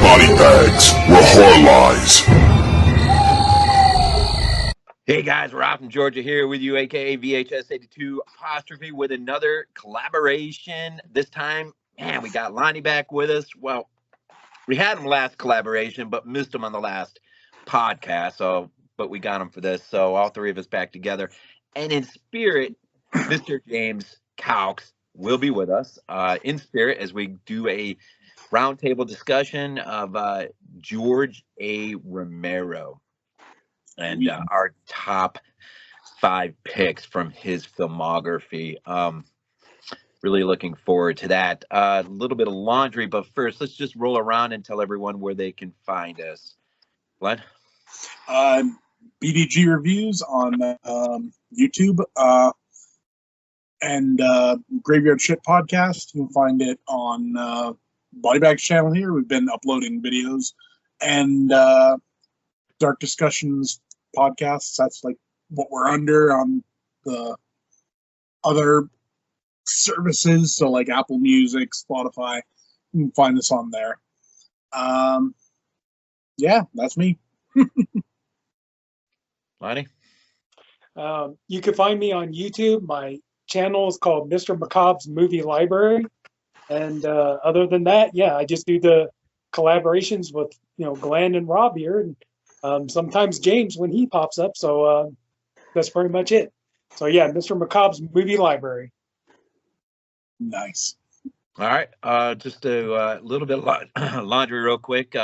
BodyBags, where horror lies. Hey guys, Rob from Georgia here with you, aka VHS82 apostrophe, with another collaboration. This time, man, we got Lonnie back with us. Well, we had him last collaboration, but missed him on the last podcast. But we got him for this. So all three of us back together. And in spirit, Mr. James Cowks will be with us in spirit as we do a roundtable discussion of George A. Romero and our top 5 picks from his filmography. Really looking forward to that. A little bit of laundry, but first, let's just roll around and tell everyone where they can find us. Glenn? BDG Reviews on YouTube and Graveyard Shit Podcast. You can find it on BodyBags channel here. We've been uploading videos. And Dark Discussions podcasts. That's like what we're under on the other services, so like Apple Music, Spotify. You can find us on there. Yeah, that's me. Lonnie? You can find me on YouTube. My channel is called Mr. Macabre's Movie Library. And other than that, yeah, I just do the collaborations with Glenn and Rob here, and sometimes James when he pops up. So that's pretty much it. So yeah, Mr. Macabre's Movie Library. Nice. All right. Just a little bit of laundry real quick.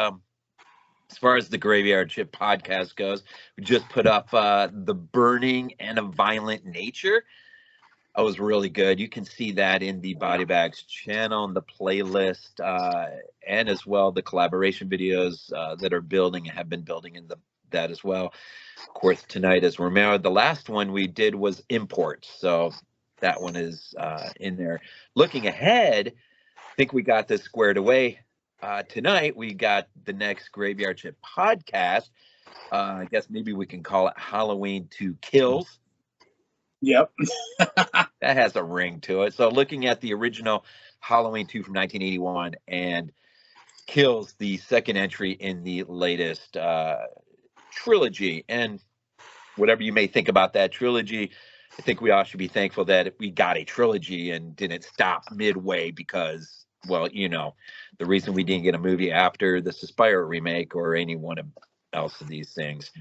As far as the Graveyard Ship podcast goes, we just put up The Burning and a Violent Nature. That was really good. You can see that in the BodyBags channel and the playlist, and as well the collaboration videos that are building and have been building in that as well. Of course, tonight is Romero. The last one we did was Imports, so that one is in there. Looking ahead, I think we got this squared away. Tonight we got the next Graveyard Ship podcast. I guess maybe we can call it Halloween 2 Kills. Yep. That has a ring to it. So looking at the original Halloween 2 from 1981 and Kills, the second entry in the latest trilogy. And whatever you may think about that trilogy, I think we all should be thankful that we got a trilogy and didn't stop midway because, well, the reason we didn't get a movie after the Suspiro remake or any one else of these things.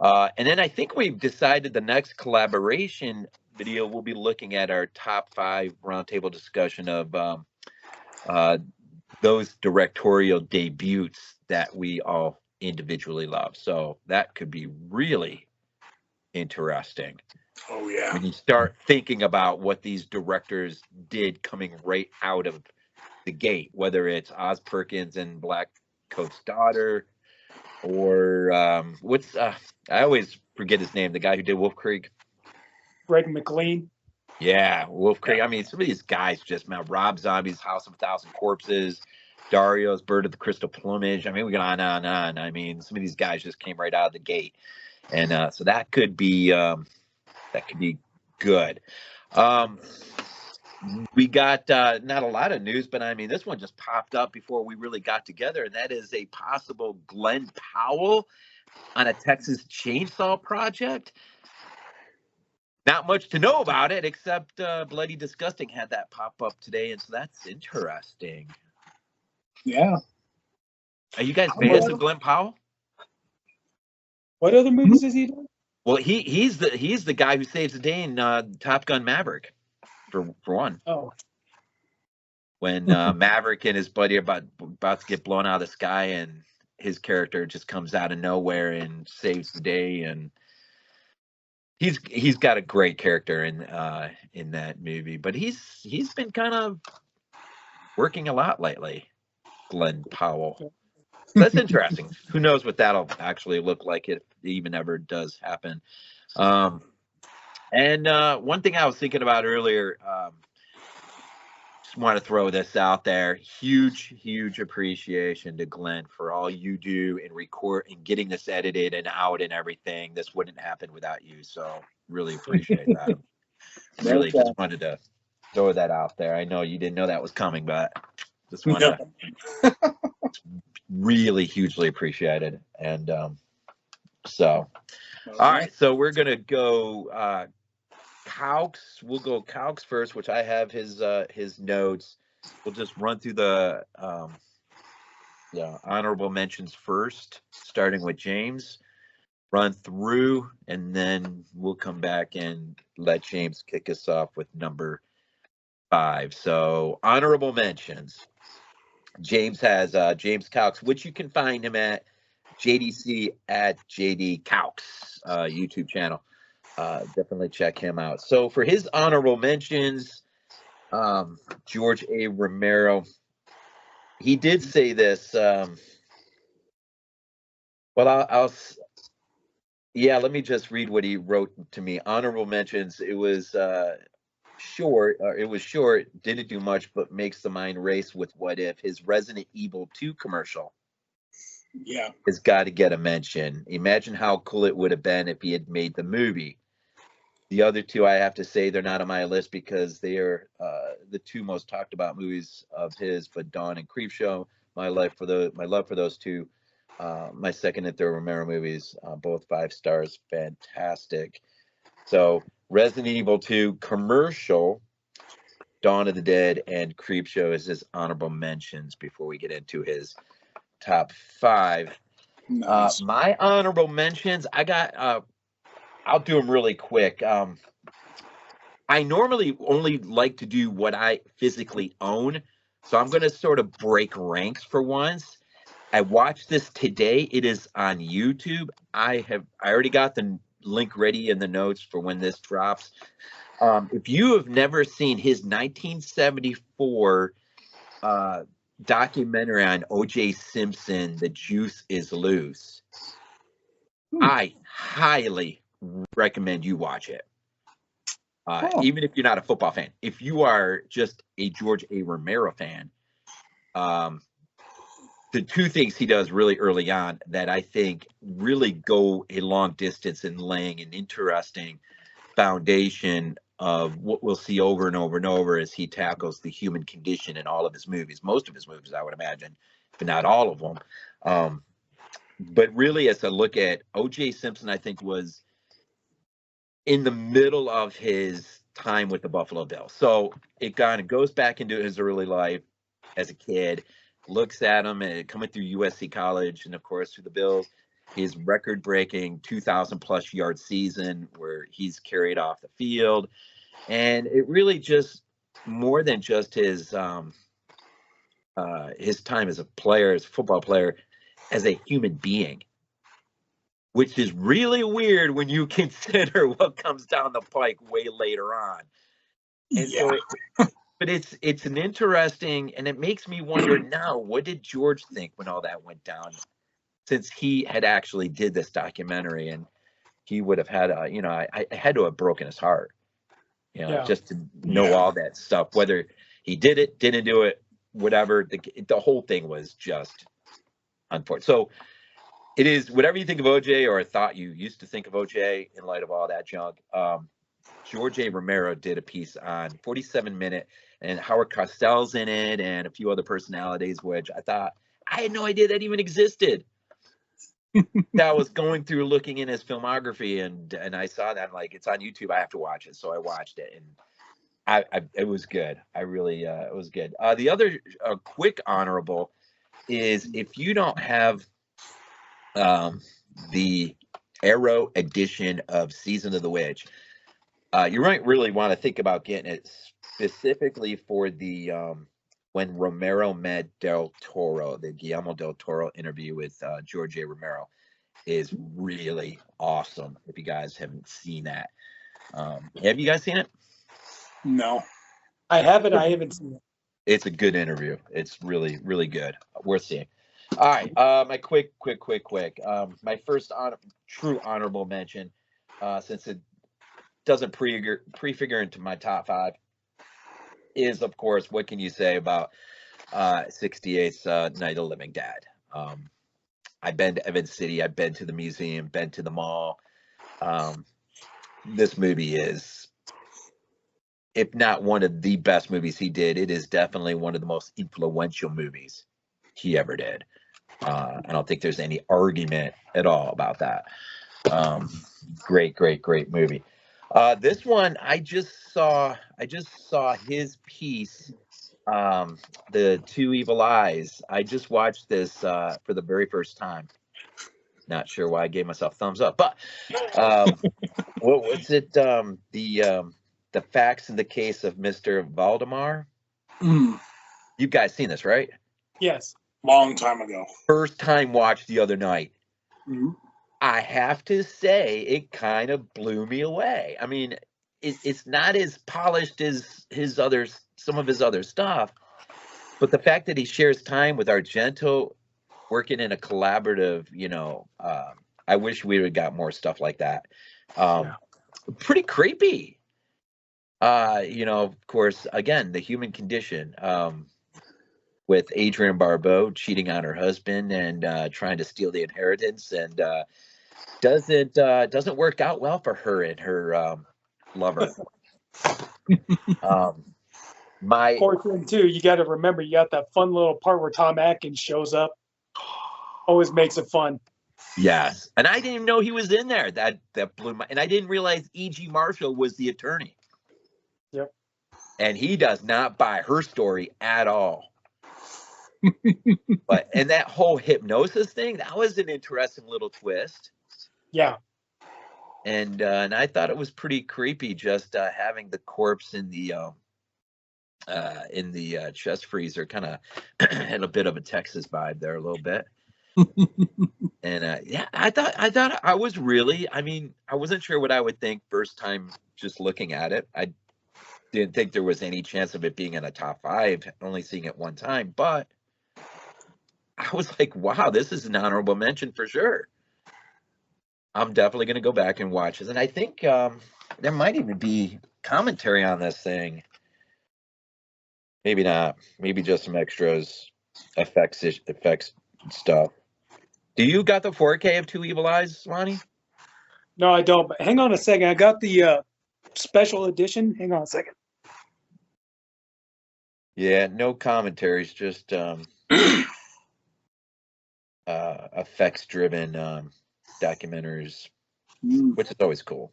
And then I think we've decided the next collaboration video we'll be looking at our top 5 roundtable discussion of those directorial debuts that we all individually love. So that could be really interesting. Oh yeah. When you start thinking about what these directors did coming right out of the gate, whether it's Oz Perkins and Black Coat's Daughter, or I always forget his name, the guy who did Wolf Creek. Greg McLean. Yeah, Wolf Creek. I mean, some of these guys just, man, Rob Zombie's House of a Thousand Corpses, Dario's Bird of the Crystal Plumage. I mean, we go on and on. I mean, some of these guys just came right out of the gate. And so that could be good. We got not a lot of news, but I mean, this one just popped up before we really got together, and that is a possible Glenn Powell on a Texas Chainsaw Project. Not much to know about it, except Bloody Disgusting had that pop up today, and so that's interesting. Yeah. Are you guys fans of Glenn Powell? What other movies is he doing? Well, he's the guy who saves the day in Top Gun Maverick, for one. Oh. When Maverick and his buddy are about to get blown out of the sky, and his character just comes out of nowhere and saves the day, and he's got a great character in that movie. But he's been kind of working a lot lately, Glenn Powell. That's interesting. Who knows what that'll actually look like if it even ever does happen. And one thing I was thinking about earlier, just want to throw this out there. Huge appreciation to Glenn for all you do in record and getting this edited and out and everything. This wouldn't happen without you. So really appreciate that. Really just wanted to throw that out there. I know you didn't know that was coming, but just want to really hugely appreciate it. And so, all right, so we're gonna go Calx. We'll go Calx first, which I have his notes. We'll just run through the honorable mentions first, starting with James. Run through, and then we'll come back and let James kick us off with number 5. So honorable mentions. James has James Calx, which you can find him at JDC at JD Calx YouTube channel. Definitely check him out. So for his honorable mentions, George A. Romero, he did say this. Well, let me just read what he wrote to me. Honorable mentions. It was short. Didn't do much, but makes the mind race with what if. His Resident Evil 2 commercial. Yeah, has got to get a mention. Imagine how cool it would have been if he had made the movie. The other two, I have to say, they're not on my list because they are the two most talked about movies of his. But Dawn and Creepshow, my love for those two, my second and third Romero movies, both 5 stars, fantastic. So Resident Evil 2 commercial, Dawn of the Dead, and Creepshow is his honorable mentions before we get into his top 5. nice. My honorable mentions, I got. I'll do them really quick. I normally only like to do what I physically own, so I'm going to sort of break ranks for once. I watched this today. It is on YouTube. I already got the link ready in the notes for when this drops. If you have never seen his 1974 documentary on O.J. Simpson, The Juice is Loose, I highly recommend you watch it. Even if you're not a football fan, if you are just a George A. Romero fan, the two things he does really early on that I think really go a long distance in laying an interesting foundation of what we'll see over and over and over as he tackles the human condition in all of his movies, most of his movies, I would imagine, but not all of them. But really, as I look at O.J. Simpson, I think was in the middle of his time with the Buffalo Bills. So it kind of goes back into his early life as a kid, looks at him and coming through USC college and, of course, through the Bills, his record-breaking 2,000-plus yard season where he's carried off the field. And it really just, more than just his time as a player, as a football player, as a human being, which is really weird when you consider what comes down the pike way later on. And so, but it's an interesting, and it makes me wonder now, what did George think when all that went down? Since he had actually did this documentary, and he would have had I had to have broken his heart, just to know all that stuff, whether he did it, didn't do it, whatever. The whole thing was just unfortunate. So it is whatever you think of OJ, or thought you used to think of OJ in light of all that junk. George A. Romero did a piece on 47 Minute, and Howard Cosell's in it, and a few other personalities, which I thought, I had no idea that even existed. That I was going through looking in his filmography, and I saw that. I'm like, it's on YouTube. I have to watch it. So I watched it, and it was good. I really, it was good. The other quick honorable is, if you don't have the Arrow edition of Season of the Witch, you might really want to think about getting it specifically for the when Romero met Del Toro. The Guillermo Del Toro interview with George A. Romero is really awesome. If you guys haven't seen that, have you guys seen it? No, I haven't. I haven't seen it. It's a good interview. It's really, really good. Worth seeing. All right, my quick. My first true honorable mention, since it doesn't prefigure into my top 5, is, of course, what can you say about 68's Night of the Living Dead? I've been to Evans City. I've been to the museum, been to the mall. This movie is if not one of the best movies he did, it is definitely one of the most influential movies he ever did. I don't think there's any argument at all about that. Great movie. This one I just saw his piece, The Two Evil Eyes. I just watched this for the very first time. Not sure why I gave myself thumbs up, but what was it? The Facts in the Case of Mr. Valdemar. You guys seen this, right? Yes. Long time ago. First time watch the other night. Mm-hmm. I have to say it kind of blew me away. I mean, it's not as polished as some of his other stuff, but the fact that he shares time with Argento, working in a collaborative, I wish we would have got more stuff like that. Pretty creepy. Of course, again, the human condition, with Adrienne Barbeau cheating on her husband and trying to steal the inheritance, and doesn't work out well for her and her lover. My Poor thing too. You got to remember, you got that fun little part where Tom Atkins shows up. Always makes it fun. Yes, and I didn't even know he was in there. That blew my. And I didn't realize E.G. Marshall was the attorney. Yep. And he does not buy her story at all. And that whole hypnosis thing, that was an interesting little twist. Yeah. And I thought it was pretty creepy, just having the corpse in the chest freezer. Kind of had a bit of a Texas vibe there, a little bit. And I thought I was really, I mean, I wasn't sure what I would think first time just looking at it. I didn't think there was any chance of it being in a top 5, only seeing it one time, but I was like, wow, this is an honorable mention for sure. I'm definitely going to go back and watch this. And I think there might even be commentary on this thing. Maybe not. Maybe just some extras, effects stuff. Do you got the 4K of Two Evil Eyes, Lonnie? No, I don't. But hang on a second. I got the special edition. Hang on a second. Yeah, no commentaries, just effects-driven documentaries, which is always cool.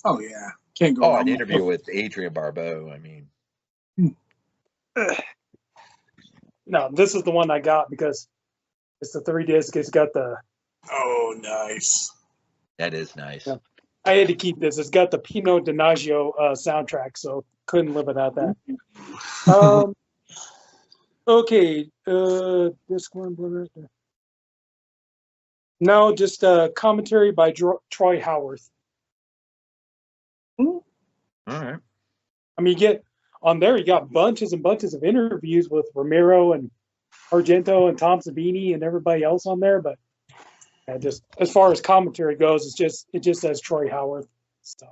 Oh yeah, can't go. An interview with Adrienne Barbeau. I mean, no, this is the one I got because it's the 3-disc. It's got the. Oh, nice. That is nice. Yeah. I had to keep this. It's got the Pino Donaggio soundtrack, so couldn't live without that. Okay, disc one. No, just a commentary by Troy Howarth. All right. I mean, you got bunches and bunches of interviews with Romero and Argento and Tom Savini and everybody else on there, but just as far as commentary goes, it just says Troy Howarth. So.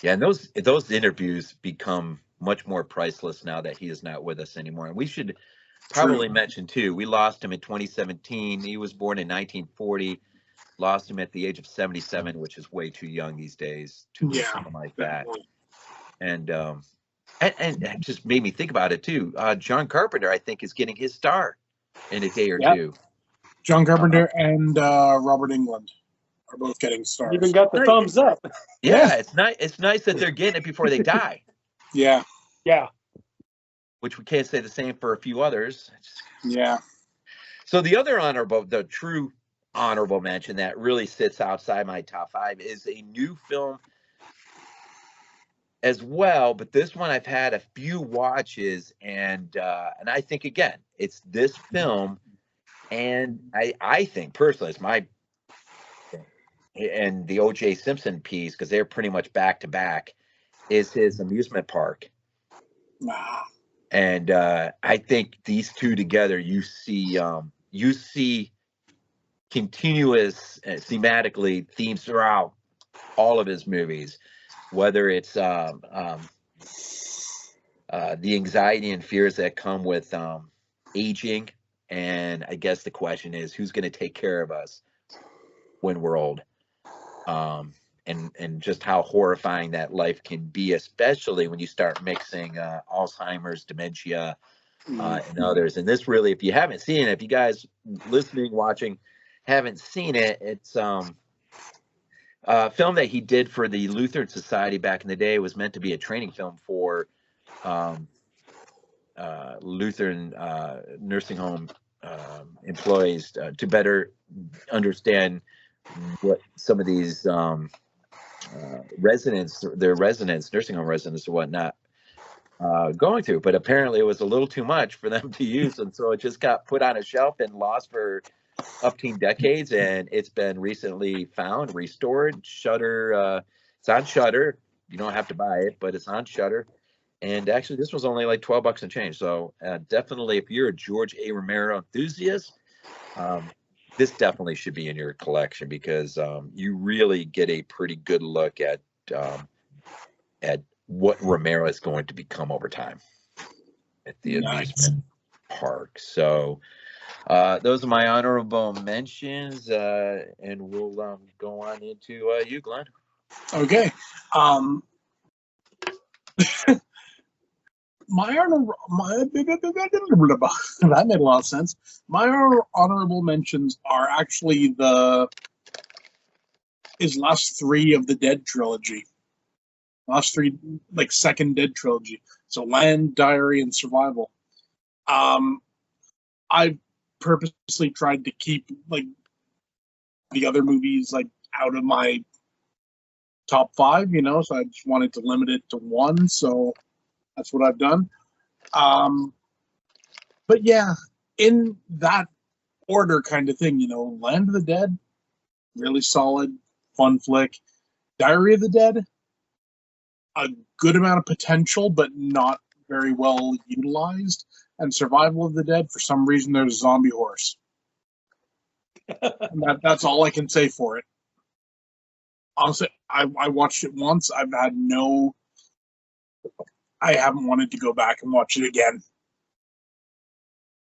Yeah, and those interviews become much more priceless now that he is not with us anymore. And we should probably mention too, we lost him in 2017. He was born in 1940. Lost him at the age of 77, which is way too young these days to do something like that. And it just made me think about it too. John Carpenter, I think, is getting his star in a day or two. John Carpenter and Robert Englund are both getting stars. Even got the thumbs up. Yeah, it's nice. It's nice that they're getting it before they die. Yeah. Which we can't say the same for a few others. Yeah. So the true honorable mention that really sits outside my top 5 is a new film as well, but this one I've had a few watches, and I think again it's this film, and I think personally it's my and the O.J. Simpson piece, because they're pretty much back to back, is his amusement park. And I think these two together, you see continuous thematically themes throughout all of his movies, whether it's the anxiety and fears that come with aging, and I guess the question is, who's going to take care of us when we're old? and just how horrifying that life can be, especially when you start mixing Alzheimer's, dementia, and others. And this really, if you haven't seen it, if you guys listening, watching, haven't seen it, it's a film that he did for the Lutheran Society back in the day. It was meant to be a training film for Lutheran nursing home employees to better understand what some of these residents, nursing home residents or whatnot, going through. But apparently it was a little too much for them to use, and so it just got put on a shelf and lost for upteen decades. And it's been recently found, restored. Shudder, it's on Shudder. You don't have to buy it, but it's on Shudder. And actually, this was only like $12 and change. So definitely, if you're a George A. Romero enthusiast, this definitely should be in your collection, because you really get a pretty good look at what Romero is going to become over time at the amusement park. So those are my honorable mentions, and we'll go on into you, Glenn. Okay. That made a lot of sense. My honorable mentions are actually his last three of the Dead trilogy. Last three, like second Dead trilogy. So Land, Diary, and Survival. I purposely tried to keep like the other movies like out of my top 5, you know, so I just wanted to limit it to one. So that's what I've done. But yeah, in that order kind of thing, you know, Land of the Dead, really solid, fun flick. Diary of the Dead, a good amount of potential, but not very well utilized. And Survival of the Dead, for some reason, there's a zombie horse. And that's all I can say for it. Honestly, I watched it once. I haven't wanted to go back and watch it again.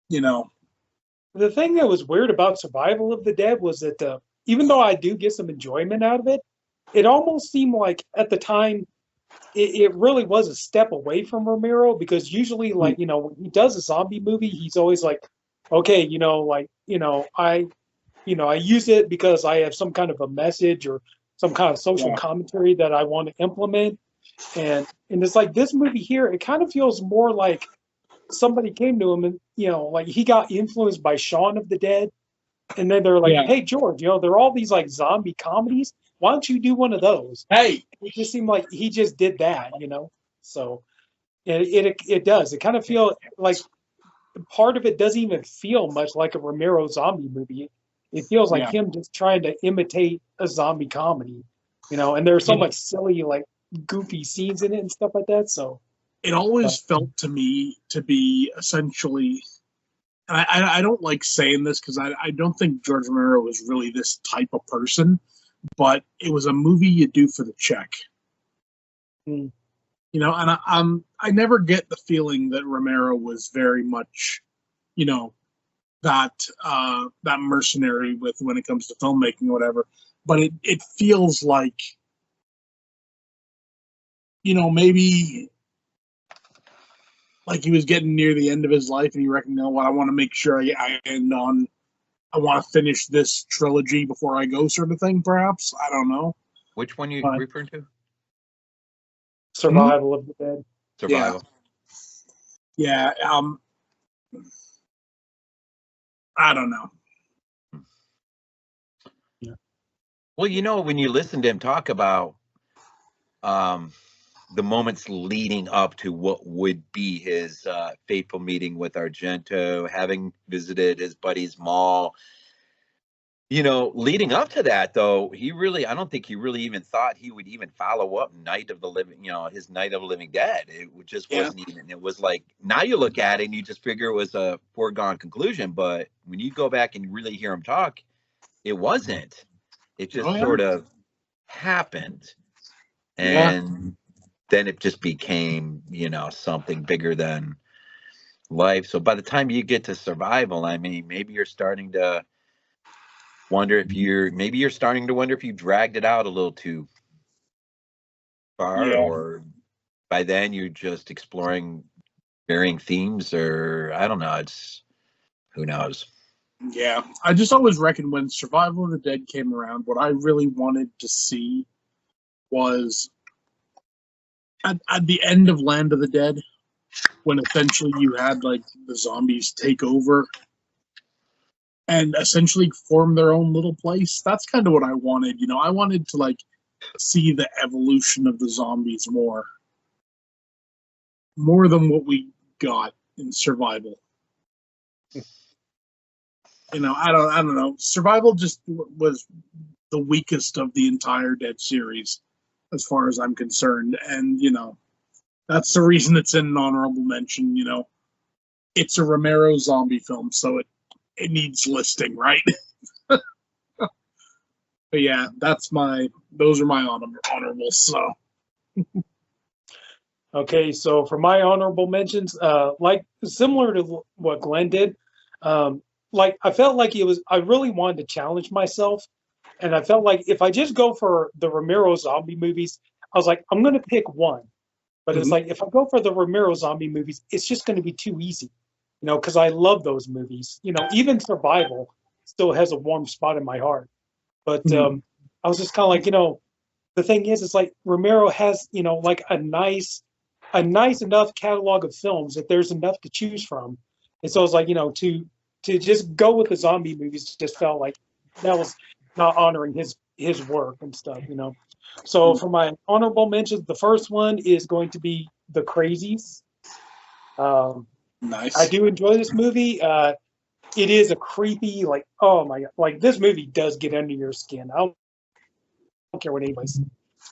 You know. The thing that was weird about Survival of the Dead was that even though I do get some enjoyment out of it, it almost seemed like at the time it really was a step away from Romero, because usually, like, you know, when he does a zombie movie, he's always like, okay, you know, like, I use it because I have some kind of a message or some kind of social commentary that I want to implement. And it's like this movie here, it kind of feels more like somebody came to him and, you know, like he got influenced by Shaun of the Dead. And then they're like, hey, George, you know, there are all these like zombie comedies. Why don't you do one of those? Hey, it just seemed like he just did that, you know? So it does. It kind of feel like part of it doesn't even feel much like a Romero zombie movie. It feels like him just trying to imitate a zombie comedy, you know, and there's so much silly, like goofy scenes in it and stuff like that. So it always felt to me to be essentially, and I don't like saying this because I don't think George Romero was really this type of person, but it was a movie you do for the check. You know, and I never get the feeling that Romero was very much, you know, that mercenary with when it comes to filmmaking or whatever. But it feels like, you know, maybe like he was getting near the end of his life and he reckoned, you know what, I want to make sure I end on, I want to finish this trilogy before I go, sort of thing, perhaps. I don't know. Which one you referring to? Survival of the Dead. Survival. Yeah. I don't know. Yeah. Well, you know, when you listen to him talk about the moments leading up to what would be his fateful meeting with Argento, having visited his buddy's mall, you know, leading up to that, though, I don't think he really even thought he would even follow up Night of the Living, you know, his Night of the Living Dead. It just wasn't even, it was like, now you look at it and you just figure it was a foregone conclusion. But when you go back and really hear him talk, it wasn't. It just sort of happened. And then it just became, you know, something bigger than life. So by the time you get to Survival, I mean, maybe you're starting to wonder if you dragged it out a little too far, Yeah. or by then you're just exploring varying themes, or I don't know. It's who knows. Yeah, I just always reckoned when Survival of the Dead came around, what I really wanted to see was at the end of Land of the Dead, when essentially you had like the zombies take over and essentially form their own little place. That's kind of what I wanted. I wanted to like see the evolution of the zombies more than what we got in Survival. I don't know. Survival just was the weakest of the entire Dead series, as far as I'm concerned, and that's the reason it's in an honorable mention. It's a Romero zombie film, so it needs listing, right? But yeah, those are my honorables. So Okay, so for my honorable mentions, like similar to what Glenn did, like I felt like I really wanted to challenge myself, and I felt like if I just go for the Romero zombie movies, I was like, I'm gonna pick one, but it's like if I go for the Romero zombie movies, it's just gonna be too easy, because I love those movies. Even Survival still has a warm spot in my heart, but I was just kind of like, the thing is, it's like Romero has, like a nice enough catalog of films that there's enough to choose from. And so it's like, to just go with the zombie movies just felt like that was not honoring his work and stuff. So for my honorable mentions, the first one is going to be The Crazies. nice. I do enjoy this movie. It is a creepy, like, oh my God, like this movie does get under your skin. I don't care what anybody says.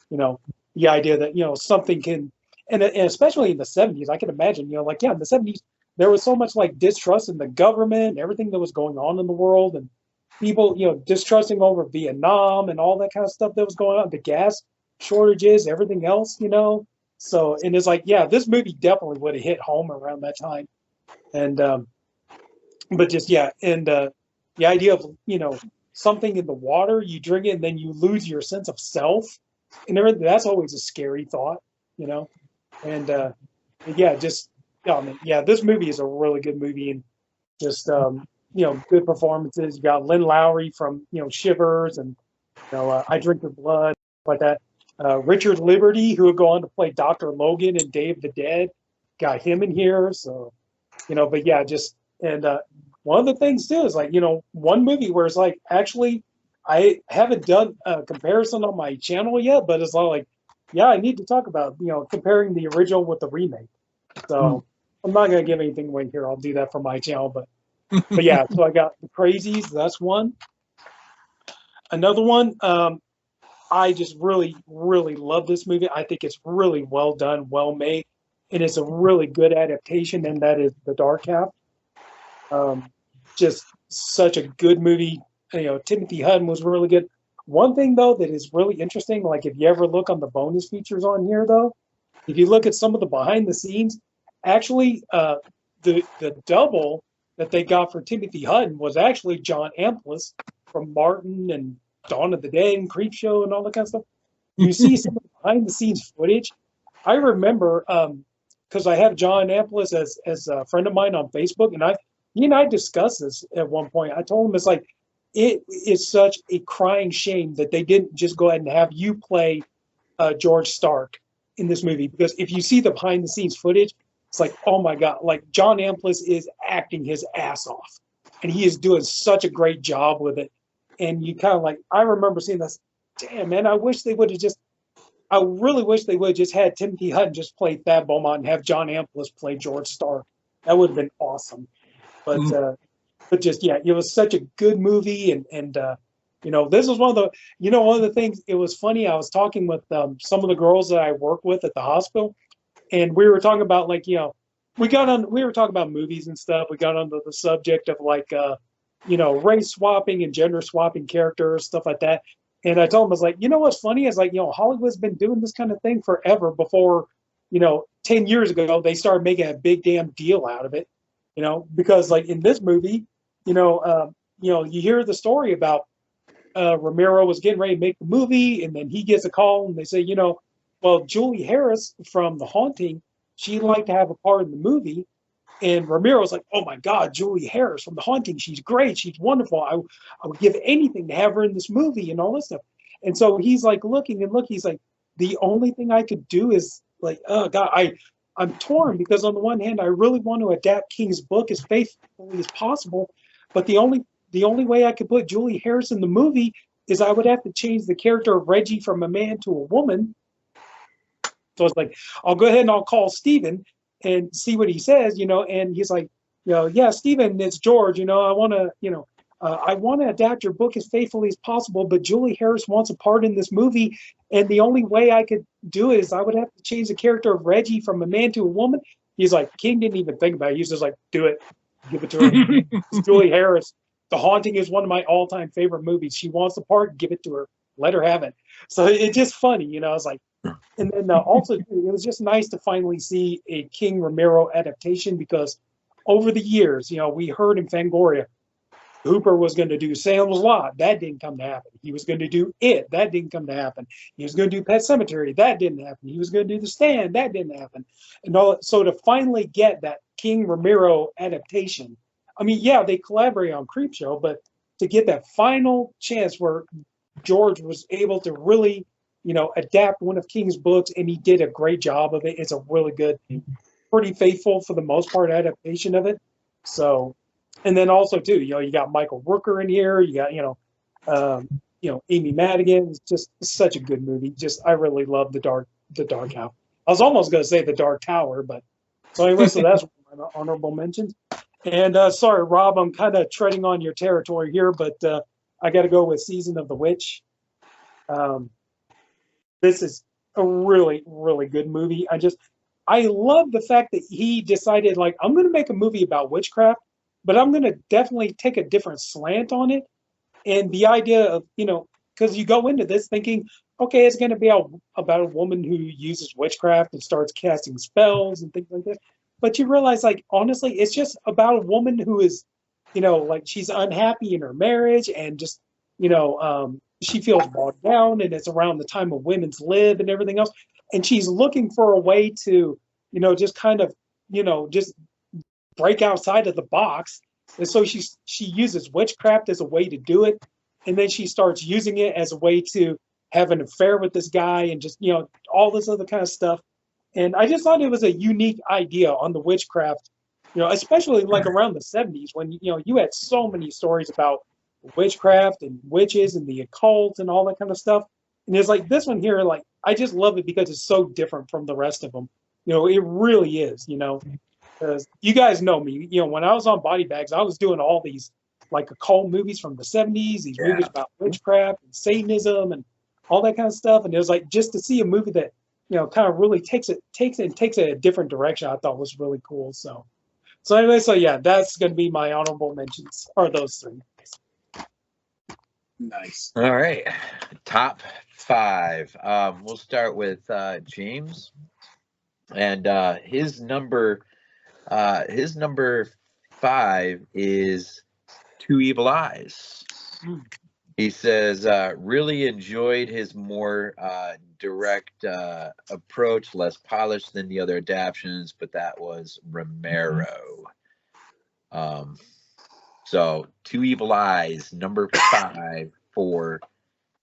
The idea that, something can, and especially in the 70s, I can imagine, like, yeah, in the 70s, there was so much like distrust in the government, everything that was going on in the world, and people, distrusting over Vietnam and all that kind of stuff that was going on, the gas shortages, everything else. So, and it's like, yeah, this movie definitely would have hit home around that time. And, but just, yeah. And the idea of, something in the water, you drink it and then you lose your sense of self and everything. That's always a scary thought, and yeah, just, I mean, yeah, this movie is a really good movie, and just, good performances. You got Lynn Lowry from, Shivers, and, I Drink Your Blood, like that. Richard Liberty, who would go on to play Dr. Logan in Day of the Dead, got him in here. So, but yeah, just, and one of the things too is like, one movie where it's like, actually, I haven't done a comparison on my channel yet, but it's like, yeah, I need to talk about, comparing the original with the remake. So I'm not going to give anything away here. I'll do that for my channel, but yeah, so I got The Crazies. That's one. Another one, I just really, really love this movie. I think it's really well done, well made. And it's a really good adaptation, and that is The Dark Half. Just such a good movie. Timothy Hutton was really good. One thing though that is really interesting, like if you ever look on the bonus features on here though, if you look at some of the behind the scenes, actually the double that they got for Timothy Hutton was actually John Amplis from Martin and Dawn of the Dead and Creepshow and all that kind of stuff. You see some of the behind the scenes footage. I remember because I have John Amplis as a friend of mine on Facebook, and he and I discussed this at one point. I told him it's like, it is such a crying shame that they didn't just go ahead and have you play George Stark in this movie, because if you see the behind the scenes footage, it's like, oh my God, like John Amplis is acting his ass off, and he is doing such a great job with it. And you kind of like, I remember seeing this, damn man, I really wish they would have just had Timothy Hutton just play Thad Beaumont and have John Amplis play George Stark. That would have been awesome. But just, yeah, it was such a good movie. And this was one of the things, it was funny. I was talking with some of the girls that I work with at the hospital, and we were talking about like, we were talking about movies and stuff. We got onto the subject of like, race swapping and gender swapping characters, stuff like that. And I told him, I was like, what's funny is like, Hollywood's been doing this kind of thing forever. Before, 10 years ago, they started making a big damn deal out of it, because like in this movie, you hear the story about Romero was getting ready to make the movie, and then he gets a call and they say, Well, Julie Harris from The Haunting, she'd like to have a part in the movie. And Romero's like, oh my God, Julie Harris from The Haunting. She's great. She's wonderful. I would give anything to have her in this movie and all this stuff. And so he's like looking and looking. He's like, the only thing I could do is like, oh God, I'm torn because on the one hand, I really want to adapt King's book as faithfully as possible. But the only way I could put Julie Harris in the movie is I would have to change the character of Reggie from a man to a woman. So it's like, I'll go ahead and I'll call Steven and see what he says, and he's like, yeah, Steven, it's George, I want to adapt your book as faithfully as possible, but Julie Harris wants a part in this movie, and the only way I could do it is I would have to change the character of Reggie from a man to a woman. He's like, King didn't even think about it. He's just like, do it. Give it to her. It's Julie Harris. The Haunting is one of my all-time favorite movies. She wants the part, give it to her. Let her have it. So it's just funny, it's like, and then also, it was just nice to finally see a King Romero adaptation because over the years, we heard in Fangoria, Hooper was going to do Salem's Lot. That didn't come to happen. He was going to do It. That didn't come to happen. He was going to do Pet Sematary. That didn't happen. He was going to do The Stand. That didn't happen. And so to finally get that King Romero adaptation, I mean, yeah, they collaborate on Creepshow, but to get that final chance where George was able to really adapt one of King's books, and he did a great job of it. It's a really good, pretty faithful for the most part adaptation of it. So, and then also too, you got Michael Rooker in here. You got Amy Madigan. It's just such a good movie. I really love the Dark House. I was almost going to say the Dark Tower, but so anyway, so that's one of my honorable mentions. And sorry, Rob, I'm kind of treading on your territory here, but I got to go with Season of the Witch. This is a really, really good movie. I love the fact that he decided, like, I'm going to make a movie about witchcraft, but I'm going to definitely take a different slant on it. And the idea of, because you go into this thinking, okay, it's going to be about a woman who uses witchcraft and starts casting spells and things like that. But you realize, like, honestly, it's just about a woman who is, like, she's unhappy in her marriage and just, she feels bogged down, and it's around the time of women's lib and everything else. And she's looking for a way to, just kind of, just break outside of the box. And so she uses witchcraft as a way to do it. And then she starts using it as a way to have an affair with this guy and just, all this other kind of stuff. And I just thought it was a unique idea on the witchcraft, especially like around the 70s when, you had so many stories about witchcraft and witches and the occult and all that kind of stuff. And it's like this one here, like, I just love it because it's so different from the rest of them. It really is, because you guys know me, when I was on BodyBags, I was doing all these like occult movies from the 70s, these movies about witchcraft and Satanism and all that kind of stuff. And it was like, just to see a movie that, kind of really takes it a different direction, I thought was really cool. So anyway, so yeah, that's going to be my honorable mentions, are those three. Nice. All right, top 5. We'll start with James, and his number 5 is Two Evil Eyes. He says really enjoyed his more direct approach, less polished than the other adaptions, but that was Romero. So Two Evil Eyes, number 5 for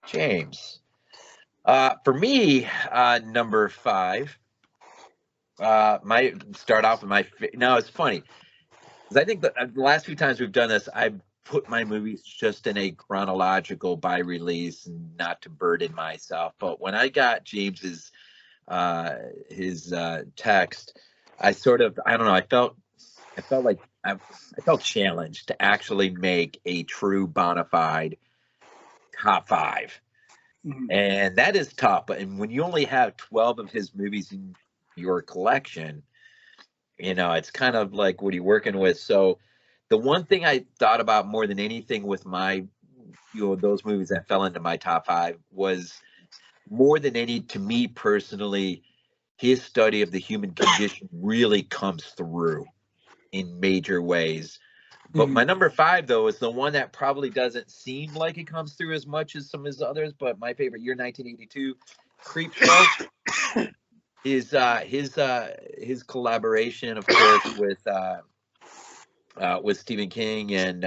James. For me, number 5, might start off with my. Now it's funny because I think the last few times we've done this, I've put my movies just in a chronological by release and not to burden myself. But when I got James's his text, I sort of, I don't know, I felt like I felt challenged to actually make a true bona fide top 5. And that is tough. But when you only have 12 of his movies in your collection, it's kind of like, what are you working with? So the one thing I thought about more than anything with my, those movies that fell into my top 5 was more than any, to me personally, his study of the human condition really comes through in major ways. But my number 5, though, is the one that probably doesn't seem like it comes through as much as some of his others, but my favorite year, 1982, Creepshow. his collaboration, of course, with Stephen King and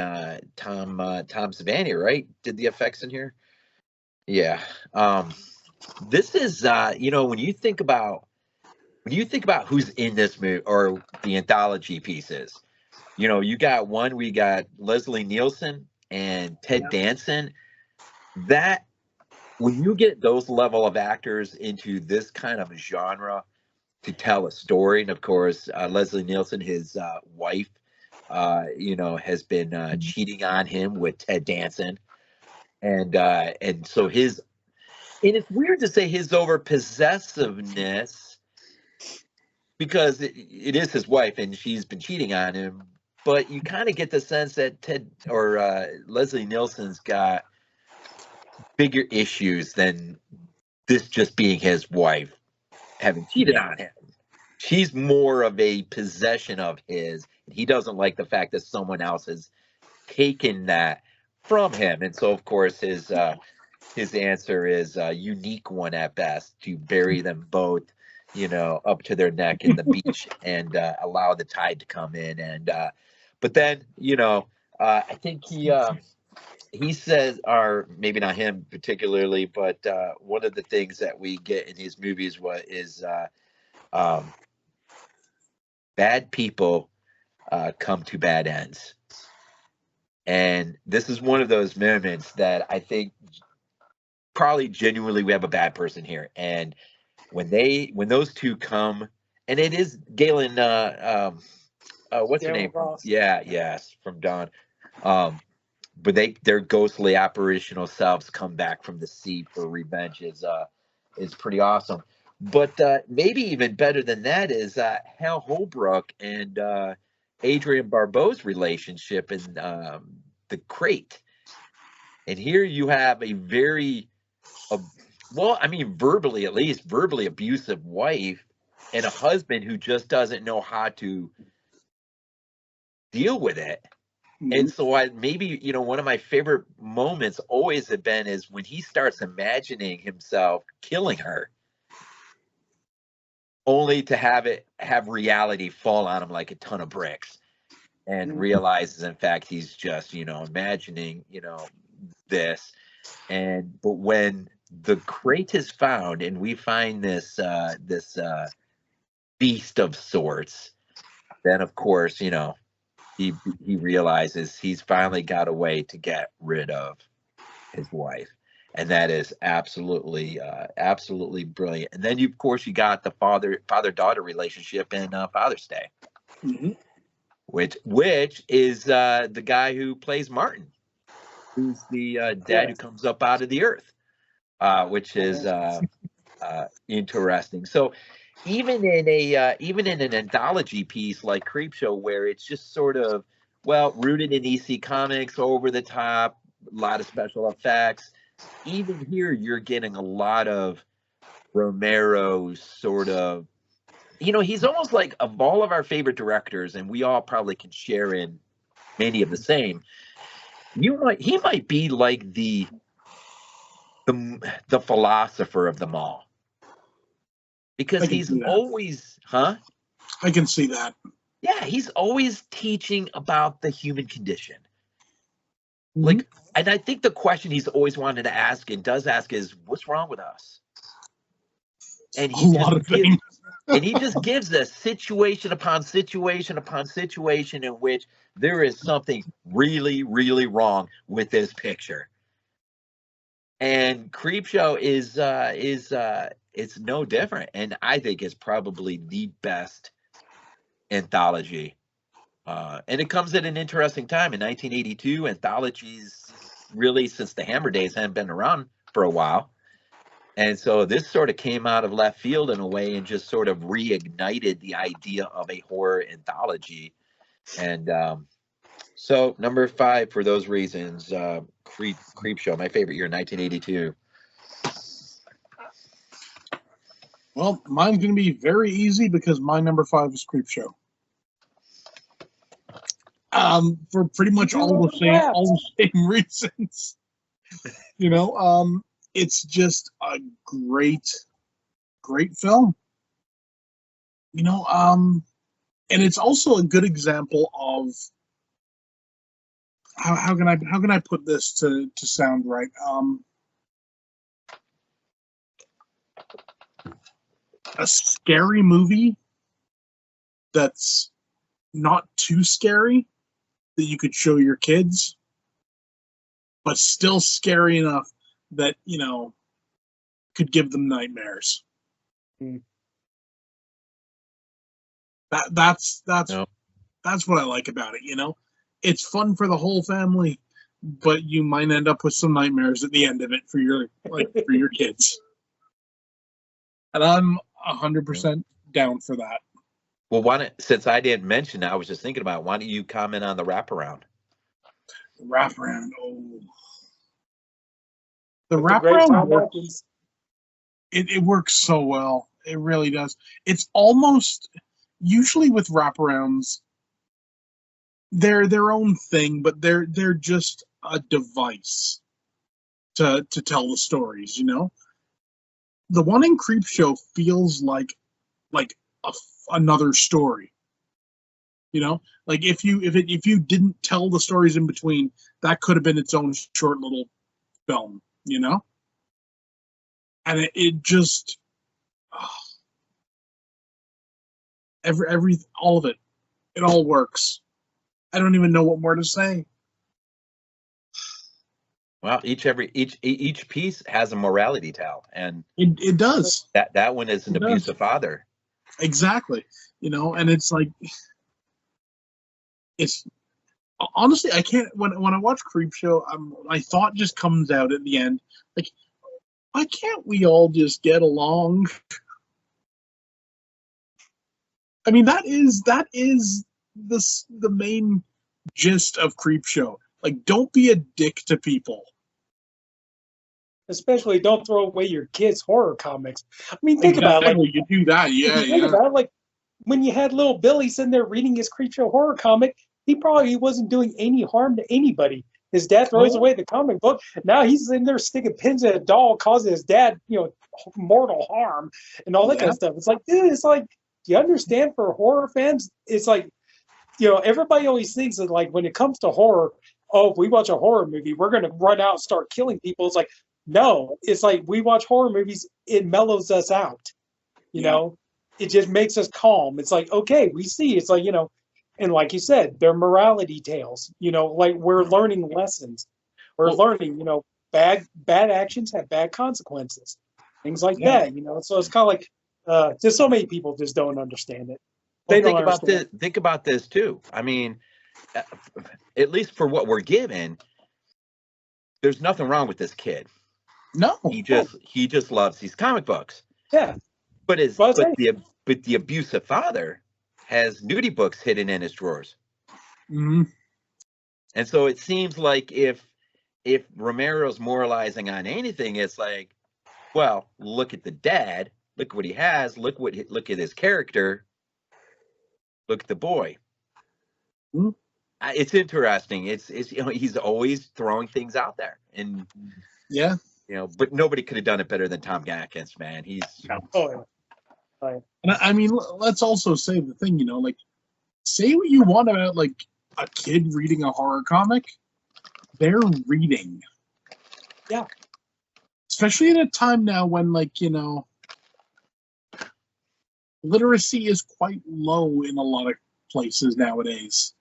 Tom Savini, right? Did the effects in here? Yeah. This is when you think about who's in this movie or the anthology pieces, you got we got Leslie Nielsen and Ted Danson. That when you get those level of actors into this kind of a genre to tell a story, and of course Leslie Nielsen, his wife, has been cheating on him with Ted Danson, and so and it's weird to say his over possessiveness because it is his wife and she's been cheating on him, but you kind of get the sense that Ted or Leslie Nielsen's got bigger issues than this just being his wife having cheated on him. She's more of a possession of his. He doesn't like the fact that someone else has taken that from him. And so, of course, his answer is a unique one at best, to bury them both, up to their neck in the beach and allow the tide to come in. And but then, I think he says, or maybe not him particularly, but one of the things that we get in his movies is bad people come to bad ends. And this is one of those moments that I think probably genuinely we have a bad person here. And when those two come, and it is Galen, what's her name? Ross. Yeah, yes, from Dawn. But their ghostly apparitional selves come back from the sea for revenge is pretty awesome. But maybe even better than that is Hal Holbrook and Adrienne Barbeau's relationship in The Crate. And here you have a very, verbally abusive wife and a husband who just doesn't know how to deal with it. Mm-hmm. And so one of my favorite moments always have been is when he starts imagining himself killing her, only to have reality fall on him like a ton of bricks, and realizes in fact he's just imagining this. But when the crate is found and we find this beast of sorts, then of course he realizes he's finally got a way to get rid of his wife. And that is absolutely brilliant. And then you got the father-daughter relationship in Father's Day, which is the guy who plays Martin, who's the dad who comes up out of the earth, which is interesting. So even in an anthology piece like Creepshow, where it's just sort of rooted in EC Comics, over the top, a lot of special effects. Even here, you're getting a lot of Romero sort of, he's almost like, of all of our favorite directors, and we all probably can share in many of the same. He might be like the philosopher of them all, because he's always, I can see that. Yeah, he's always teaching about the human condition. Like, and I think the question he's always wanted to ask and does ask is, what's wrong with us? And he just gives us situation upon situation upon situation in which there is something really, really wrong with this picture. And Creepshow is it's no different, and I think it's probably the best anthology. And it comes at an interesting time. In 1982, anthologies really, since the Hammer days, hadn't been around for a while. And so this sort of came out of left field in a way and just sort of reignited the idea of a horror anthology. And so number 5 for those reasons, Creepshow, my favorite year, 1982. Well, mine's going to be very easy because my number 5 is Creepshow. For pretty much all the same reasons. It's just a great great film. You know, and it's also a good example of how can I put this to sound right? A scary movie that's not too scary that you could show your kids, but still scary enough that, you know, could give them nightmares. Mm. That's No. that's what I like about it, you know? It's fun for the whole family, but you might end up with some nightmares at the end of it for your for your kids. And I'm 100% down for that. Well, since I didn't mention it, I was just thinking about it, why don't you comment on the wraparound? Wraparound, oh. The With the great wraparound Tom works, Atkins. it works so well. It really does. It's almost, usually with wraparounds, they're their own thing, but they're just a device to tell the stories, you know? The one in Creepshow feels like another story. You know, like if you didn't tell the stories in between, that could have been its own short little film. You know, and it just every all of it, it all works. I don't even know what more to say. Well, each piece has a morality tale, and It does. that one is an It does. abusive father. Exactly. You know, and it's like, it's honestly, I can't, when I watch Creepshow, my thought just comes out at the end, like, why can't we all just get along? I mean, that is the main gist of Creepshow. Like, don't be a dick to people. Especially don't throw away your kids' horror comics. I mean, think about it. Exactly, you do that, yeah, Think yeah. about it, like when you had little Billy sitting there reading his Creepshow horror comic, he probably wasn't doing any harm to anybody. His dad throws away the comic book. Now he's in there sticking pins in a doll, causing his dad, you know, mortal harm and all that kind of stuff. It's like, dude, it's like, do you understand for horror fans? It's like, you know, everybody always thinks that, like, when it comes to horror, oh, if we watch a horror movie, we're going to run out and start killing people. It's like, no, it's like we watch horror movies, it mellows us out. You know, it just makes us calm. It's like, okay, we see. It's like, you know, and like you said, they're morality tales. You know, like we're learning lessons. We're learning, you know, bad actions have bad consequences. Things like that, you know. So it's kind of like, just so many people just don't understand it. They Well, don't understand. think about this too. I mean, at least for what we're given, there's nothing wrong with this kid. No, he just loves these comic books. Yeah, but the abusive father has nudie books hidden in his drawers. Mm-hmm. And so it seems like if Romero's moralizing on anything, it's like, well, look at the dad, look what he has, look at his character, look at the boy. Mm-hmm. It's interesting. It's you know, he's always throwing things out there, and yeah, you know, but nobody could have done it better than Tom Atkins, man. He's and I mean, let's also say the thing, you know, like, say what you want about like a kid reading a horror comic, they're reading. Yeah. Especially at a time now when, like, you know, literacy is quite low in a lot of places nowadays.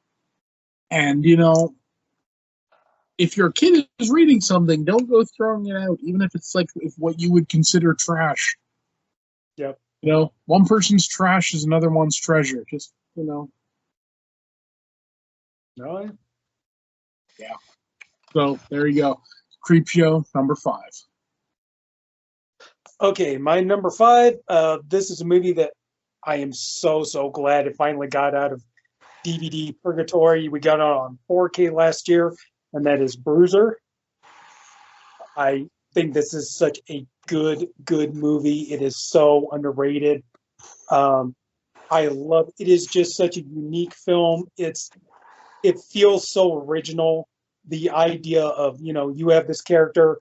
And, you know, if your kid is reading something, don't go throwing it out, even if it's like what you would consider trash. Yep. You know, one person's trash is another one's treasure. Just, you know. No. Yeah. So there you go. Creepshow number 5. Okay, my number 5. This is a movie that I am so glad it finally got out of DVD purgatory. We got it on 4K last year, and that is Bruiser. I think this is such a good movie. It is so underrated. I love it. It is just such a unique film. It feels so original. The idea of, you know, you have this character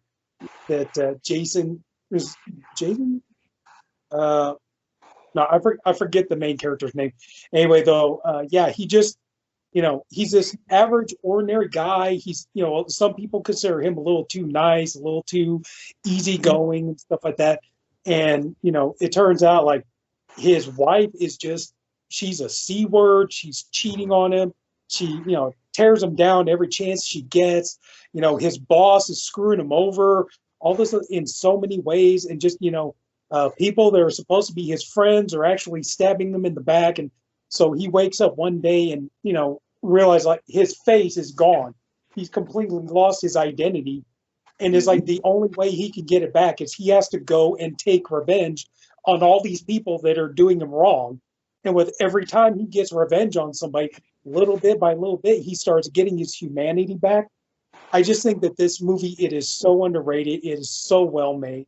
that Jason No, I forget the main character's name. Anyway, though, yeah, he just, he's this average, ordinary guy. He's, some people consider him a little too nice, a little too easygoing and stuff like that. And, it turns out like his wife is just, she's a C word. She's cheating on him. She, tears him down every chance she gets. His boss is screwing him over, all this in so many ways. And just, people that are supposed to be his friends are actually stabbing him in the back. And so he wakes up one day and, realizes like his face is gone. He's completely lost his identity. And it's like the only way he can get it back is he has to go and take revenge on all these people that are doing him wrong. And with every time he gets revenge on somebody, little bit by little bit, he starts getting his humanity back. I just think that this movie, it is so underrated. It is so well made.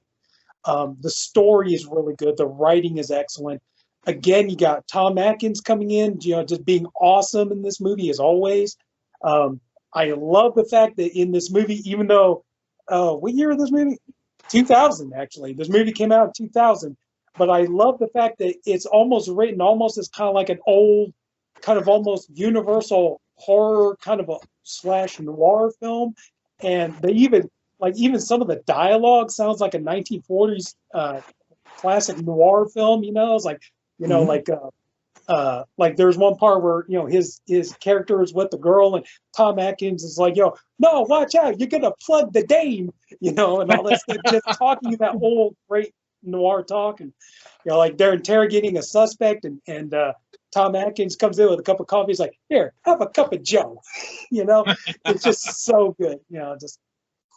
The story is really good. The writing is excellent. Again, you got Tom Atkins coming in, just being awesome in this movie as always. I love the fact that in this movie, even though, what year is this movie? 2000, actually. This movie came out in 2000. But I love the fact that it's almost written almost as kind of like an old, kind of almost universal horror, kind of a / noir film. And they even some of the dialogue sounds like a 1940s classic noir film. It's like, like there's one part where his character is with the girl and Tom Atkins is like, "Yo, no, watch out, you're gonna plug the dame," and all that stuff, just talking that old great noir talk. And like they're interrogating a suspect and Tom Atkins comes in with a cup of coffee. He's like, "Here, have a cup of Joe." It's just so good. Just,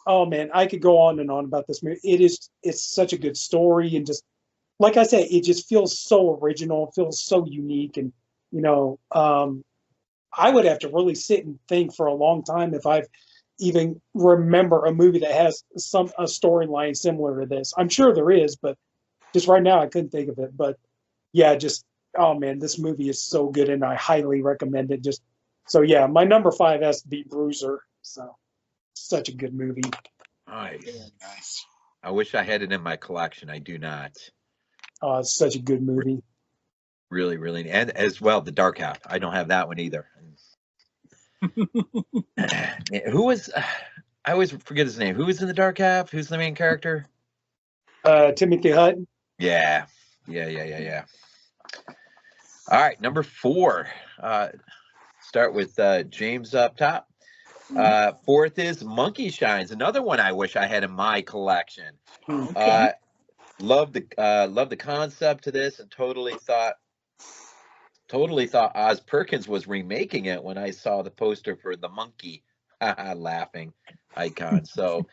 oh man, I could go on and on about this movie. It's such a good story, and just like I said, it just feels so original. It feels so unique. And, I would have to really sit and think for a long time if I've even remember a movie that has a storyline similar to this. I'm sure there is, but just right now I couldn't think of it. But yeah, just, oh man, this movie is so good and I highly recommend it. Just, so yeah, my number 5 has to be Bruiser. So such a good movie. Nice. Yeah, nice. I wish I had it in my collection. I do not. Oh, it's such a good movie. Really, really. And as well, The Dark Half. I don't have that one either. Who was, I always forget his name. Who was in The Dark Half? Who's the main character? Timothy Hutton. Yeah. All right, number 4. Start with James up top. 4th is Monkey Shines, another one I wish I had in my collection. Okay. Love the concept to this, and totally thought Oz Perkins was remaking it when I saw the poster for the monkey laughing icon. So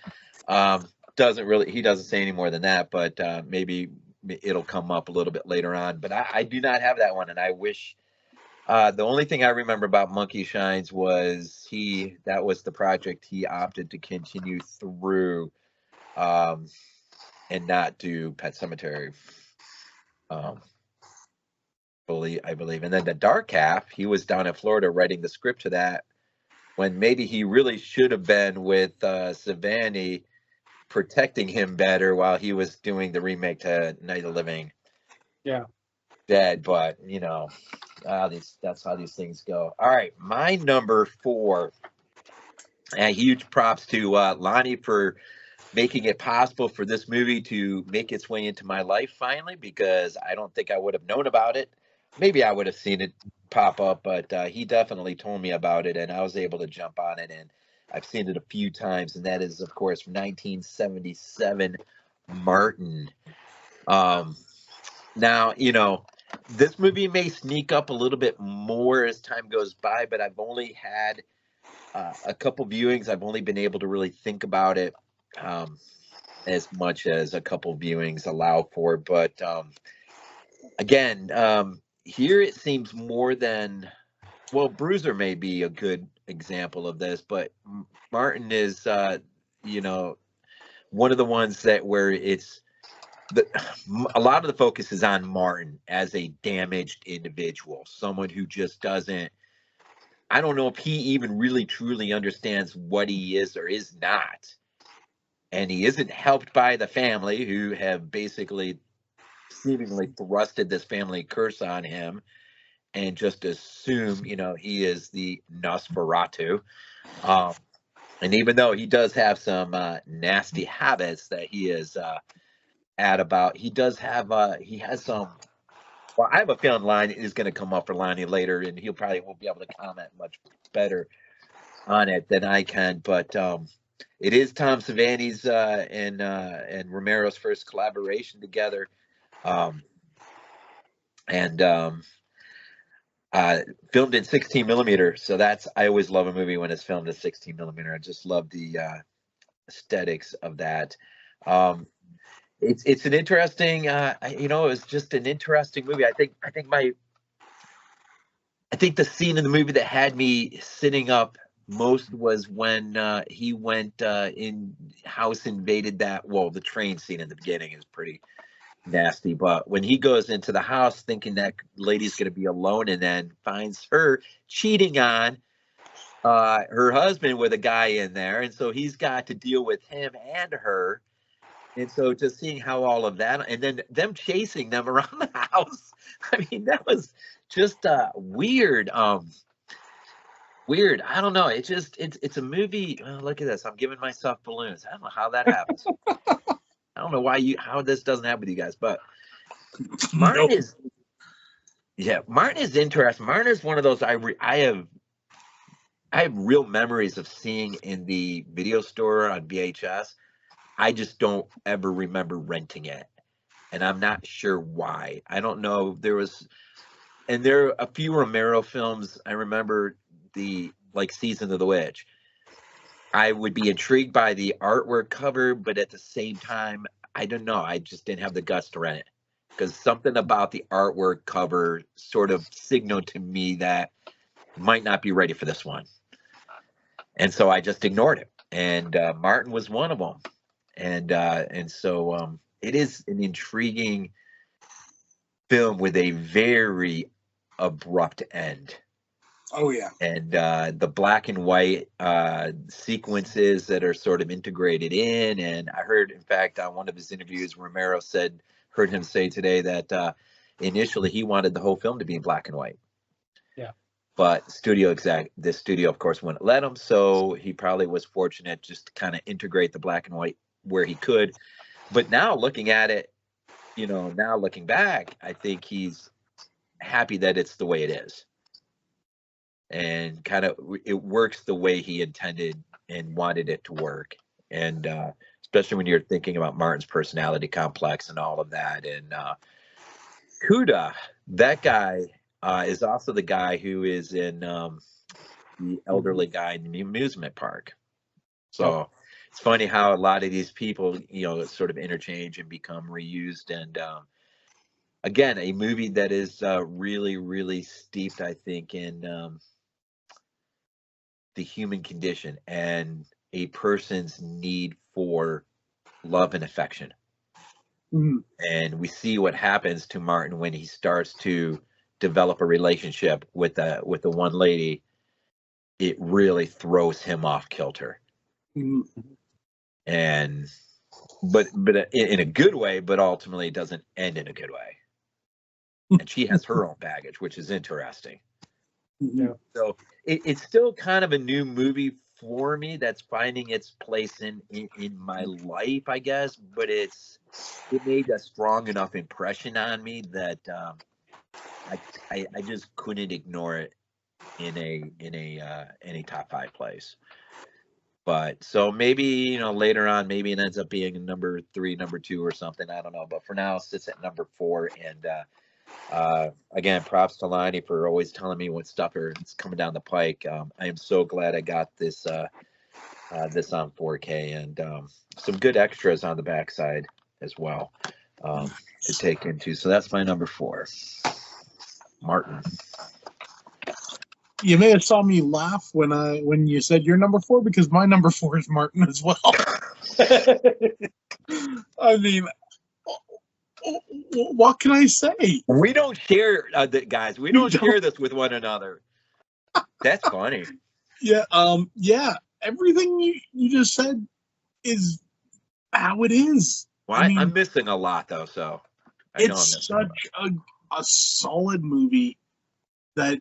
he doesn't say any more than that, but maybe it'll come up a little bit later on. But I do not have that one, and I wish. The only thing I remember about Monkey Shines was that was the project he opted to continue through, and not do Pet Sematary. I believe. And then The Dark Half, he was down in Florida writing the script to that when maybe he really should have been with Savani protecting him better while he was doing the remake to Night of the Living Dead. But, that's how these things go. All right, my number 4. And huge props to Lonnie for making it possible for this movie to make its way into my life finally, because I don't think I would have known about it. Maybe I would have seen it pop up, but he definitely told me about it, and I was able to jump on it, and I've seen it a few times, and that is, of course, 1977 Martin. Now, this movie may sneak up a little bit more as time goes by, but I've only had a couple viewings. I've only been able to really think about it as much as a couple viewings allow for. But again, here it seems more than, well, Bruiser may be a good example of this, but Martin is, one of the ones that where it's a lot of the focus is on Martin as a damaged individual, someone who just doesn't, I don't know if he even really truly understands what he is or is not. And he isn't helped by the family, who have basically seemingly thrusted this family curse on him and just assume, you know, he is the Nosferatu. And even though he does have some nasty habits that he is he does have he has some. Well, I have a feeling Lonnie is going to come up for Lonnie later, and he'll probably won't be able to comment much better on it than I can. But it is Tom Savini's and Romero's first collaboration together, and filmed in 16 millimeter. So I always love a movie when it's filmed in 16 millimeter. I just love the aesthetics of that. It's an interesting, you know, it was just an interesting movie. I think the scene in the movie that had me sitting up most was when he went in house invaded the train scene in the beginning is pretty nasty, but when he goes into the house thinking that lady's going to be alone and then finds her cheating on her husband with a guy in there, and so he's got to deal with him and her. And so just seeing how all of that, and then them chasing them around the house, I mean, that was just weird. Weird. I don't know. It's a movie. Oh, look at this. I'm giving myself balloons. I don't know how that happens. I don't know how this doesn't happen with you guys, but Martin is interesting. Martin is one of those I have real memories of seeing in the video store on VHS. I just don't ever remember renting it, and I'm not sure why. I don't know. There are a few Romero films. I remember Season of the Witch. I would be intrigued by the artwork cover, but at the same time, I don't know. I just didn't have the guts to rent it because something about the artwork cover sort of signaled to me that I might not be ready for this one, and so I just ignored it. And Martin was one of them. And so it is an intriguing film with a very abrupt end. Oh yeah. And the black and white sequences that are sort of integrated in. And I heard, in fact, on one of his interviews, Romero heard him say today that initially he wanted the whole film to be in black and white. Yeah. But the studio, of course, wouldn't let him. So he probably was fortunate just to kind of integrate the black and white where he could. But now looking at it, looking back, I think he's happy that it's the way it is. And kind of it works the way he intended and wanted it to work. And especially when you're thinking about Martin's personality complex and all of that. And Kuda, that guy is also the guy who is in the elderly guy in the amusement park. So it's funny how a lot of these people, sort of interchange and become reused. And again, a movie that is really, really steeped, I think, in the human condition and a person's need for love and affection. Mm-hmm. And we see what happens to Martin when he starts to develop a relationship with the one lady. It really throws him off kilter. Mm-hmm. And but in a good way, but ultimately it doesn't end in a good way. And she has her own baggage, which is interesting. Yeah. So it's still kind of a new movie for me that's finding its place in my life, I guess. But it made a strong enough impression on me that I just couldn't ignore it in a top 5 place. But so maybe later on, maybe it ends up being number 3, number 2, or something. I don't know. But for now, it sits at number 4. And again, props to Lonnie for always telling me what stuff is coming down the pike. I am so glad I got this this on 4K and some good extras on the backside as well to take into. So that's my number 4, Martin. You may have saw me laugh when you said your number 4 because my number 4 is Martin as well. I mean, what can I say? We don't share, guys. We don't share this with one another. That's funny. Yeah. Yeah. Everything you just said is how it is. Well, I'm missing a lot though. So I know I'm It's missing one. such a solid movie that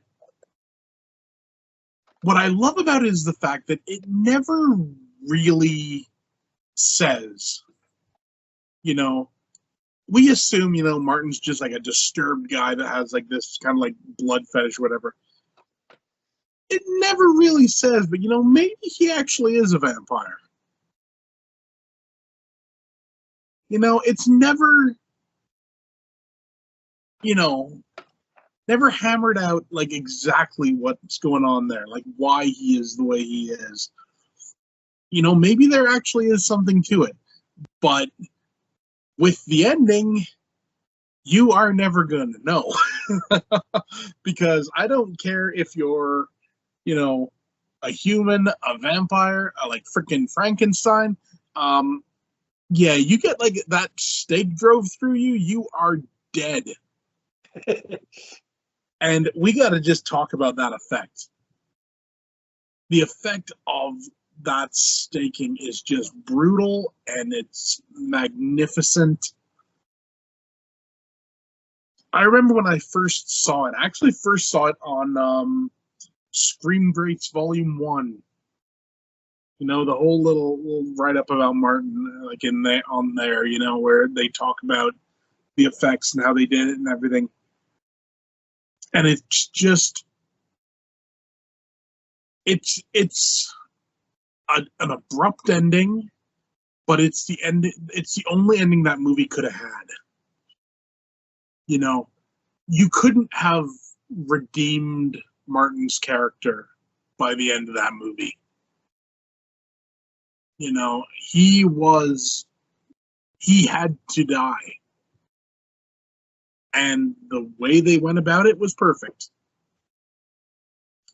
what I love about it is the fact that it never really says, you know, we assume, you know, Martin's just like a disturbed guy that has like this kind of like blood fetish or whatever. It never really says, but you know, maybe he actually is a vampire. You know, it's never, you know, never hammered out like exactly what's going on there, like why he is the way he is. You know, maybe there actually is something to it, but with the ending, you are never going to know. Because I don't care if you're, you know, a human, a vampire, like freaking Frankenstein. Yeah, you get like that stake drove through you, you are dead. And we got to just talk about that effect. The effect of that staking is just brutal and it's magnificent. I remember when I first saw it. I actually first saw it on Scream Greats Volume 1. You know, the whole little write-up about Martin, like in there, on there, you know, where they talk about the effects and how they did it and everything. And it's just, it's an abrupt ending, but it's the end. It's the only ending that movie could have had. You know, you couldn't have redeemed Martin's character by the end of that movie. You know, he had to die. And the way they went about it was perfect.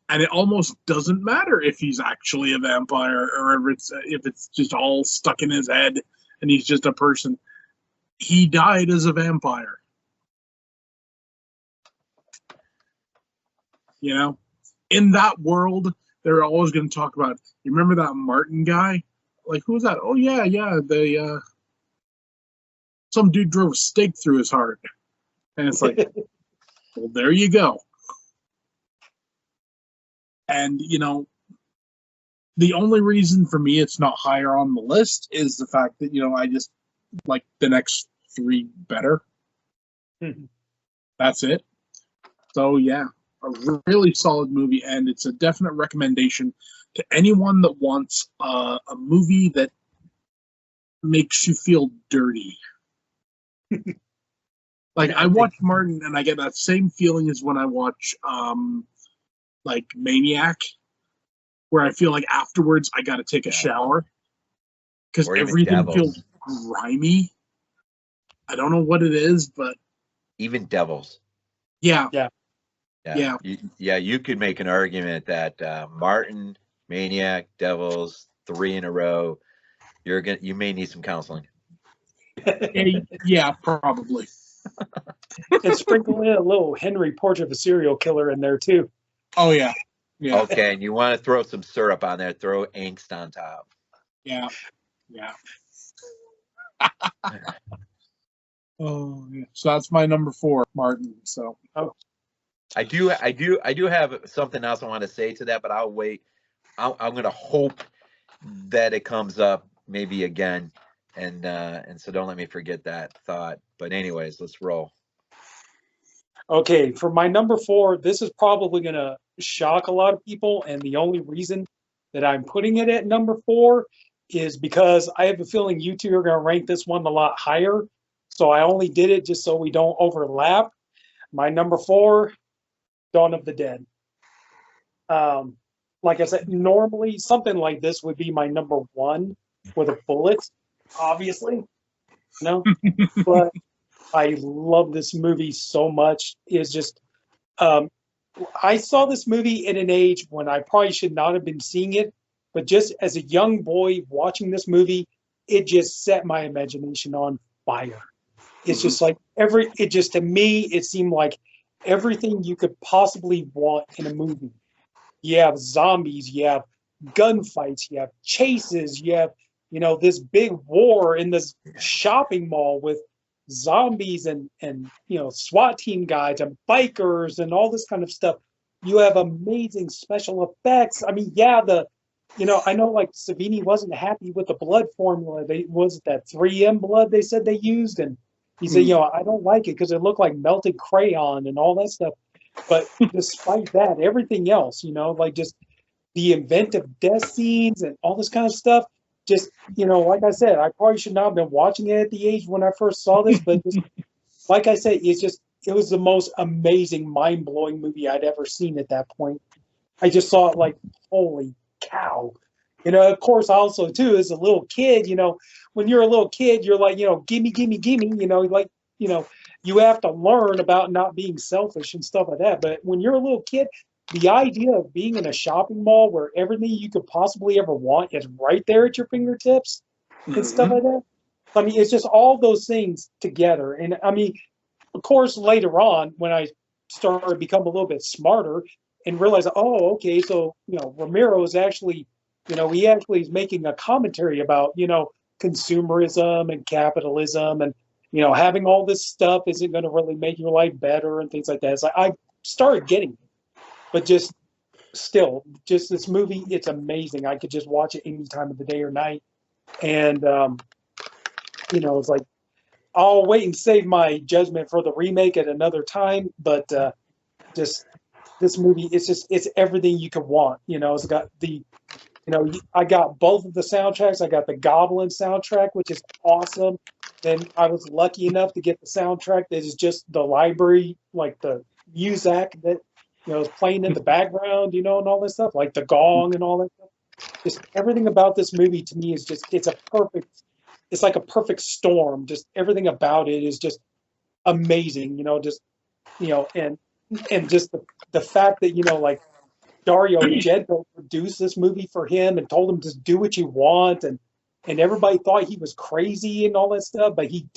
And it almost doesn't matter if he's actually a vampire or if it's just all stuck in his head and he's just a person. He died as a vampire. You know, in that world, they're always going to talk about, you remember that Martin guy? Like, who was that? Oh, yeah, some dude drove a stake through his heart. And it's like, well, there you go. And, you know, the only reason for me it's not higher on the list is the fact that, you know, I just like the next three better. That's it. So, yeah, a really solid movie, and it's a definite recommendation to anyone that wants a movie that makes you feel dirty. Like, I watch Martin, and I get that same feeling as when I watch, like, Maniac, where I feel like afterwards I got to take a shower because everything feels grimy. I don't know what it is, but even Devils. Yeah. You could make an argument that Martin, Maniac, Devils, 3 in a row. You may need some counseling. Yeah, probably. And sprinkle in a little Henry Portrait of a Serial Killer in there too. Oh yeah. Okay, and you want to throw some syrup on there? Throw angst on top. Yeah. Oh yeah. So that's my number 4, Martin. So. Oh. I do have something else I want to say to that, but I'll wait. I'm going to hope that it comes up maybe again, and so don't let me forget that thought. But anyways, let's roll. Okay, for my number 4, this is probably going to shock a lot of people, and the only reason that I'm putting it at number 4 is because I have a feeling you two are going to rank this one a lot higher. So I only did it just so we don't overlap. My number 4, Dawn of the Dead. Like I said, normally something like this would be my number 1 with a bullet, obviously. No, but I love this movie so much. It's just, I saw this movie in an age when I probably should not have been seeing it, but just as a young boy watching this movie, it just set my imagination on fire. It's just like to me, it seemed like everything you could possibly want in a movie. You have zombies, you have gunfights, you have chases, you have, this big war in this shopping mall with zombies and you know, SWAT team guys and bikers and all this kind of stuff. You have amazing special effects. I mean, yeah, you know, I know like Savini wasn't happy with the blood formula. Was it that 3M blood they said they used, and he said, you know, I don't like it because it looked like melted crayon and all that stuff. But despite that, everything else, you know, like just the inventive death scenes and all this kind of stuff. Just, you know, like I said, I probably should not have been watching it at the age when I first saw this, but just, like I said, it was the most amazing, mind blowing movie I'd ever seen at that point. I just saw it like, holy cow. You know, of course, also, too, as a little kid, you know, when you're a little kid, you're like, you know, gimme, gimme, gimme, you know, like, you know, you have to learn about not being selfish and stuff like that. But when you're a little kid, the idea of being in a shopping mall where everything you could possibly ever want is right there at your fingertips and stuff like that. I mean, it's just all those things together. And I mean, of course, later on, when I started to become a little bit smarter and realize, oh, okay, so, you know, Romero is actually, you know, he actually is making a commentary about, you know, consumerism and capitalism, and, you know, having all this stuff isn't going to really make your life better and things like that. It's like I started getting it. But just still, just this movie, it's amazing. I could just watch it any time of the day or night. And, you know, it's like, I'll wait and save my judgment for the remake at another time. But just this movie, it's everything you could want. You know, it's got you know, I got both of the soundtracks. I got the Goblin soundtrack, which is awesome. Then I was lucky enough to get the soundtrack that is just the library, like the music that, you know, is playing in the background, you know, and all this stuff, like the gong and all that stuff. Just everything about this movie to me is just, it's like a perfect storm. Just everything about it is just amazing, you know, just, you know, and just the fact that, you know, like Dario Argento produced this movie for him and told him just do what you want, and everybody thought he was crazy and all that stuff, but he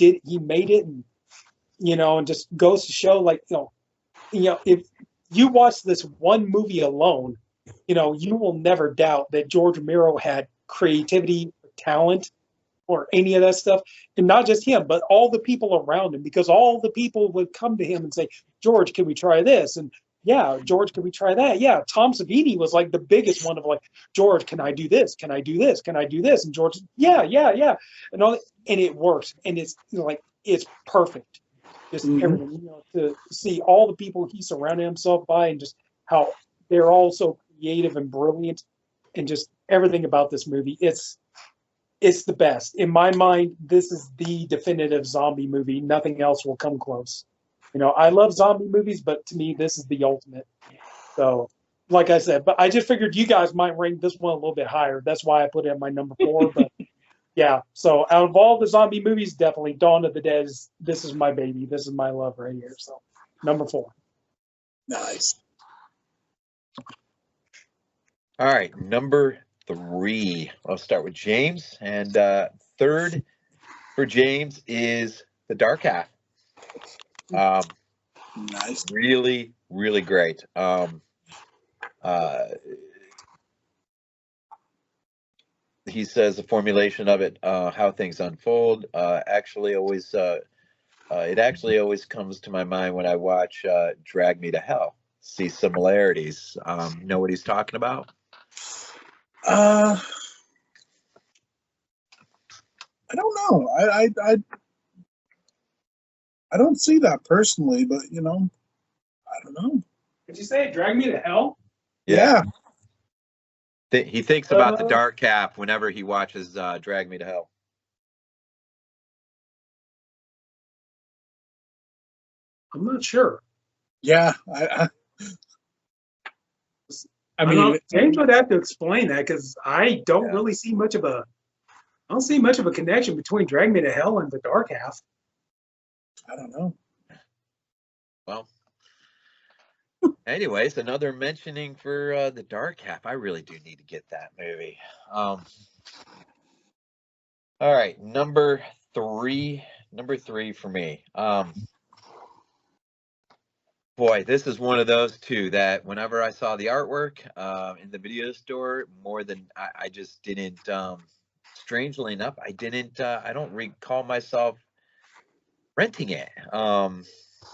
made it, and, you know, and just goes to show, like, you know, if you watch this one movie alone, you know, you will never doubt that George Romero had creativity, talent, or any of that stuff. And not just him, but all the people around him, because all the people would come to him and say, George, can we try this? And yeah, George, can we try that? Yeah, Tom Savini was like the biggest one of like, George, can I do this? Can I do this? Can I do this? And George, yeah, yeah, yeah. And all, and it works. And it's, you know, like, it's perfect. Just everything, you know, to see all the people he surrounded himself by, and just how they're all so creative and brilliant, and just everything about this movie. It's the best. In my mind, this is the definitive zombie movie. Nothing else will come close. You know, I love zombie movies, but to me, this is the ultimate. So, like I said, but I just figured you guys might rank this one a little bit higher. That's why I put it at my number 4. But yeah, so out of all the zombie movies, definitely Dawn of the Dead this is my baby. This is my love right here. So, number 4. Nice. All right, number 3. I'll start with James, and third for James is The Dark Half. Nice. Really, really great. He says the formulation of it, how things unfold, it actually always comes to my mind when I watch Drag Me to Hell. See similarities. Know what he's talking about? I don't know. I don't see that personally, but, you know, I don't know. Did you say Drag Me to Hell? Yeah. He thinks about the Dark Half whenever he watches Drag Me to Hell. I'm not sure. Yeah. I mean, James would have to explain that, because I don't really see much of a connection between Drag Me to Hell and The Dark Half. I don't know. Well, anyways, another mentioning for The Dark Half. I really do need to get that movie. All right, number 3 for me. Boy, this is one of those two that whenever I saw the artwork in the video store, more than I just didn't. Strangely enough, I don't recall myself renting it.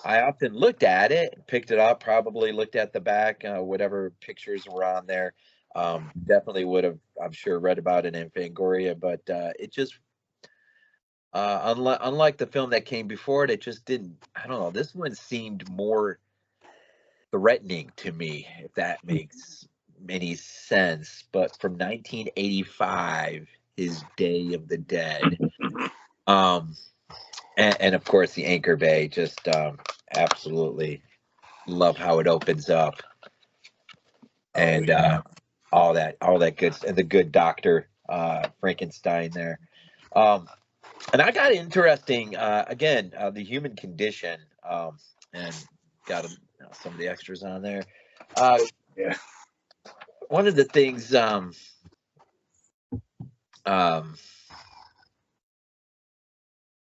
I often looked at it, picked it up, probably looked at the back, whatever pictures were on there. Definitely would have, I'm sure, read about it in Fangoria, but it just, unlike the film that came before it, it just didn't, I don't know, this one seemed more threatening to me, if that makes any sense. But from 1985, his Day of the Dead. And of course the Anchor Bay, just absolutely love how it opens up, and all that good, and the good doctor Frankenstein there. And I got interesting again, the human condition, and got some of the extras on there. Yeah. One of the things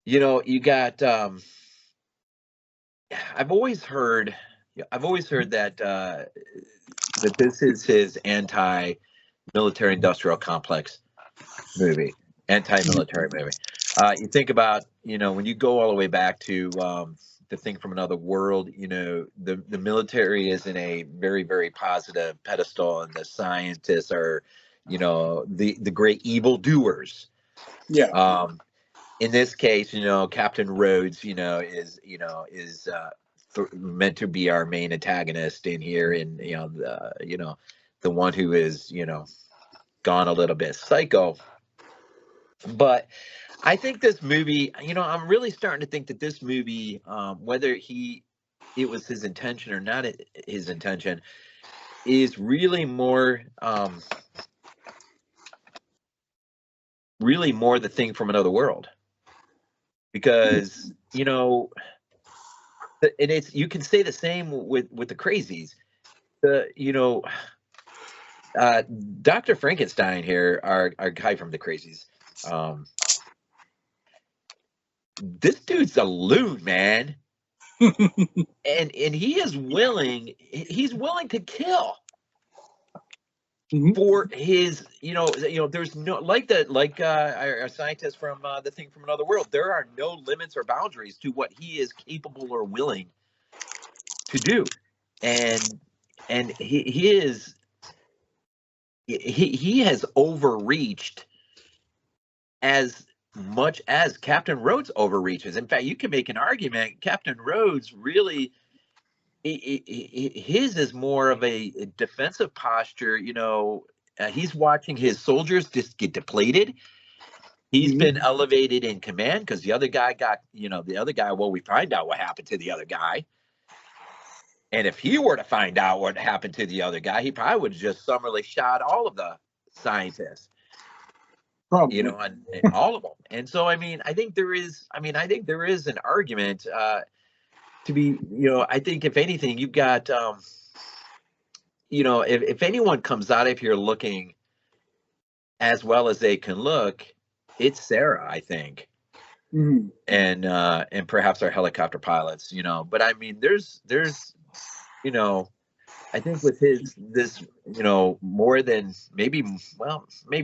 you got I've always heard that that this is his anti-military industrial complex movie, anti-military movie. You think about, when you go all the way back to the Thing from Another World, the military is in a very, very positive pedestal, and the scientists are, the great evildoers. Yeah. In this case, Captain Rhodes, is meant to be our main antagonist in here, and the one who is gone a little bit psycho. But I think this movie, I'm really starting to think that this movie, whether it was his intention or not his intention, is really more the Thing from Another World. Because and it's, you can say the same with the Crazies. Dr. Frankenstein here, our guy from the Crazies, this dude's a loon, man. and he is willing to kill for his, there's no, like our scientist from the Thing from Another World, there are no limits or boundaries to what he is capable or willing to do. And he has overreached as much as Captain Rhodes overreaches. In fact, you can make an argument Captain Rhodes really, his is more of a defensive posture. He's watching his soldiers just get depleted. He's been elevated in command because the other guy well, we find out what happened to the other guy. And if he were to find out what happened to the other guy, he probably would have just summarily shot all of the scientists. Probably. And all of them. And so, I think there is an argument to be, I think if anything, you've got, if anyone comes out of here looking as well as they can look, it's Sarah, I think. And perhaps our helicopter pilots, but there's, I think with this, more than maybe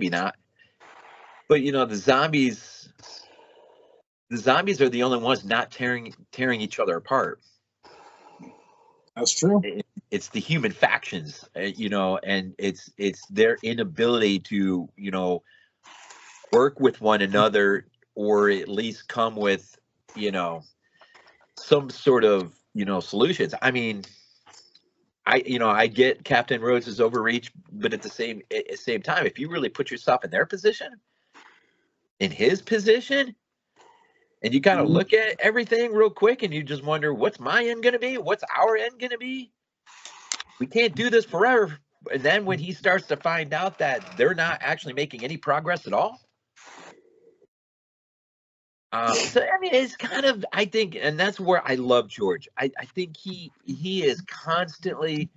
not. But the zombies are the only ones not tearing each other apart. That's true. It's the human factions, and it's their inability to, work with one another, or at least come with, some sort of, solutions. I get Captain Rhodes' overreach, but at the same time, if you really put yourself in their position, in his position, and you kind of look at everything real quick, and you just wonder, what's my end going to be? What's our end going to be? We can't do this forever. And then when he starts to find out that they're not actually making any progress at all. So, it's kind of, I think, and that's where I love George. I think he is constantly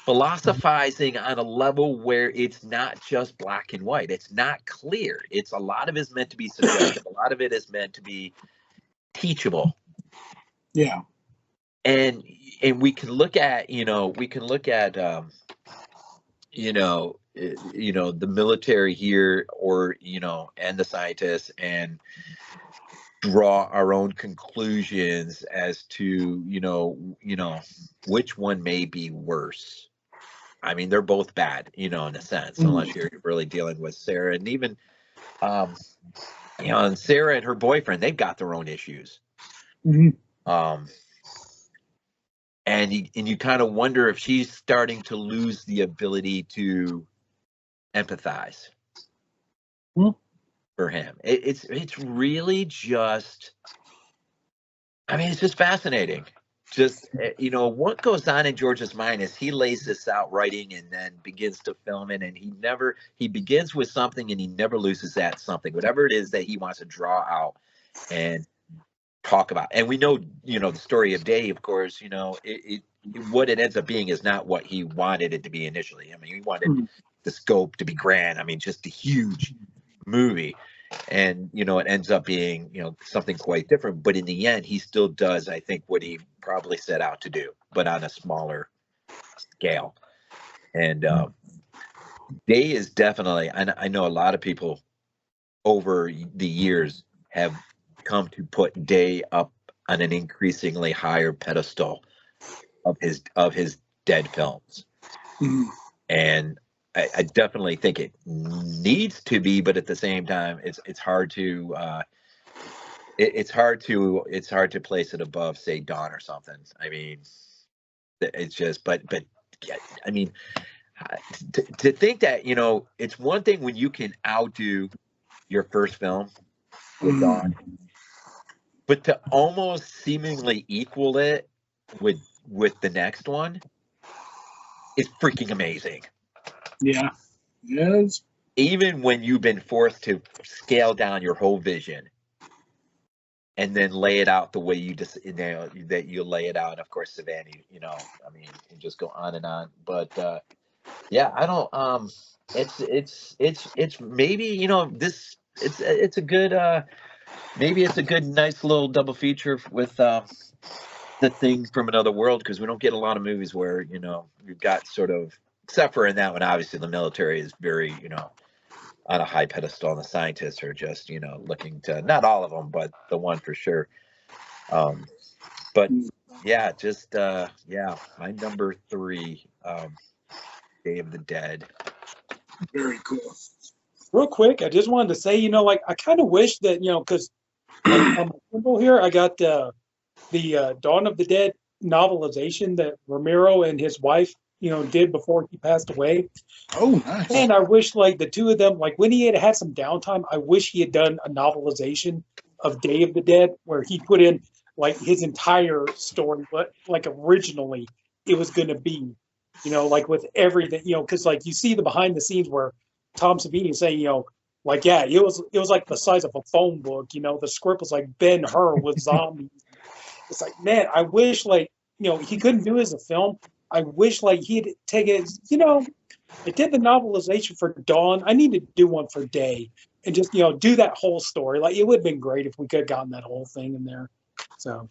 philosophizing on a level where it's not just black and white. It's not clear. It's, a lot of it is meant to be subjective. A lot of it is meant to be teachable. Yeah. And we can look at, the military here, or, and the scientists, and draw our own conclusions as to which one may be worse. I mean, they're both bad, in a sense, unless you're really dealing with Sarah, and even and Sarah and her boyfriend, they've got their own issues. And you kind of wonder if she's starting to lose the ability to empathize for him. It's really just, I mean, it's just fascinating. Just, what goes on in George's mind as he lays this out writing and then begins to film it, and he begins with something and he never loses that something, whatever it is that he wants to draw out and talk about. And we know, the story of Day, of course, what it ends up being is not what he wanted it to be initially. I mean, he wanted the scope to be grand. I mean, just a huge movie. And, it ends up being, something quite different. But in the end, he still does, I think, what he probably set out to do, but on a smaller scale. And Day is definitely, I know a lot of people over the years have come to put Day up on an increasingly higher pedestal of his dead films. And I definitely think it needs to be, but at the same time, it's hard to it's hard to place it above, say, Dawn or something. I mean, it's just, but yeah, I mean, to think that it's one thing when you can outdo your first film with Dawn, but to almost seemingly equal it with the next one is freaking amazing. Yeah. Yes. Even when you've been forced to scale down your whole vision and then lay it out the way you just that you lay it out. Of course, Savannah, I mean, you just go on and on. But yeah, I don't. It's maybe this. It's a good. Maybe it's a good, nice little double feature with the Thing from Another World, because we don't get a lot of movies where we've got sort of, except for in that one, obviously the military is very on a high pedestal, and the scientists are just looking to, not all of them, but the one for sure. But yeah, just my number 3, Day of the Dead. Very cool. Real quick, I just wanted to say, I kind of wish that, because on my Kindle here, I got the Dawn of the Dead novelization that Romero and his wife, did before he passed away. Oh, nice. And I wish, the two of them, when he had some downtime, I wish he had done a novelization of Day of the Dead where he put in, his entire story, but, originally it was going to be, with everything, because, you see the behind the scenes where Tom Savini saying, it was like the size of a phone book, the script was like Ben-Hur with zombies. It's like, man, I wish, he couldn't do it as a film. I wish, he'd take it, I did the novelization for Dawn. I need to do one for Day and just, do that whole story. It would have been great if we could have gotten that whole thing in there. So,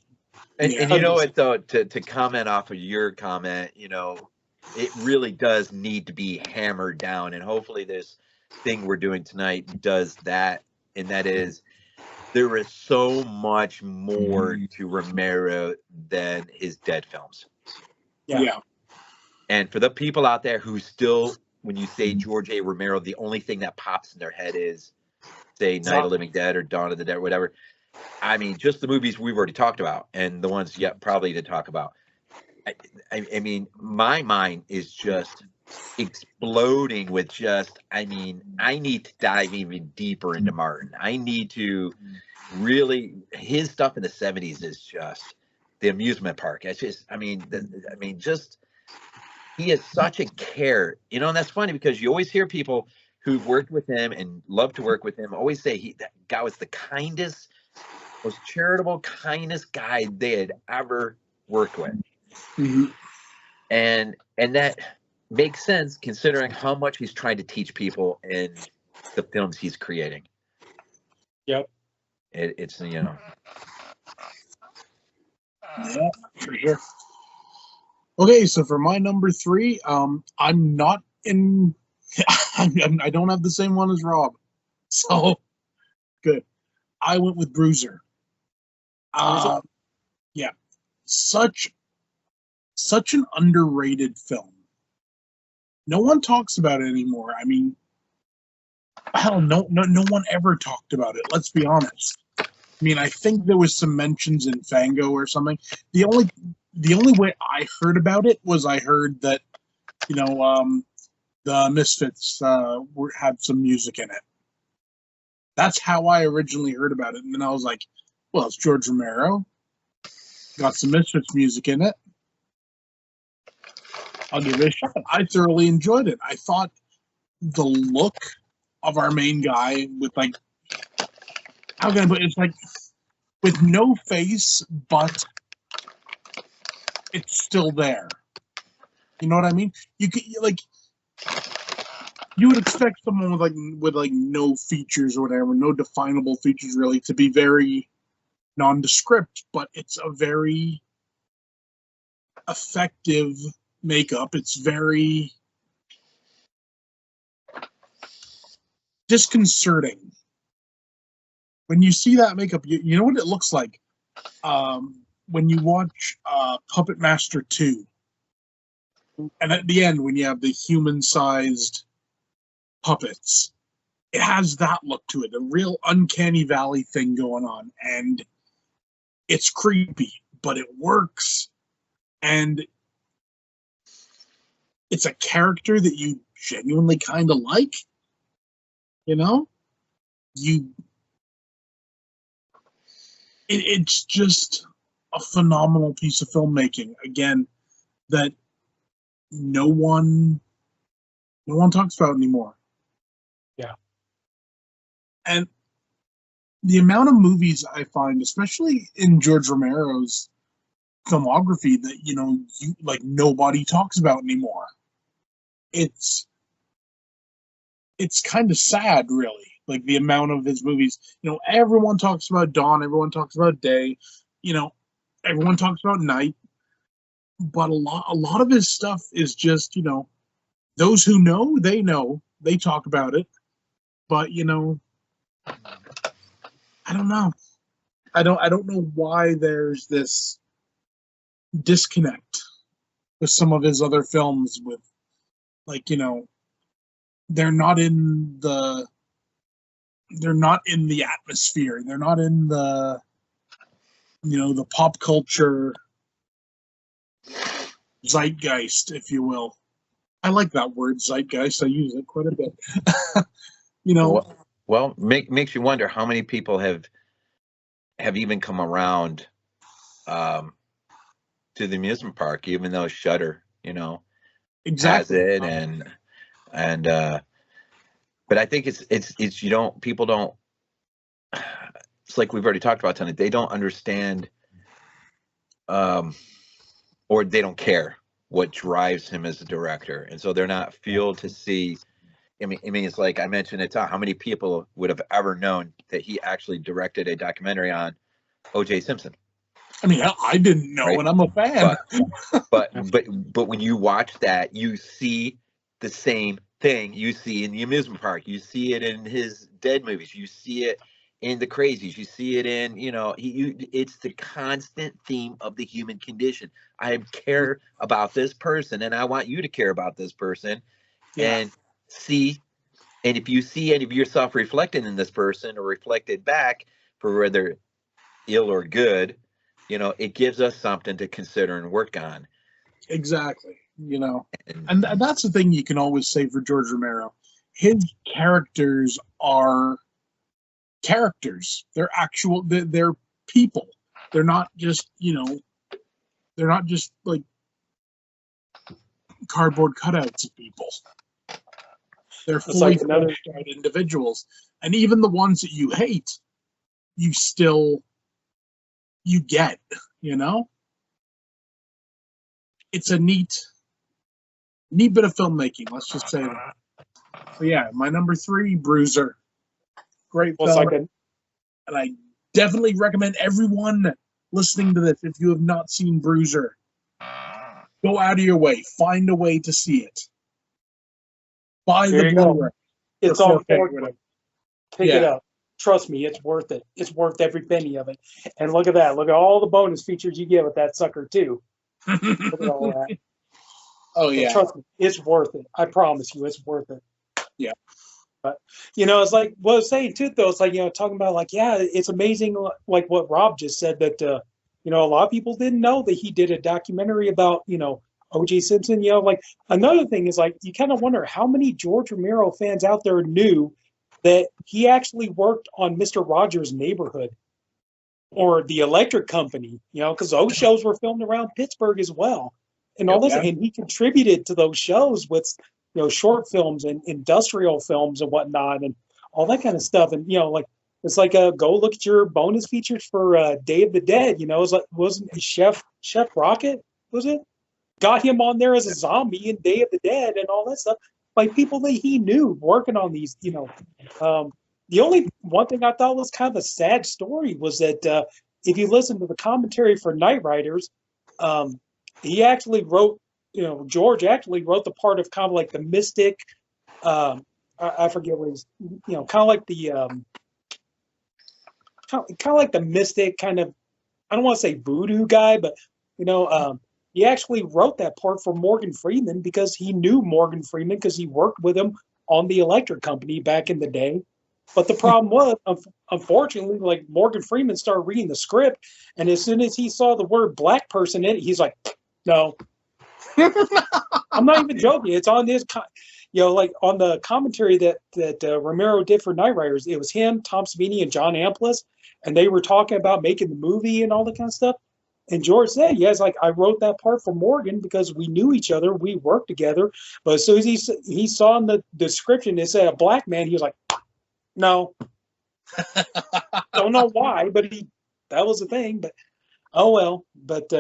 and you know what, though, to comment off of your comment, it really does need to be hammered down. And hopefully this thing we're doing tonight does that. And that is, there is so much more to Romero than his dead films. Yeah. And for the people out there who still, when you say George A. Romero, the only thing that pops in their head is, say, Night of the Living Dead or Dawn of the Dead, or whatever. I mean, just the movies we've already talked about and the ones yet probably to talk about. I mean, my mind is just exploding with just, I mean, I need to dive even deeper into Martin. I need to really, his stuff in the 70s is just the amusement park. It's just, just, he is such a care, and that's funny because you always hear people who've worked with him and love to work with him always say that guy was the kindest, most charitable, kindest guy they had ever worked with. And that makes sense considering how much he's trying to teach people in the films he's creating. Yep. It's Yeah, for sure. Okay, so for my number 3, I'm not in. I don't have the same one as Rob, so good. I went with Bruiser. Yeah, such an underrated film. No one talks about it anymore. I mean, hell, no one ever talked about it. Let's be honest. I mean, I think there was some mentions in Fango or something. The only way I heard about it was I heard that, the Misfits had some music in it. That's how I originally heard about it. And then I was like, well, it's George Romero. Got some Misfits music in it. I'll give it a shot. I thoroughly enjoyed it. I thought the look of our main guy with how can I put it? It's like with no face, but it's still there. You know what I mean? You would expect someone with no features or whatever, no definable features really, to be very nondescript, but it's a very effective makeup. It's very disconcerting. When you see that makeup, you know what it looks like? When you watch Puppet Master 2. And at the end, when you have the human-sized puppets, it has that look to it, a real uncanny valley thing going on. And it's creepy, but it works. And it's a character that you genuinely kind of like. It's just a phenomenal piece of filmmaking. Again, that no one talks about anymore. Yeah. And the amount of movies I find, especially in George Romero's filmography, that nobody talks about anymore. It's kind of sad, really. Like the amount of his movies. Everyone talks about Dawn, everyone talks about Day, everyone talks about Night. But a lot of his stuff is just, those who know, they talk about it. But I don't know. I don't know why there's this disconnect with some of his other films with they're not in the atmosphere. They're not in the the pop culture zeitgeist, if you will. I like that word, zeitgeist. I use it quite a bit. Well, makes you wonder how many people have even come around to the amusement park, even though Shudder, exactly. has it, and but I think it's people don't. It's like we've already talked about tonight. They don't understand, or they don't care what drives him as a director, and so they're not fueled to see. I mean, it's like I mentioned at how many people would have ever known that he actually directed a documentary on O.J. Simpson. I mean, I didn't know, right? And I'm a fan. But when you watch that, you see the same thing you see in the amusement park. You see it in his Dead movies. You see it in the Crazies. You see it in it's the constant theme of the human condition. I care about this person, and I want you to care about this person, and see. And if you see any of yourself reflected in this person or reflected back, for whether ill or good, it gives us something to consider and work on. Exactly. And that's the thing you can always say for George Romero. His characters are characters. They're actual. They're people. They're not just they're not just like cardboard cutouts of people. They're fully fleshed out individuals, and even the ones that you hate, you get. It's a neat bit of filmmaking. Let's just say that. So yeah, my number 3, Bruiser. Great film, and I definitely recommend everyone listening to this, if you have not seen Bruiser, go out of your way, find a way to see it. Buy the Blu-ray. It's on 4K. Pick it up. trust me, it's worth it. It's worth every penny of it. And look at that. Look at all the bonus features you get with that sucker too. Look at all that. Oh So yeah. trust me, it's worth it. I promise you, it's worth it. Yeah. But it's like what I was saying too, though. It's like talking about like, yeah, it's amazing, like what Rob just said that a lot of people didn't know that he did a documentary about O.J. Simpson. Like another thing is like you kind of wonder how many George Romero fans out there knew that he actually worked on Mr. Rogers' Neighborhood or the Electric Company. Because those shows were filmed around Pittsburgh as well, and all this, and he contributed to those shows with short films and industrial films and whatnot and all that kind of stuff. And like it's like go look at your bonus features for Day of the Dead. It's like wasn't it Chef Rocket, was it? Got him on there as a zombie in Day of the Dead and all that stuff. Like people that he knew working on these. The only one thing I thought was kind of a sad story was that if you listen to the commentary for Night Riders, he actually wrote. George actually wrote the part of kind of like the mystic. I forget what he's. Kind of like the. Kind of like the mystic kind of. I don't want to say voodoo guy, but he actually wrote that part for Morgan Freeman because he knew Morgan Freeman because he worked with him on the Electric Company back in the day. But the problem was, unfortunately, like Morgan Freeman started reading the script, and as soon as he saw the word black person in it, he's like, no. I'm not even joking. It's on his, like on the commentary that Romero did for Night Riders. It was him, Tom Savini, and John Amplas, and they were talking about making the movie and all that kind of stuff. And George said, "Yes, like I wrote that part for Morgan because we knew each other, we worked together. But as soon as he saw in the description it said a black man, he was like, no, don't know why, but that was the thing. But oh well, but."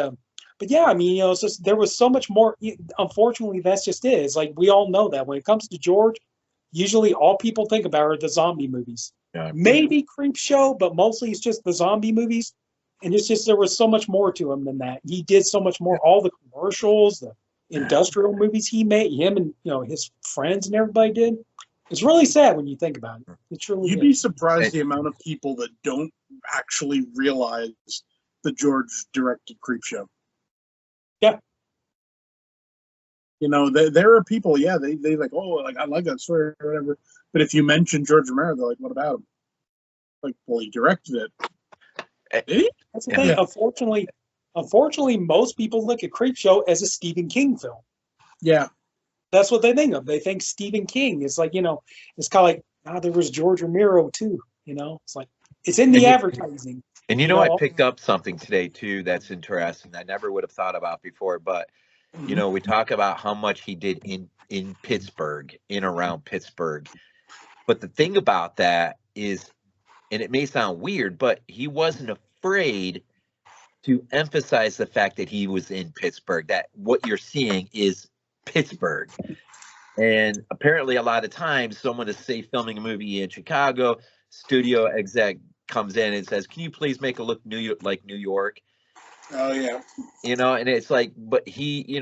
But yeah, I mean, it's just there was so much more. Unfortunately, that's just it. It's like we all know that when it comes to George, usually all people think about are the zombie movies. Yeah. Maybe Creep Show, but mostly it's just the zombie movies. And it's just there was so much more to him than that. He did so much more. All the commercials, the industrial movies he made, him and his friends and everybody did. It's really sad when you think about it. It's really. You'd be surprised the amount of people that don't actually realize that George directed Creep Show. Yeah. There are people, they like, oh, like I like that story or whatever. But if you mention George Romero, they're like, what about him? Like, well, he directed it. Did he? That's the thing. Unfortunately, most people look at Creep Show as a Stephen King film. Yeah. That's what they think of. They think Stephen King. It's like, it's kind of like, there was George Romero too. It's like, it's in the advertising. And I picked up something today too that's interesting. I never would have thought about before, but we talk about how much he did in Pittsburgh, in around Pittsburgh. But the thing about that is, and it may sound weird, but he wasn't afraid to emphasize the fact that he was in Pittsburgh, that what you're seeing is Pittsburgh. And apparently a lot of times someone is, say, filming a movie in Chicago, studio exec comes in and says, can you please make it look like New York? Oh yeah. And it's like, but he,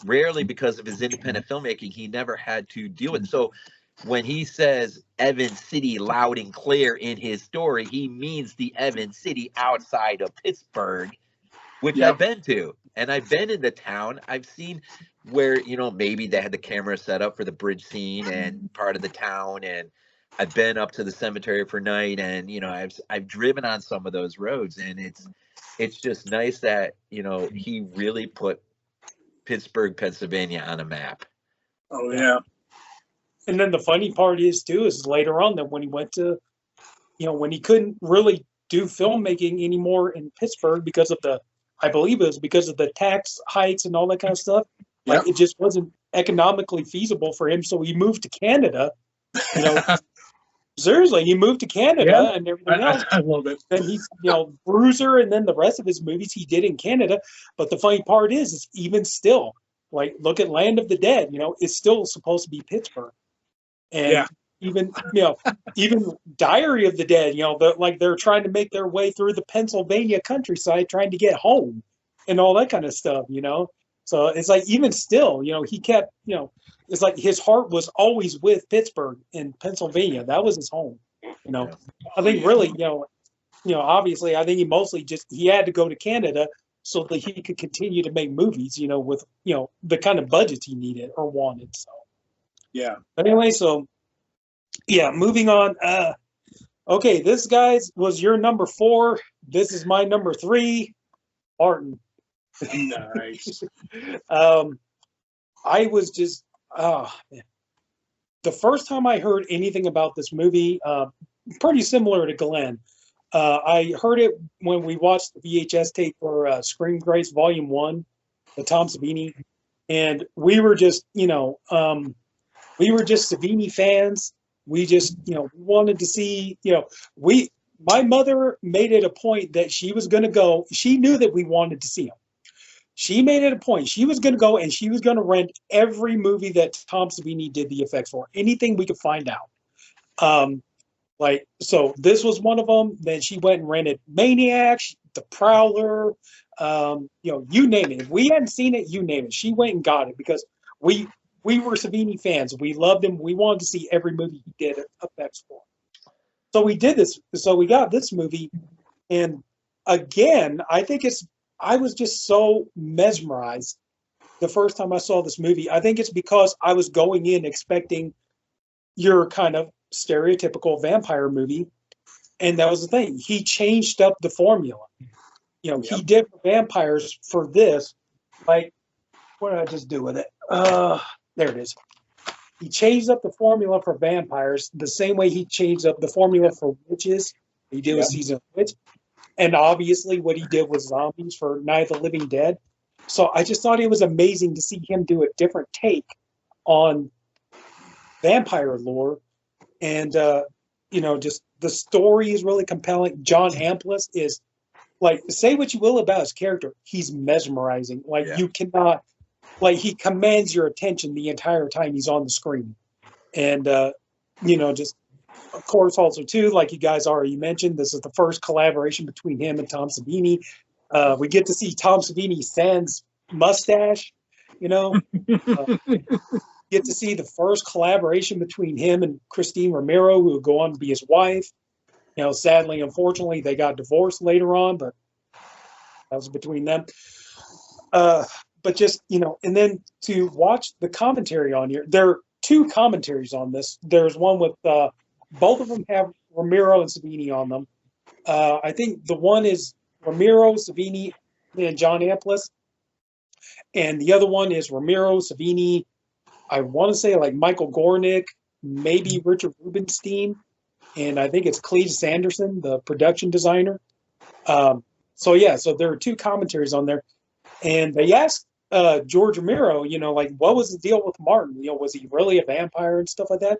rarely, because of his independent filmmaking, he never had to deal with it. So when he says Evans City loud and clear in his story, he means the Evans City outside of Pittsburgh, which I've been to. And I've been in the town. I've seen where, maybe they had the camera set up for the bridge scene and part of the town. And I've been up to the cemetery for night, and I've driven on some of those roads, and it's just nice that he really put Pittsburgh, Pennsylvania on a map. Oh yeah. And then the funny part is later on that when he went to, when he couldn't really do filmmaking anymore in Pittsburgh because of I believe it was because of the tax hikes and all that kind of stuff. Like it just wasn't economically feasible for him, so he moved to Canada. Seriously, he moved to Canada and everything else. I love it. Then he's, Bruiser, and then the rest of his movies he did in Canada. But the funny part is even still, like, look at Land of the Dead. It's still supposed to be Pittsburgh, and even Diary of the Dead. They're trying to make their way through the Pennsylvania countryside, trying to get home, and all that kind of stuff. So it's like even still, he kept, it's like his heart was always with Pittsburgh and Pennsylvania. That was his home. You know, Yeah. I think really, obviously, I think he had to go to Canada so that he could continue to make movies, with, the kind of budgets he needed or wanted. So, Yeah. but anyway, so yeah, moving on. Okay, this guy's was your number 4. This is my number 3, Martin. Nice. I was just, man. The first time I heard anything about this movie, pretty similar to Glenn. I heard it when we watched the VHS tape for Scream Grace Volume 1, the Tom Savini. And we were just, Savini fans. We just, wanted to see, my mother made it a point that she was going to go. She knew that we wanted to see him. She made it a point. She was going to go and she was going to rent every movie that Tom Savini did the effects for, anything we could find out. So this was one of them. Then she went and rented Maniac, The Prowler, you name it. If we hadn't seen it, you name it. She went and got it because we were Savini fans. We loved him. We wanted to see every movie he did effects for. So we did this. So we got this movie. And again, I was just so mesmerized the first time I saw this movie. I think it's because I was going in expecting your kind of stereotypical vampire movie. And that was the thing. He changed up the formula. He did vampires for this. Like, what did I just do with it? There it is. He changed up the formula for vampires the same way he changed up the formula for witches. He did with Season of Witch. And obviously what he did was zombies for Night of the Living Dead. So I just thought it was amazing to see him do a different take on vampire lore. And, just the story is really compelling. John Amplas is, like, say what you will about his character, he's mesmerizing. You cannot, he commands your attention the entire time he's on the screen. And, just, of course, also, too, like you guys already mentioned, this is the first collaboration between him and Tom Savini. We get to see Tom Savini sans mustache, get to see the first collaboration between him and Christine Romero, who would go on to be his wife. Sadly, unfortunately, they got divorced later on, but that was between them. But just, and then to watch the commentary on here, there are 2 commentaries on this. There's one with, both of them have Romero and Savini on them. I think the one is Romero, Savini, and John Amplas. And the other one is Romero, Savini, I want to say like Michael Gornick, maybe Richard Rubinstein, and I think it's Cletus Anderson, the production designer. So there are 2 commentaries on there. And they asked George Romero, what was the deal with Martin? Was he really a vampire and stuff like that?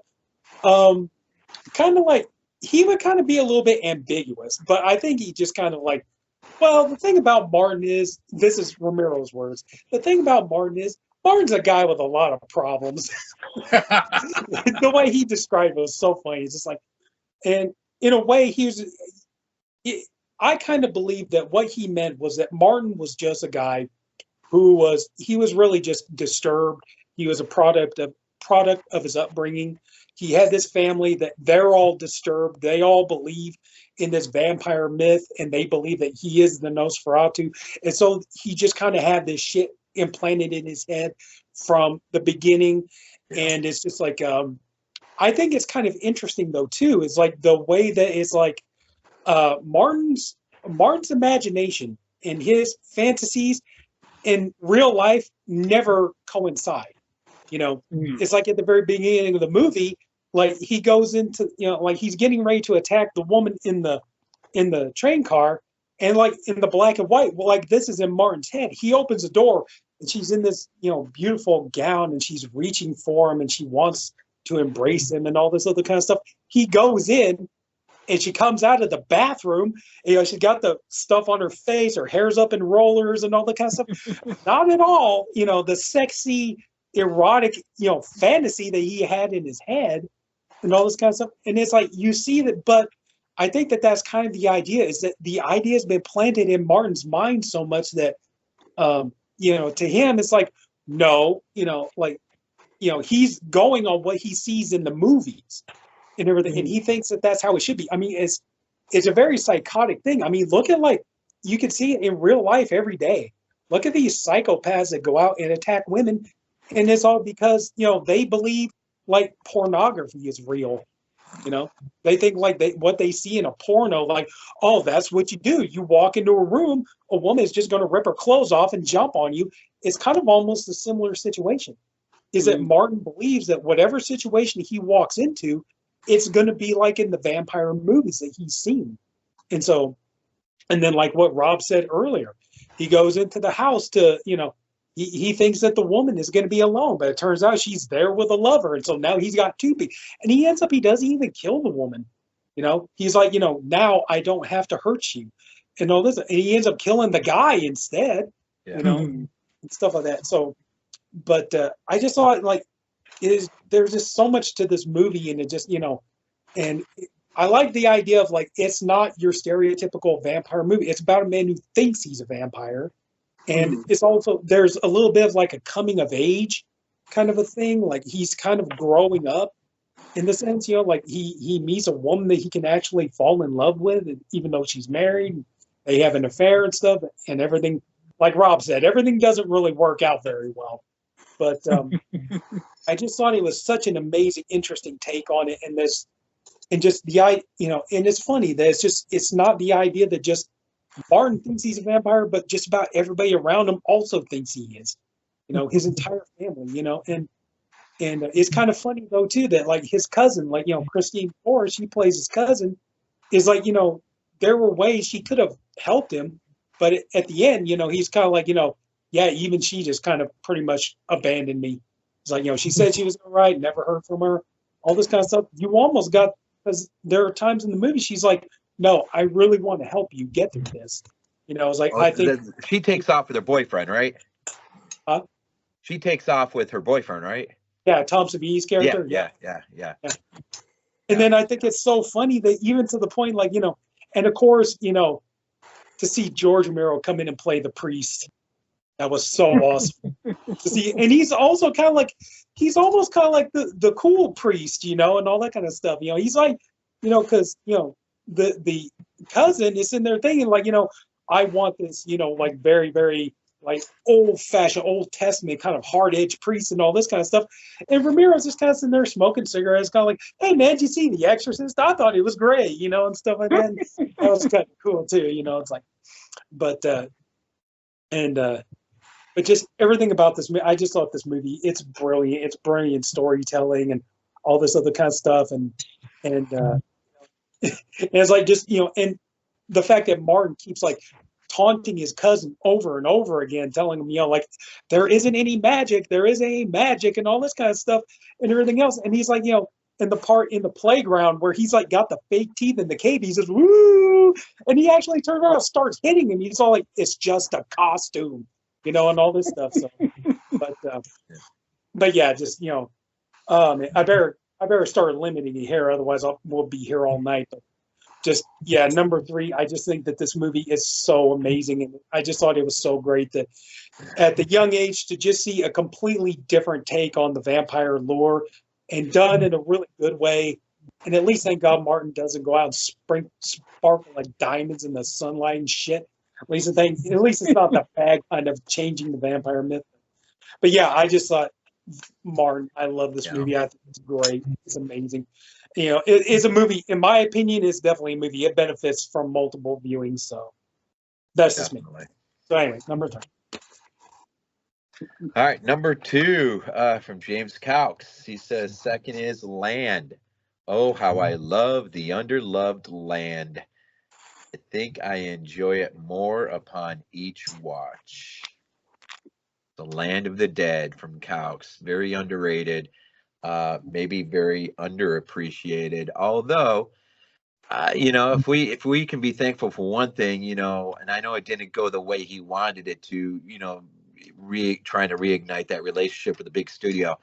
Kind of like, he would kind of be a little bit ambiguous, but I think he just kind of like, well, the thing about Martin is, this is Romero's words, the thing about Martin is, Martin's a guy with a lot of problems. The way he described it was so funny. It's just like, and in a way, I kind of believe that what he meant was that Martin was just a guy who was really just disturbed. He was a product of his upbringing. He had this family that they're all disturbed. They all believe in this vampire myth, and they believe that he is the Nosferatu. And so he just kind of had this shit implanted in his head from the beginning. And it's just like, I think it's kind of interesting though too, is like the way that it's like Martin's imagination and his fantasies in real life never coincide. It's like at the very beginning of the movie, like he goes into, like he's getting ready to attack the woman in the train car, and like in the black and white, well, like this is in Martin's head. He opens the door and she's in this, beautiful gown, and she's reaching for him and she wants to embrace him and all this other kind of stuff. He goes in and she comes out of the bathroom, and, she's got the stuff on her face, her hair's up in rollers and all that kind of stuff. Not at all, the sexy, erotic, fantasy that he had in his head and all this kind of stuff. And it's like, you see that, but I think that that's kind of the idea, is that the idea has been planted in Martin's mind so much that, to him, it's like, no, he's going on what he sees in the movies. and everything, and he thinks that that's how it should be. I mean, it's a very psychotic thing. I mean, look at, like, you can see it in real life every day. Look at these psychopaths that go out and attack women, and it's all because, you know, they believe like pornography is real. You know, they think like what they see in a porno, like, oh, that's what you do. You walk into a room, a woman is just going to rip her clothes off and jump on you. It's kind of almost a similar situation. Is that Martin believes that whatever situation he walks into, it's going to be like in the vampire movies that he's seen. And so, and then like what Rob said earlier, he goes into the house to, you know, he thinks that the woman is going to be alone, but it turns out she's there with a lover. And so now he's got two people. And he doesn't even kill the woman. You know, he's like, you know, now I don't have to hurt you. And all this. And he ends up killing the guy instead, you know, and stuff like that. So, but I just thought, like, there's just so much to this movie, and it just, you know, and I like the idea of, like, it's not your stereotypical vampire movie. It's about a man who thinks he's a vampire. And it's also, there's a little bit of like a coming of age kind of a thing. Like, he's kind of growing up in the sense, you know, like he meets a woman that he can actually fall in love with, and even though she's married, they have an affair and stuff, and everything, like Rob said, everything doesn't really work out very well. But I just thought it was such an amazing, interesting take on it. And this, and just the, you know, and it's funny that it's not the idea that just Martin thinks he's a vampire, but just about everybody around him also thinks he is. You know, his entire family, you know, and it's kind of funny though too that, like, his cousin, like, you know, Christine Forrest, she plays his cousin, is like, you know, there were ways she could have helped him, but at the end, you know, he's kind of like, you know, yeah, even she just kind of pretty much abandoned me. It's like, you know, she said she was all right, never heard from her, all this kind of stuff. You almost got, because there are times in the movie she's like, no, I really want to help you get through this. You know, it's like, I think she takes off with her boyfriend, right? Huh? She takes off with her boyfriend, right? Yeah, Tom Savini's character. Yeah. And then I think it's so funny that even to the point, like, you know, and of course, you know, to see George Romero come in and play the priest, that was so awesome to see. And he's also kind of like, he's almost kind of like the cool priest, you know, and all that kind of stuff. You know, he's like, you know, because, you know, the cousin is in there thinking, like, you know, I want this, you know, like very, very like old-fashioned, Old Testament kind of hard-edged priest and all this kind of stuff. And Ramirez just kind of sitting there smoking cigarettes, kind of like, hey, man, did you see The Exorcist? I thought it was great, you know, and stuff like that. That was kind of cool, too, you know. It's like, but just everything about this movie, I just thought this movie, it's brilliant. It's brilliant storytelling and all this other kind of stuff. And it's like, just, you know, and the fact that Martin keeps like taunting his cousin over and over again, telling him, you know, like, there isn't any magic, there is a magic and all this kind of stuff and everything else. And he's like, you know, in the part in the playground where he's like got the fake teeth in the cave, he says, woo, and he actually turns around and starts hitting him. He's all like, it's just a costume, you know, and all this stuff. So, but yeah, just, you know, I better start limiting it here, otherwise we'll be here all night. But just, yeah, number 3, I just think that this movie is so amazing, and I just thought it was so great that at the young age to just see a completely different take on the vampire lore and done in a really good way. And at least, thank God, Martin doesn't go out and sparkle like diamonds in the sunlight and shit. At least it's not the bad kind of changing the vampire myth. But yeah, I just thought, Martin, I love this movie. I think it's great. It's amazing. You know, it is a movie, in my opinion, it's definitely a movie. It benefits from multiple viewings. So that's just me. So anyway, number 3. All right, number 2 from James Cowks. He says, second is Land. Oh, how I love the underloved Land. I think I enjoy it more upon each watch. The Land of the Dead from Cowks. Very underrated. Maybe very underappreciated. Although, you know, if we can be thankful for one thing, you know, and I know it didn't go the way he wanted it to, you know, trying to reignite that relationship with the big studio.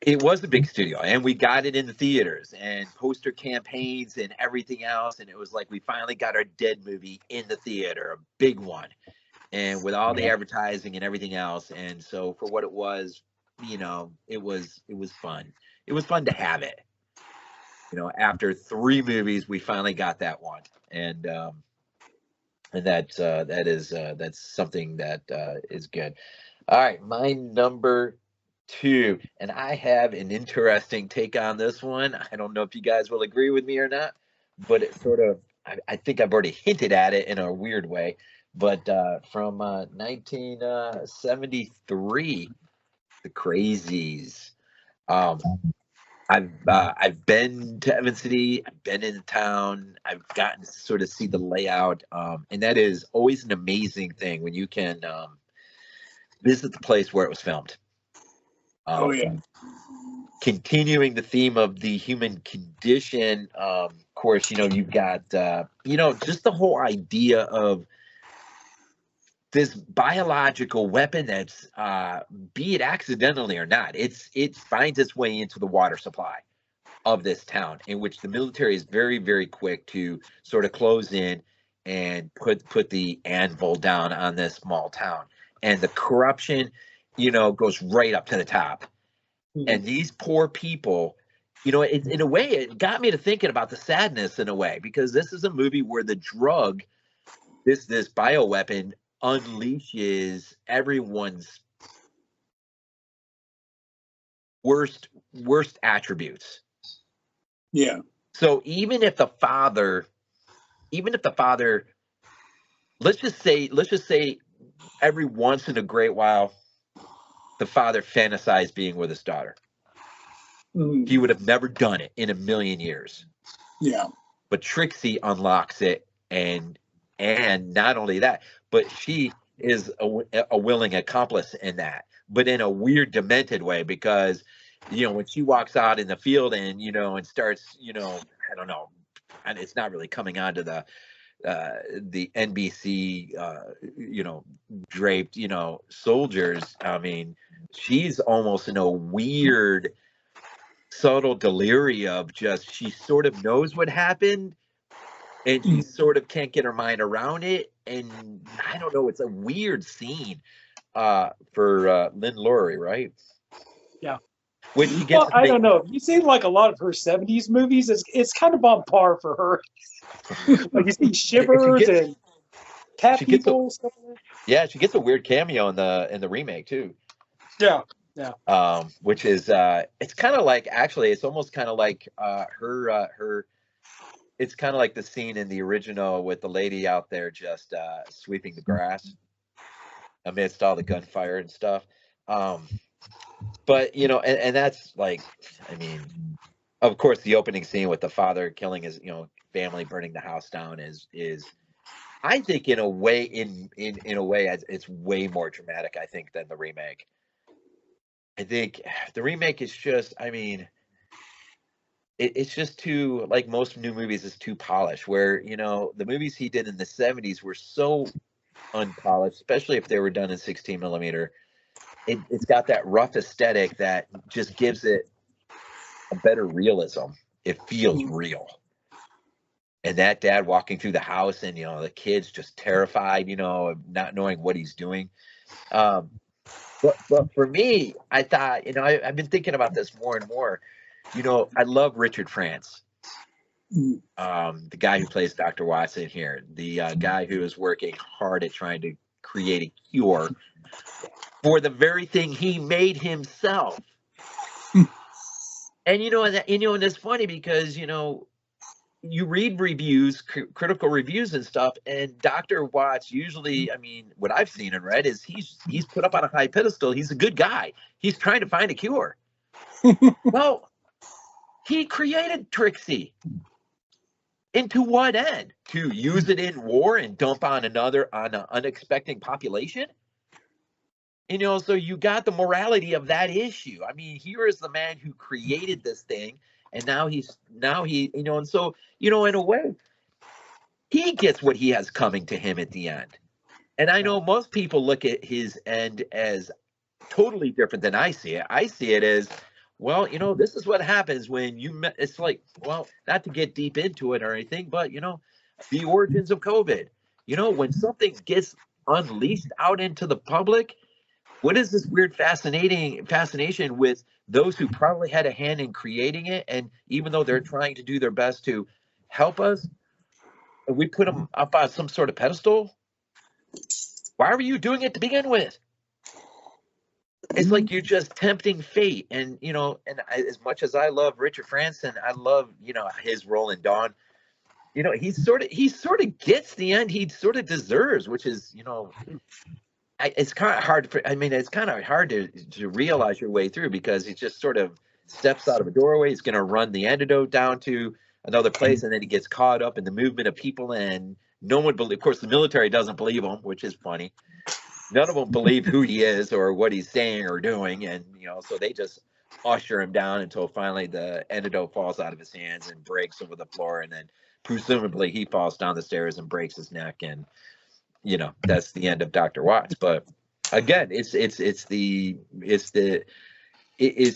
It was the big studio, and we got it in the theaters and poster campaigns and everything else. And it was like we finally got our Dead movie in the theater, a big one, and with all the advertising and everything else. And so for what it was, you know, it was fun. It was fun to have it. after 3 movies, we finally got that one, and that's something that is good. All right, my number 2, and I have an interesting take on this one. I don't know if you guys will agree with me or not, but it sort of, I think I've already hinted at it in a weird way, but from 1973, The Crazies. I've been to Evan City. I've been in town. I've gotten to sort of see the layout, and that is always an amazing thing when you can visit the place where it was filmed. Oh yeah. Continuing the theme of the human condition, of course, you've got just the whole idea of this biological weapon that's be it accidentally or not, it finds its way into the water supply of this town, in which the military is very, very quick to sort of close in and put the anvil down on this small town, and the corruption goes right up to the top. And these poor people, in a way, it got me to thinking about the sadness in a way, because this is a movie where the drug, this bioweapon, unleashes everyone's worst attributes. Yeah. So even if the father, let's just say every once in a great while, the father fantasized being with his daughter. He would have never done it in a million years. Yeah. But Trixie unlocks it, and not only that, but she is a willing accomplice in that, but in a weird, demented way, because when she walks out in the field and and starts I don't know, and it's not really coming onto the NBC draped soldiers. I mean, she's almost in a weird, subtle delirium of just, she sort of knows what happened, and she sort of can't get her mind around it. And I don't know, it's a weird scene for Lynn Laurie, right? Yeah. When she gets Well, I don't know. You see, like a lot of her '70s movies, it's kind of on par for her. Like you see Shivers and Cat People. Stuff like that. Yeah, she gets a weird cameo in the remake too. Yeah. Which is it's kind of like, actually, it's almost kind of like her. It's kind of like the scene in the original with the lady out there just sweeping the grass amidst all the gunfire and stuff. But and that's like, I mean, of course, the opening scene with the father killing his family, burning the house down is I think in a way it's way more dramatic, I think, than the remake. I think the remake is just, I mean, it's just too, like most new movies, is too polished, where the movies he did in the 70s were so unpolished, especially if they were done in 16 millimeter. It's got that rough aesthetic that just gives it a better realism. It feels real. And that dad walking through the house, and the kid's just terrified, not knowing what he's doing. But for me, I thought, I've been thinking about this more and more. I love Richard France, the guy who plays Dr. Watson here, the guy who is working hard at trying to create a cure for the very thing he made himself. And and it's funny because you read reviews, critical reviews and stuff, and Dr. Watts usually, I mean, what I've seen and read is he's put up on a high pedestal. He's a good guy. He's trying to find a cure. Well, he created Trixie. Into what end? To use it in war and dump on an unexpected population? So you got the morality of that issue. I mean, here is the man who created this thing, and now he, and so, in a way, he gets what he has coming to him at the end. And I know most people look at his end as totally different than I see it. I see it as, well, this is what happens when it's like, well, not to get deep into it or anything, but, the origins of COVID, when something gets unleashed out into the public, what is this weird fascination with those who probably had a hand in creating it, and even though they're trying to do their best to help us, we put them up on some sort of pedestal? Why were you doing it to begin with? It's like you're just tempting fate. And as much as I love Richard Franson, I love his role in Dawn. He sort of gets the end he sort of deserves, which is it's kind of hard it's kind of hard to realize your way through, because he just sort of steps out of a doorway. He's going to run the antidote down to another place, and then he gets caught up in the movement of people, and no one of course the military doesn't believe him, which is funny. None of them believe who he is or what he's saying or doing, and so they just usher him down until finally the antidote falls out of his hands and breaks over the floor, and then presumably he falls down the stairs and breaks his neck, and that's the end of Dr. Watts. But again, it's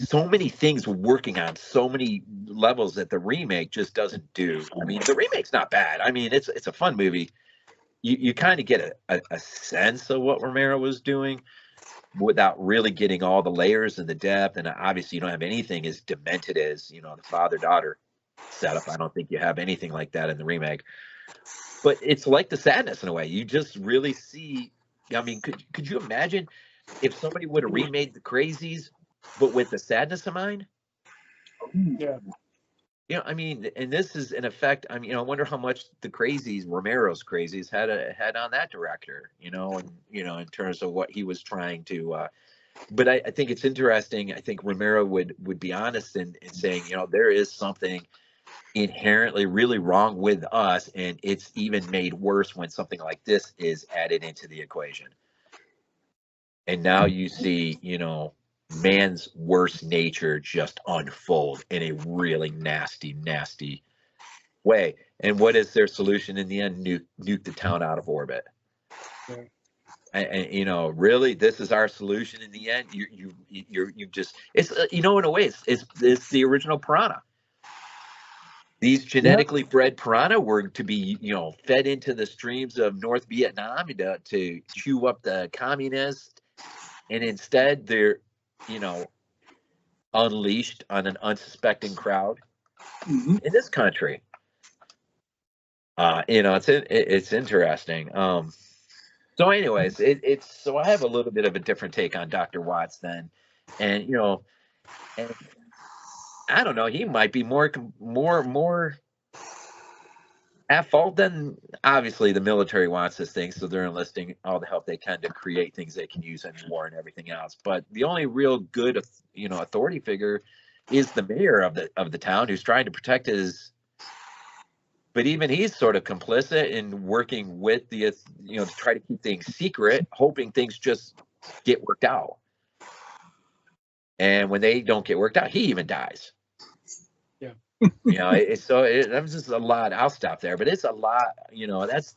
so many things working on so many levels that the remake just doesn't do. I mean, the remake's not bad. I mean, it's a fun movie. You kind of get a sense of what Romero was doing without really getting all the layers and the depth. And obviously you don't have anything as demented as, the father-daughter setup. I don't think you have anything like that in the remake. But it's like the sadness in a way. You just really see, I mean, could you imagine if somebody would have remade The Crazies, but with the sadness in mind? Yeah. I mean, and this is in effect, I mean, I wonder how much the Crazies, Romero's Crazies, had on that director, and, in terms of what he was trying to, but I think it's interesting. I think Romero would be honest in saying, there is something inherently really wrong with us, and it's even made worse when something like this is added into the equation. And now you see, man's worst nature just unfold in a really nasty way. And what is their solution in the end? Nuke the town out of orbit. Yeah. And really, this is our solution in the end. You just, it's in a way it's the original Piranha. These genetically bred piranha were to be, fed into the streams of North Vietnam to chew up the communists, and instead they're, unleashed on an unsuspecting crowd in this country. It's interesting. So, anyways, so I have a little bit of a different take on Dr. Watts then, and and I don't know, he might be more at fault than obviously the military wants this thing, so they're enlisting all the help they can to create things they can use in war and everything else. But the only real good, authority figure is the mayor of the town, who's trying to protect his. But even he's sort of complicit in working with the, to try to keep things secret, hoping things just get worked out. And when they don't get worked out, he even dies. That's just a lot. I'll stop there, but it's a lot.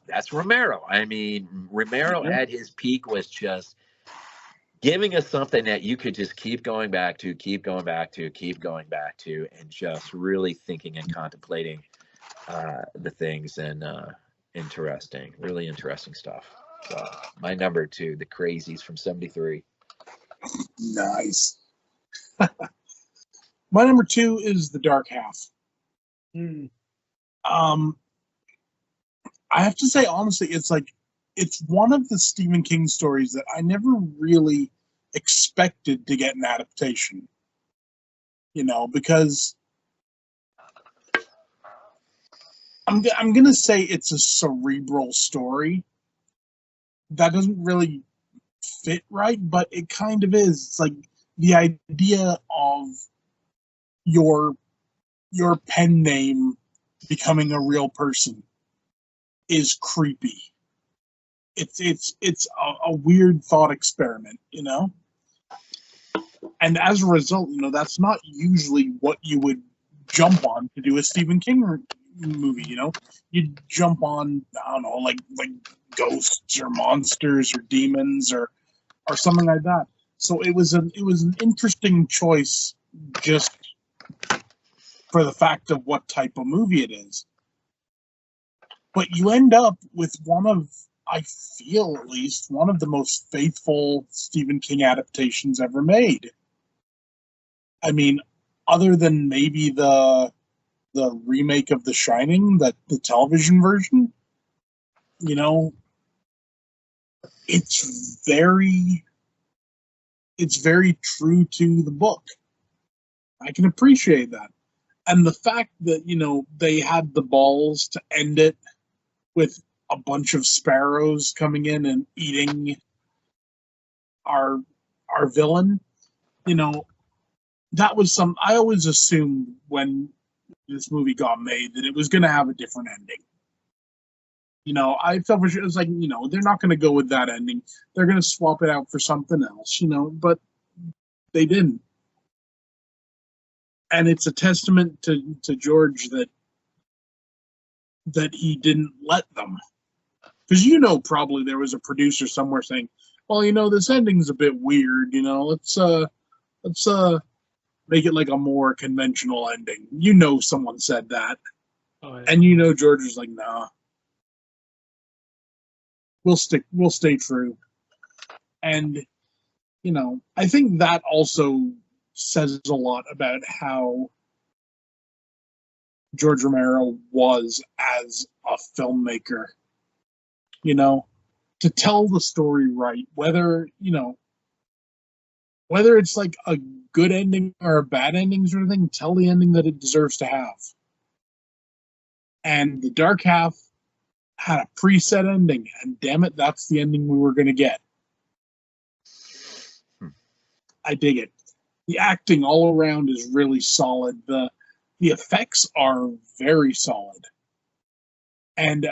That's Romero. I mean, Romero at his peak was just giving us something that you could just keep going back to, and just really thinking and contemplating the things, and really interesting stuff. So my number 2, The Crazies from '73. Nice. My number 2 is The Dark Half. I have to say, honestly, it's one of the Stephen King stories that I never really expected to get an adaptation. Because I'm gonna say it's a cerebral story that doesn't really fit right, but it kind of is. It's like the idea of your pen name becoming a real person is creepy. It's a weird thought experiment, and as a result, that's not usually what you would jump on to do a Stephen King movie. You'd jump on, I don't know, like ghosts or monsters or demons or something like that. So it was an interesting choice, just for the fact of what type of movie it is. But you end up with one of I feel, at least, one of the most faithful Stephen King adaptations ever made. I mean, other than maybe the remake of The Shining, the television version, you know, it's very true to the book. I can appreciate that. And the fact that, you know, they had the balls to end it with a bunch of sparrows coming in and eating our villain, you know, that was some. I always assumed when this movie got made that it was going to have a different ending. You know, I felt for sure it was like, you know, they're not going to go with that ending. They're going to swap it out for something else, you know, but they didn't. And it's a testament to George that he didn't let them. Because, you know, probably there was a producer somewhere saying, well, you know, this ending's a bit weird, you know, let's make it like a more conventional ending. You know, someone said that. Oh, yeah. And you know, George was like, nah. We'll stay true. And, you know, I think that also says a lot about how George Romero was as a filmmaker. You know, to tell the story right, whether it's like a good ending or a bad ending sort of thing, tell the ending that it deserves to have. And The Dark Half had a preset ending, and damn it, that's the ending we were going to get. I dig it. The acting all around is really solid. The effects are very solid. And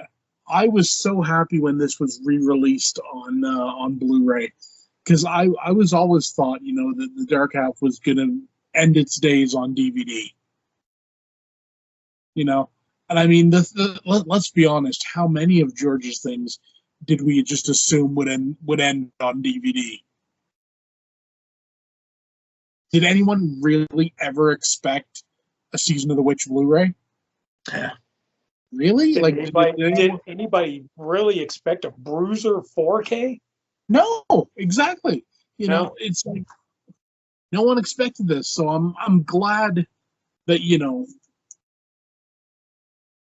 I was so happy when this was re-released on Blu-ray, because I was always thought, you know, that The Dark Half was going to end its days on DVD. You know, and I mean, let's be honest, how many of George's things did we just assume would end on DVD? Did anyone really ever expect a Season of the Witch Blu-ray? Yeah. Really? Did anybody really expect a Bruiser 4K? No, exactly. You know, it's like no one expected this, so I'm glad that, you know,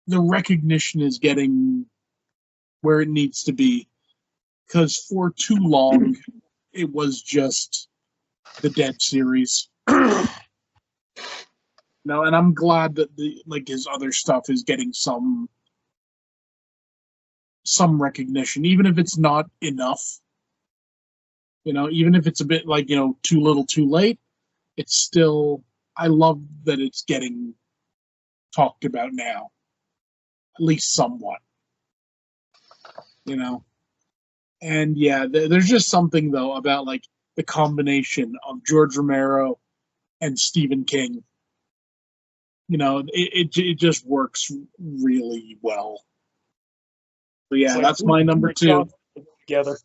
the recognition is getting where it needs to be, because for too long it was just the Dead series. No, and I'm glad that his other stuff is getting some recognition, even if it's not enough. You know, even if it's a bit like, you know, too little, too late, it's still, I love that it's getting talked about now, at least somewhat. You know, and yeah, there's just something though about like the combination of George Romero and Stephen King. You know, it just works really well. So yeah, like, that's my number 2. Together.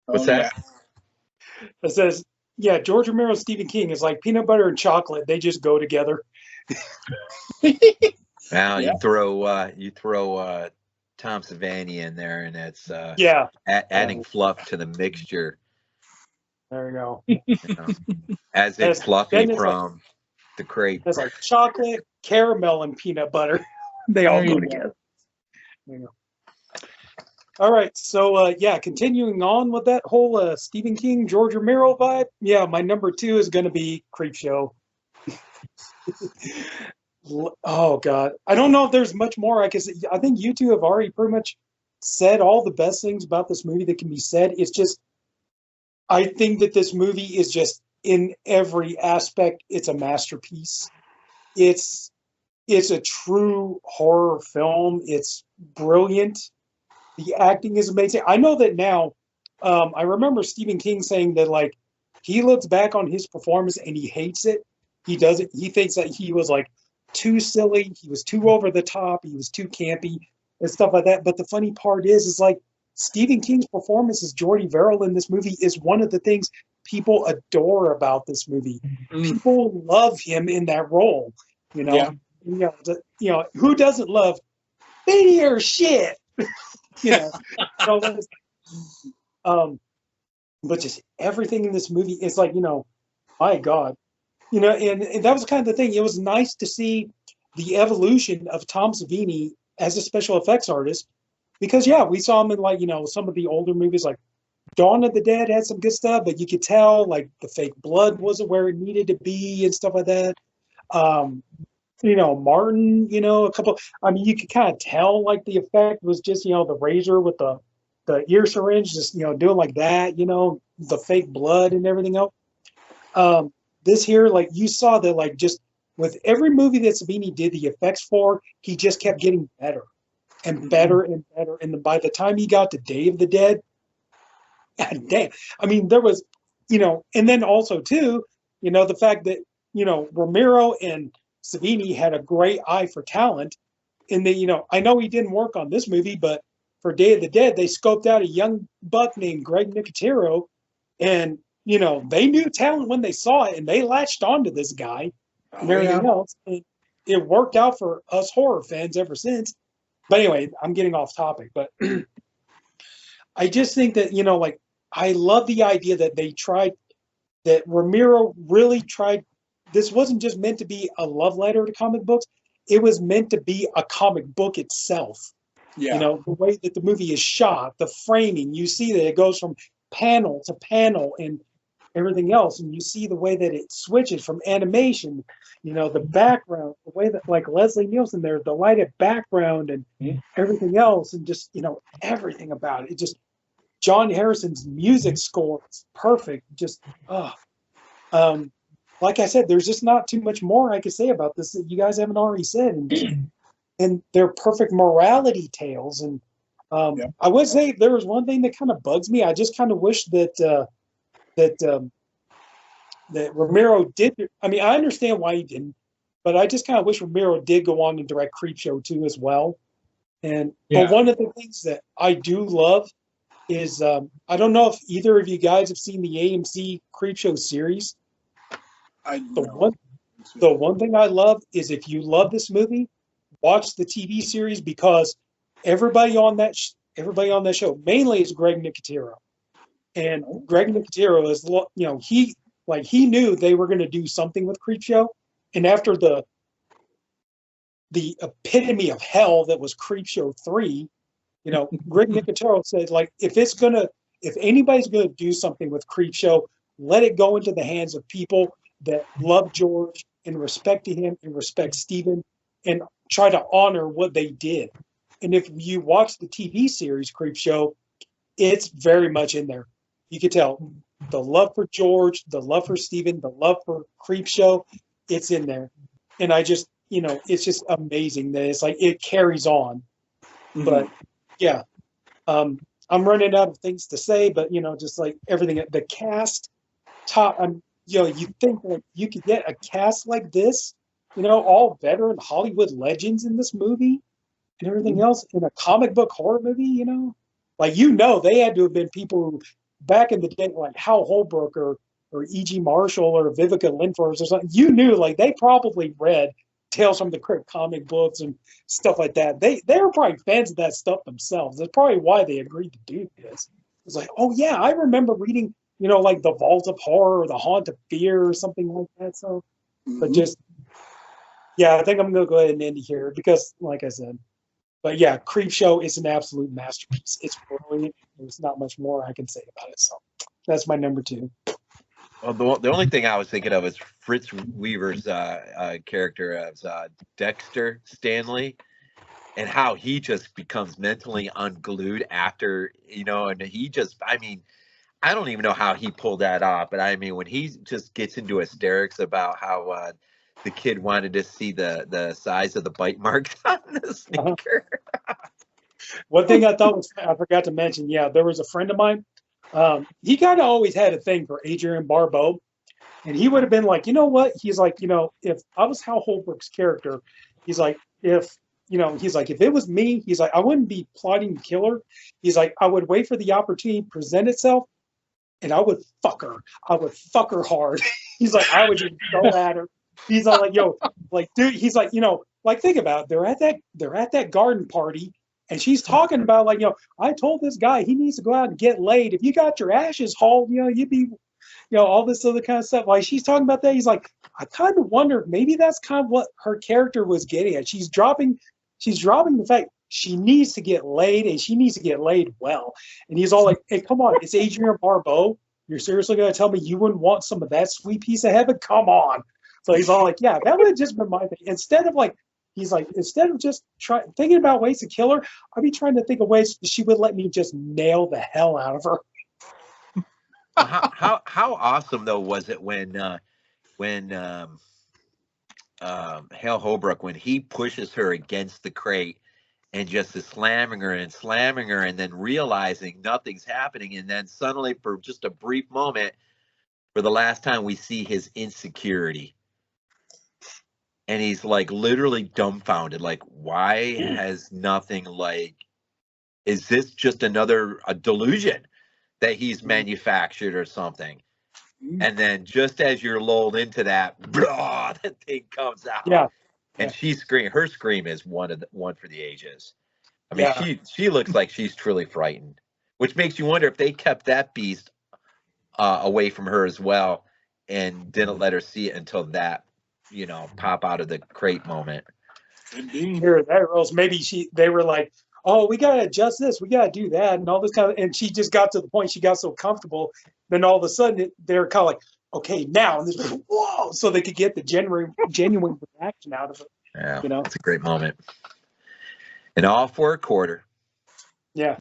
What's that? Yeah. It says, yeah, George Romero, Stephen King is like peanut butter and chocolate. They just go together. Now you throw Tom Savini in there, and it's adding fluff to the mixture. There you go. You know, as it's fluffy from the crepe. It's like chocolate, caramel, and peanut butter. They all go together. There you go. All right, so continuing on with that whole Stephen King, George Romero vibe. Yeah, my number 2 is going to be Creepshow. Oh God, I don't know if there's much more I can say. I think you two have already pretty much said all the best things about this movie that can be said. It's just, I think that this movie is just, in every aspect, it's a masterpiece. It's a true horror film. It's brilliant. The acting is amazing. I know that now. I remember Stephen King saying that, like, he looks back on his performance and he hates it. He doesn't. He thinks that he was like too silly. He was too over the top. He was too campy and stuff like that. But the funny part is like Stephen King's performance as Jordy Verrill in this movie is one of the things people adore about this movie. People love him in that role. You know. Yeah. You know, who doesn't love video shit? you know. So, but just everything in this movie is like, my God, and that was kind of the thing. It was nice to see the evolution of Tom Savini as a special effects artist, because we saw him in like, some of the older movies like Dawn of the Dead had some good stuff, but you could tell like the fake blood wasn't where it needed to be and stuff like that. Martin, a couple, I mean, you could kind of tell like the effect was just, the razor with the ear syringe, just, doing like that, the fake blood and everything else. This here, like you saw that, like just with every movie that Savini did the effects for, he just kept getting better and better and better. And then by the time he got to Day of the Dead, God damn, I mean, there was, and then also too, the fact that, Romero and Savini had a great eye for talent. And they, I know he didn't work on this movie, but for Day of the Dead, they scoped out a young buck named Greg Nicotero, and they knew talent when they saw it, and they latched onto this guy and everything else. And it worked out for us horror fans ever since. But anyway, I'm getting off topic. But I just think that, like, I love the idea that that Romero really tried. This wasn't just meant to be a love letter to comic books. It was meant to be a comic book itself. Yeah. The way that the movie is shot, the framing, you see that it goes from panel to panel and everything else. And you see the way that it switches from animation, the background, the way that like Leslie Nielsen there, the lighted background and everything else. And just, everything about it. It just, John Harrison's music score is perfect. Just, like I said, there's just not too much more I could say about this that you guys haven't already said. And they're perfect morality tales. And I would say there was one thing that kind of bugs me. I just kind of wish that that Romero did. I mean, I understand why he didn't, but I just kind of wish Romero did go on and direct Creepshow 2 as well. And but one of the things that I do love is I don't know if either of you guys have seen the AMC Creepshow series. The one thing I love is if you love this movie, watch the TV series, because everybody on that show mainly is Greg Nicotero, and Greg Nicotero is he knew they were going to do something with Creepshow, and after the epitome of hell that was Creepshow 3, Greg Nicotero said, like, if anybody's going to do something with Creepshow, let it go into the hands of people that love George and respect him and respect Stephen and try to honor what they did. And if you watch the TV series Creepshow, it's very much in there. You can tell the love for George, the love for Stephen, the love for Creepshow, it's in there. And I just, it's just amazing that it's like it carries on. Mm-hmm. But yeah, I'm running out of things to say, but just like everything, the cast, you think like you could get a cast like this, all veteran Hollywood legends in this movie and everything else in a comic book horror movie, like, they had to have been people who back in the day, like Hal Holbrook or E.G. Marshall or Vivica Lindfors or something, like they probably read Tales from the Crypt comic books and stuff like that. They were probably fans of that stuff themselves. That's probably why they agreed to do this. It's like, oh yeah, I remember reading, like The Vault of Horror or The Haunt of Fear or something like that. So, but just, I think I'm going to go ahead and end it here because, like I said, but yeah, Creepshow is an absolute masterpiece. It's brilliant. There's not much more I can say about it. So that's my number 2. Well, the only thing I was thinking of is Fritz Weaver's character as Dexter Stanley, and how he just becomes mentally unglued after, and he just, I mean, I don't even know how he pulled that off, but I mean, when he just gets into hysterics about how the kid wanted to see the size of the bite marks on the sneaker. One thing I forgot to mention, there was a friend of mine. He kind of always had a thing for Adrian Barbeau, and he would have been like, you know what? He's like, if I was Hal Holbrook's character, he's like, if it was me, he's like, I wouldn't be plotting to kill her. He's like, I would wait for the opportunity to present itself, and I would fuck her. I would fuck her hard. He's like, I would just go at her. He's all like, yo, like, dude, he's like, like, think about it. They're at that garden party, And she's talking about like, I told this guy he needs to go out and get laid. If you got your ashes hauled, you'd be, all this other kind of stuff. Like she's talking about that. He's like, I kind of wonder if maybe that's kind of what her character was getting at. She's dropping the fact she needs to get laid, and she needs to get laid well. And he's all like, hey, come on, it's Adrienne Barbeau. You're seriously going to tell me you wouldn't want some of that sweet piece of heaven? Come on. So he's all like, yeah, that would have just been my thing. Instead of just thinking about ways to kill her, I'd be trying to think of ways she would let me just nail the hell out of her. How awesome though was it when Hale Holbrook, when he pushes her against the crate and just is slamming her and then realizing nothing's happening, and then suddenly for just a brief moment, for the last time, we see his insecurity. And he's like literally dumbfounded, like, why has nothing, like, is this just a delusion that he's manufactured or something? And then just as you're lulled into that, blah, the thing comes out. Yeah. And her scream is one for the ages. I mean, she looks like she's truly frightened, which makes you wonder if they kept that beast away from her as well and didn't let her see it until that, pop out of the crate moment. Here, that Rose, maybe they were like, oh, we got to adjust this, we got to do that, and all this kind of, and she just got to the point, she got so comfortable, then all of a sudden they're kind of like, okay, now, and this, whoa, so they could get the genuine reaction out of it. Yeah, it's a great moment. And all for a quarter. Yeah,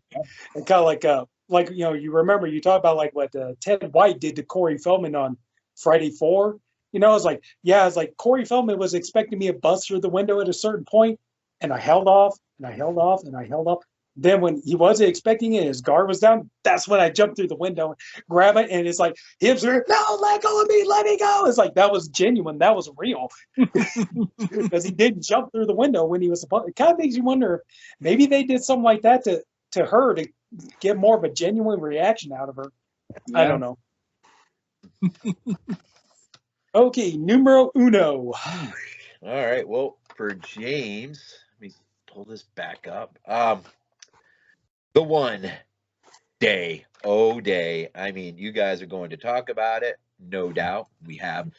and kind of like you remember you talked about like what Ted White did to Corey Feldman on Friday 4. It's like Corey Feldman was expecting me to bust through the window at a certain point, and I held off, and I held off, and I held off. Then when he wasn't expecting it, his guard was down. That's when I jumped through the window, grab it, and it's like him saying, "No, let go of me, let me go." It's like that was genuine, that was real, because he didn't jump through the window when he was supposed. It kind of makes you wonder if maybe they did something like that to her to get more of a genuine reaction out of her. Yeah. I don't know. Okay, numero uno. All right. Well, for James, let me pull this back up. The one day, day. I mean, you guys are going to talk about it, no doubt. We have.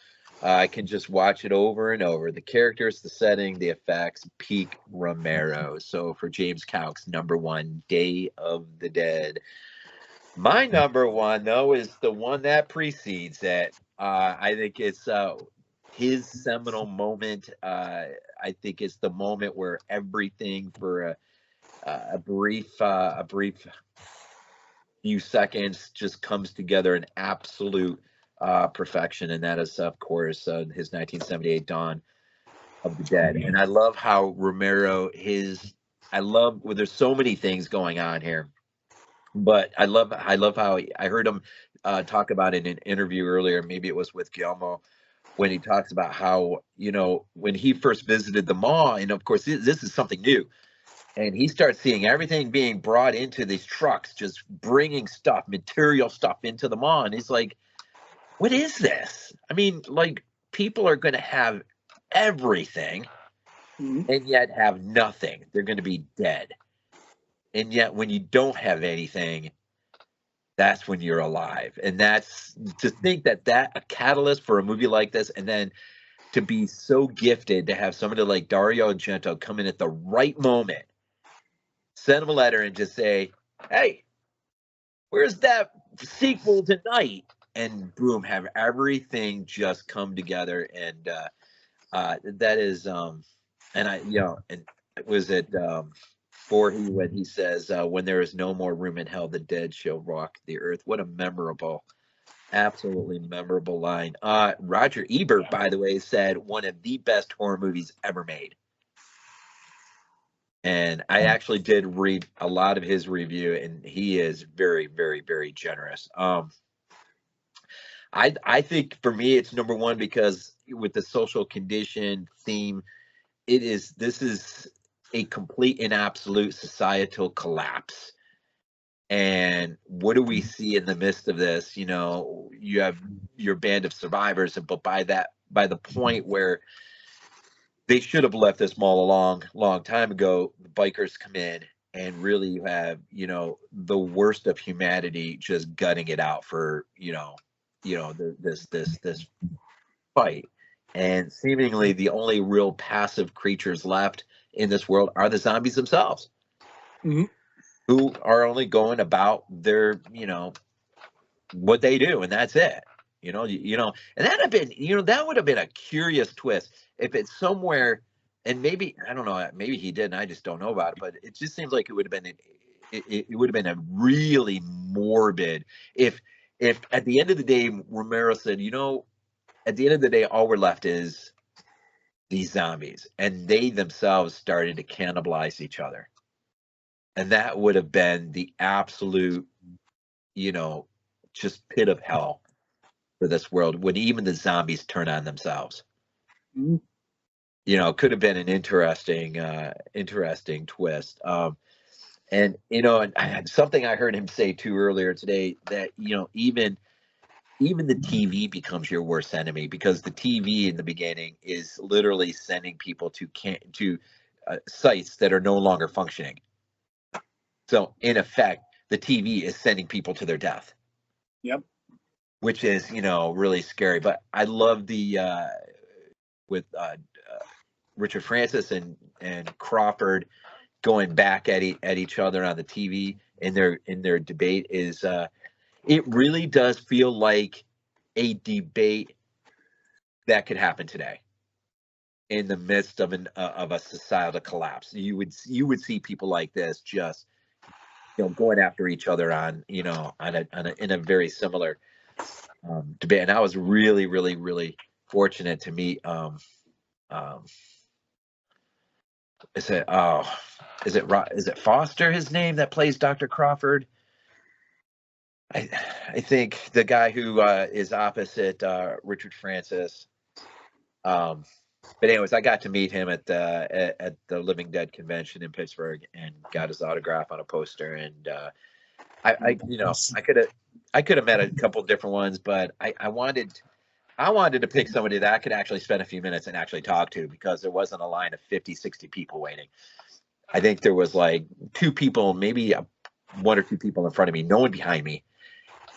I can just watch it over and over. The characters, the setting, the effects, peak Romero. So for James Cowk's number one, Day of the Dead. My number one, though, is the one that precedes that. I think it's his seminal moment. I think it's the moment where everything for a brief few seconds just comes together in absolute perfection, and that is, of course, his 1978 Dawn of the Dead. And I love how Romero, well, there's so many things going on here, but I love how I heard him talk about it in an interview earlier, maybe it was with Guillermo, when he talks about how, when he first visited the mall, and of course this is something new, and he starts seeing everything being brought into these trucks, just bringing material stuff into the mall, and he's like, what is this? I mean, like, people are going to have everything and yet have nothing. They're going to be dead. And yet when you don't have anything, that's when you're alive. And that's to think that a catalyst for a movie like this, and then to be so gifted to have somebody like Dario Argento come in at the right moment, send him a letter and just say, hey, where's that sequel tonight? And boom, have everything just come together. And that is, and it was at Voorhees when he says, when there is no more room in hell, the dead shall rock the earth. What a memorable, absolutely memorable line. Roger Ebert, by the way, said one of the best horror movies ever made. And I actually did read a lot of his review, and he is very, very, very generous. I think for me, it's number one because with the social condition theme, this is a complete and absolute societal collapse. And what do we see in the midst of this? You have your band of survivors, but by the point where they should have left this mall a long time ago, the bikers come in and really you have, you know, the worst of humanity just gutting it out for, this fight. And seemingly the only real passive creatures left in this world are the zombies themselves, Mhm. who are only going about their, what they do, and that's it. And that would have been a curious twist if it's somewhere, and maybe I don't know, maybe he did, and I just don't know about it. But it just seems like it would have been, it would have been a really morbid if at the end of the day Romero said, at the end of the day, all we're left is these zombies, and they themselves started to cannibalize each other, and that would have been the absolute, just pit of hell for this world when even the zombies turn on themselves. Mhm. It could have been an interesting twist. And something I heard him say too earlier today, that even the TV becomes your worst enemy, because the TV in the beginning is literally sending people to sites that are no longer functioning. So in effect, the TV is sending people to their death. Yep. Which is, really scary. But I love the with Richard Francis and Crawford going back at each other on the TV in their debate is it really does feel like a debate that could happen today in the midst of a societal collapse. You would see people like this just going after each other on in a very similar debate. And I was really, really, really fortunate to meet is it Foster, his name, that plays Dr. Crawford? I think the guy who is opposite Richard Francis. But anyways, I got to meet him at the Living Dead convention in Pittsburgh and got his autograph on a poster. And I could have met a couple different ones, but I wanted to pick somebody that I could actually spend a few minutes and actually talk to, because there wasn't a line of 50, 60 people waiting. I think there was like two people, maybe one or two people in front of me, no one behind me.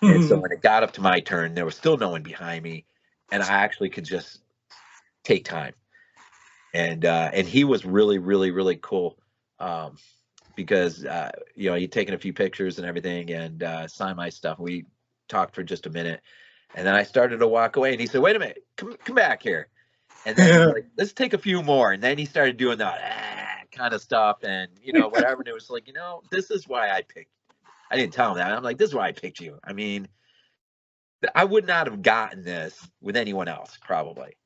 And so when it got up to my turn, there was still no one behind me, and I actually could just take time. And he was really, really, really cool, because he'd taken a few pictures and everything, and signed my stuff. We talked for just a minute, and then I started to walk away, and he said, "Wait a minute, come back here." And then he's like, "Let's take a few more." And then he started doing that kind of stuff, and whatever. And it was like, this is why I picked. I didn't tell him that. I'm like, this is why I picked you. I mean, I would not have gotten this with anyone else, probably.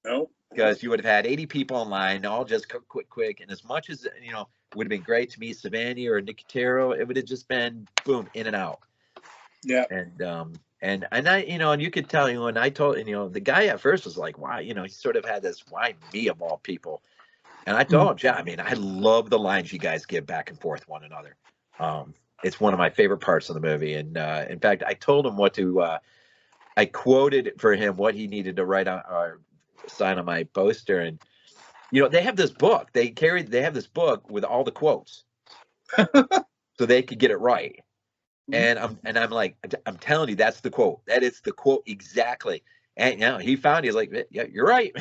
No. Because you would have had 80 people in line, all just quick. And as much as, it would have been great to meet Savani or Nicotero, it would have just been boom, in and out. Yeah. And I, and you could tell, and I told, the guy at first was like, why, he sort of had this, why me of all people? And I told him, yeah, I mean, I love the lines you guys give back and forth one another. It's one of my favorite parts of the movie. And in fact, I told him I quoted for him what he needed to write on or sign on my poster. And, they have this book. They have this book with all the quotes so they could get it right. And I'm like, I'm telling you, that's the quote. That is the quote exactly. And he found, he's like, yeah, you're right.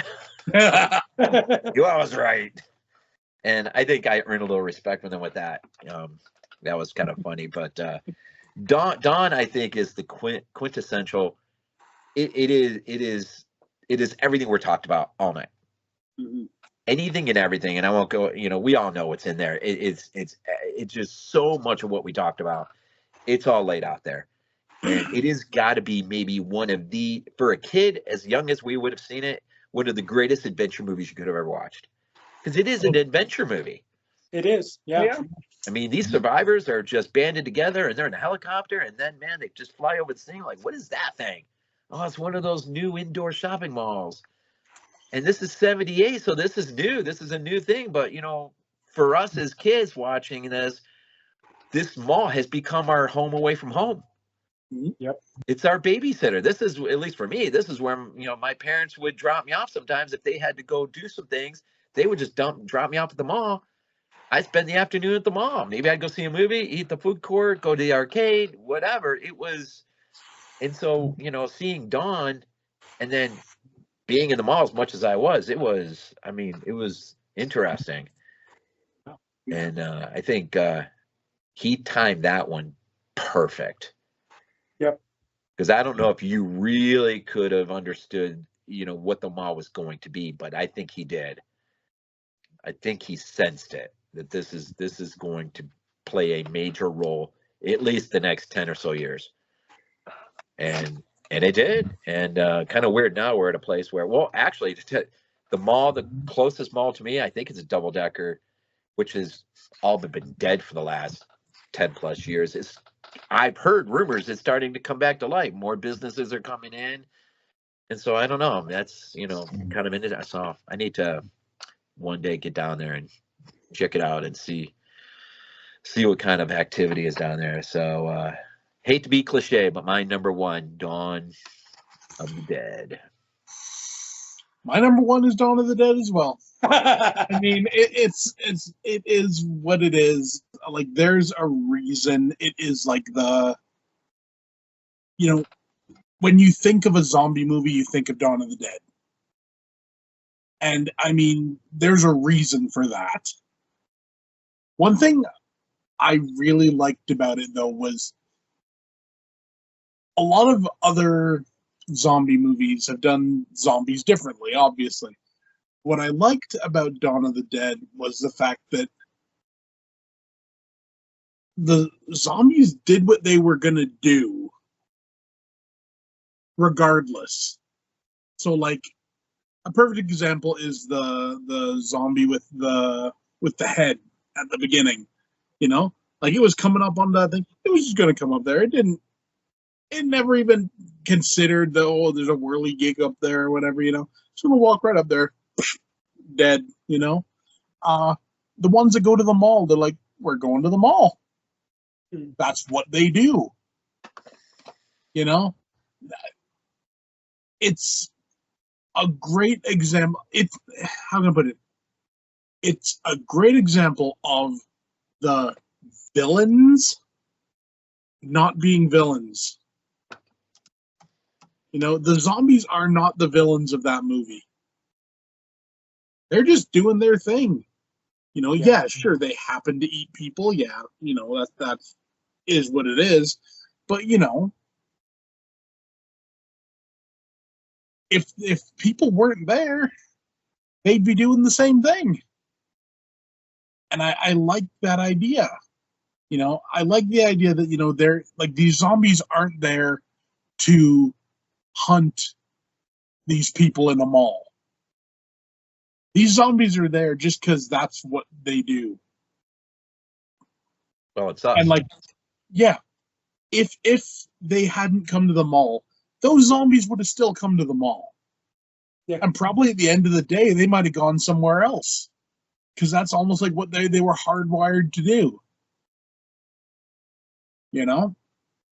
You always right. And I think I earned a little respect from them with that. That was kind of funny. But Dawn, I think, is the quintessential. It is everything we're talked about all night. Mm-hmm. Anything and everything. And I won't go. We all know what's in there. It's just so much of what we talked about. It's all laid out there. And it has got to be maybe one of the, for a kid as young as we would have seen it, one of the greatest adventure movies you could have ever watched. Because it is an adventure movie. It is, yeah. I mean, these survivors are just banded together, and they're in a helicopter, and then, man, they just fly over the thing. Like, what is that thing? Oh, it's one of those new indoor shopping malls. And this is 78, so this is new. This is a new thing. But, for us as kids watching this mall has become our home away from home. Yep. It's our babysitter. This is, at least for me, this is where, my parents would drop me off sometimes if they had to go do some things. They would just drop me off at the mall. I spend the afternoon at the mall. Maybe I'd go see a movie, eat the food court, go to the arcade, whatever. It was, and so, seeing Dawn and then being in the mall as much as I was, it was interesting. And I think he timed that one perfect. Yep. Because I don't know if you really could have understood, what the mall was going to be, but I think he did. I think he sensed it, that this is going to play a major role at least the next 10 or so years. And it did. And kind of weird now we're at a place where, well, actually, the closest mall to me, I think, is a double-decker, which has all but been dead for the last 10 plus years. I've heard rumors it's starting to come back to life. More businesses are coming in. And so I don't know. That's, kind of into that. So I need to one day get down there and check it out and see what kind of activity is down there. So hate to be cliche, but my number one, Dawn of the Dead. My number one is Dawn of the Dead as well. I mean, it is what it is. Like, there's a reason. It is like when you think of a zombie movie, you think of Dawn of the Dead. And I mean, there's a reason for that. One thing I really liked about it, though, was a lot of other zombie movies have done zombies differently, obviously. What I liked about Dawn of the Dead was the fact that the zombies did what they were going to do regardless. So, like, a perfect example is the zombie with the head at the beginning. Like, it was coming up on that thing. It was just going to come up there. It never even considered there's a whirligig up there or whatever, It's going to walk right up there, dead, The ones that go to the mall, they're like, we're going to the mall. That's what they do. It's a great example. How can I put it? It's a great example of the villains not being villains. The zombies are not the villains of that movie. They're just doing their thing. Yeah, sure, they happen to eat people. Yeah, that is what it is. But, if people weren't there, they'd be doing the same thing. And I like that idea. I like the idea that, they're like, these zombies aren't there to hunt these people in the mall. These zombies are there just because that's what they do. Well, it's us. And like, yeah, if they hadn't come to the mall, those zombies would have still come to the mall. Yeah. And probably at the end of the day, they might have gone somewhere else. Because that's almost like what they were hardwired to do.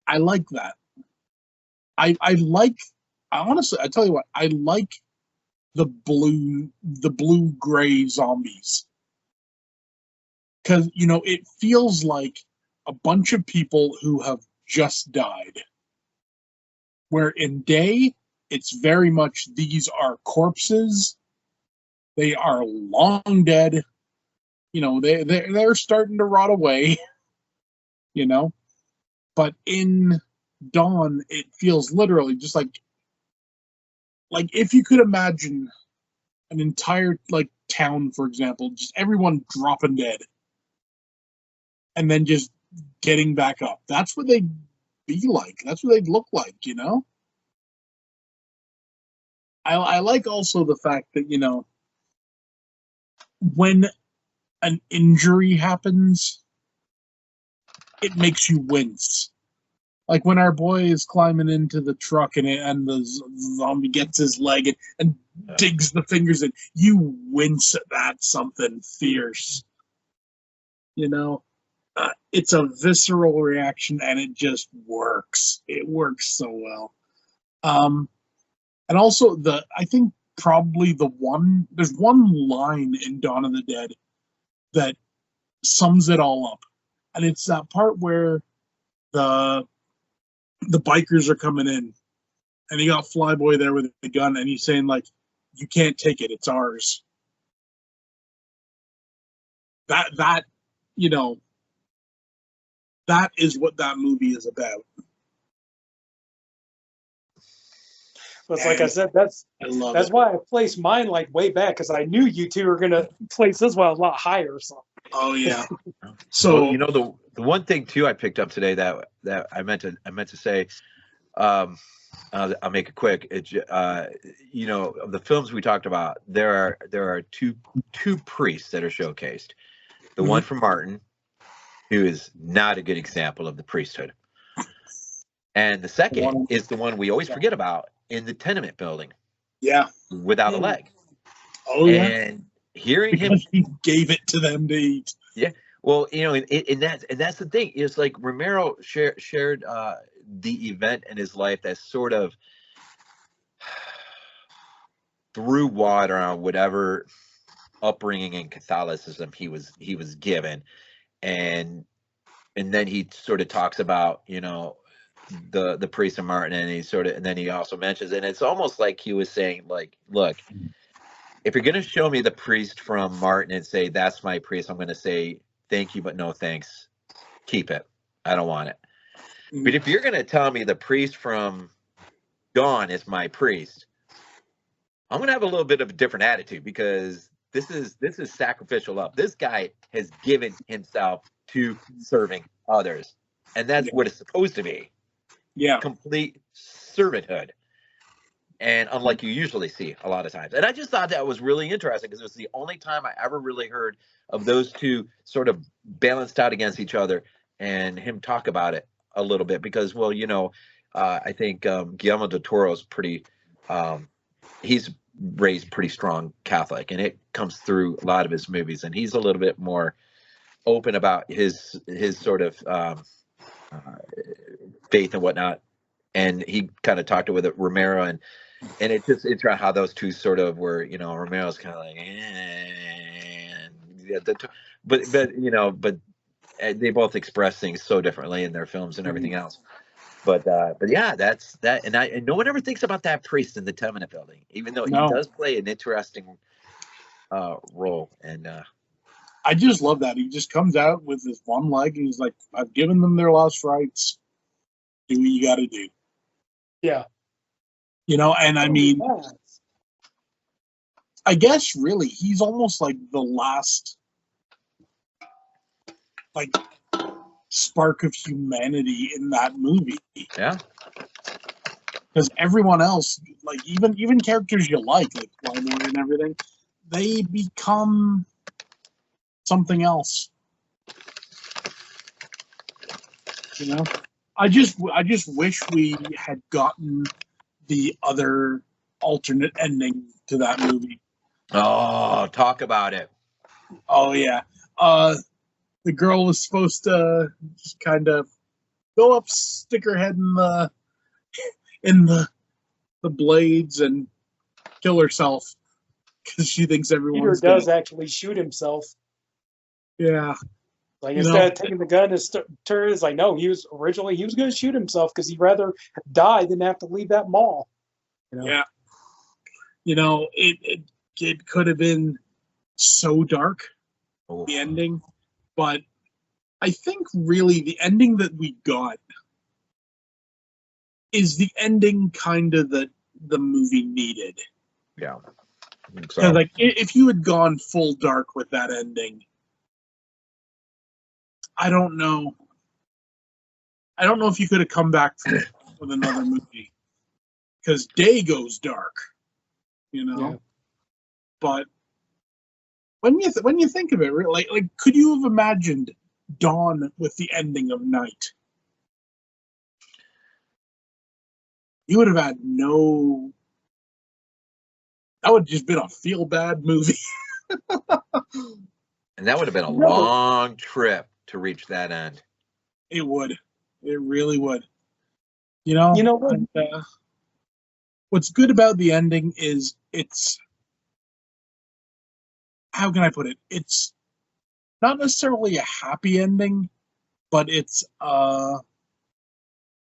I like that. I honestly, I tell you what, I like the blue-gray zombies. Because, it feels like a bunch of people who have just died. Where in day, it's very much, these are corpses. They are long dead. They're starting to rot away. But in Dawn, it feels literally just like if you could imagine an entire town, for example, just everyone dropping dead and then just getting back up. That's what they'd be like. That's what they'd look like, I like also the fact that, when an injury happens, it makes you wince. Like when our boy is climbing into the truck and the zombie gets his leg and digs the fingers in, you wince at that, something fierce. It's a visceral reaction and it just works. It works so well. And also I think probably there's one line in Dawn of the Dead that sums it all up. And it's that part where the bikers are coming in, and you got Flyboy there with the gun, and he's saying, like, you can't take it, it's ours. That you know, that is what that movie is about. But it's like I said, that's why I placed mine like way back, because I knew you two were gonna place this one a lot higher. So. Oh yeah. So well, you know, the one thing too I picked up today that I meant to say, I'll make it quick. It you know, of the films we talked about, there are two priests that are showcased. The one from Martin, who is not a good example of the priesthood, and the second is the one we always forget about in the tenement building. Yeah. Without a leg. Oh yeah. And hearing because him, he gave it to them to eat. Yeah. Well, you know, and that's the thing. It's like Romero shared the event in his life that sort of threw water on whatever upbringing in Catholicism he was given, and then he sort of talks about, you know, the priest of Martin, and then he also mentions, and it's almost like he was saying, like, look, if you're gonna show me the priest from Martin and say that's my priest, I'm gonna say thank you, but no thanks. Keep it. I don't want it. But if you're gonna tell me the priest from Dawn is my priest, I'm gonna have a little bit of a different attitude, because this is sacrificial love. This guy has given himself to serving others, and that's what it's supposed to be. Yeah. Complete servanthood. And unlike you usually see a lot of times. And I just thought that was really interesting, because it was the only time I ever really heard of those two sort of balanced out against each other, and him talk about it a little bit. Because, well, you know, I think Guillermo del Toro is pretty, he's raised pretty strong Catholic, and it comes through a lot of his movies. And he's a little bit more open about his sort of faith and whatnot. And he kind of talked with Romero, and it's around how those two sort of were, you know, Romero's kind of like, but you know, but they both express things so differently in their films and everything else. But yeah, that's that. And no one ever thinks about that priest in the tenement building, even though he does play an interesting role. And I just love that he just comes out with his one leg, and he's like, I've given them their last rites. Do what you got to do. Yeah. You know, and I mean, I guess really he's almost like the last, like, spark of humanity in that movie. Yeah. Because everyone else, like even characters you like Flyboy and everything, they become something else. You know, I just wish we had gotten the other alternate ending to that movie. Oh, talk about it. Oh yeah. The girl was supposed to just kind of go up, stick her head in the blades, and kill herself because she thinks everyone's Peter does actually shoot himself. Yeah. Like, instead of taking the gun and turn, it's like, no, he was going to shoot himself because he'd rather die than have to leave that mall. You know? Yeah. You know, it could have been so dark, the ending, but I think really the ending that we got is the ending kind of that the movie needed. Yeah. So, like, if you had gone full dark with that ending, I don't know if you could have come back with another movie, because Day goes dark, you know. Yeah. But when you think of it, like could you have imagined Dawn with the ending of Night? You would have had no. That would have just been a feel bad movie. And that would have been a long trip to reach that end. It would. It really would. You know what? What's good about the ending is it's. How can I put it? It's not necessarily a happy ending, but it's a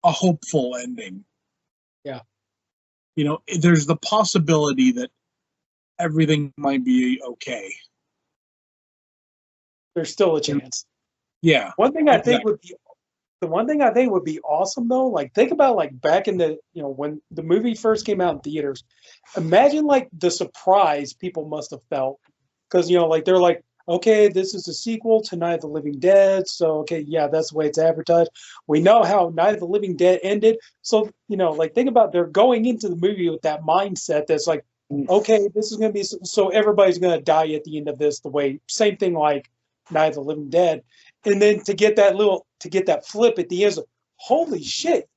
hopeful ending. Yeah. You know, there's the possibility that everything might be okay. There's still a chance. Yeah. One thing I exactly. think would be the one thing I think would be awesome though, like think about like back in the when the movie first came out in theaters, imagine like the surprise people must have felt because like they're like, okay, this is a sequel to Night of the Living Dead, so okay, yeah, that's the way it's advertised. We know how Night of the Living Dead ended, so like think about they're going into the movie with that mindset that's like, okay, this is gonna be so everybody's gonna die at the end of this. The way same thing like Night of the Living Dead. And then to get that flip at the end, holy shit,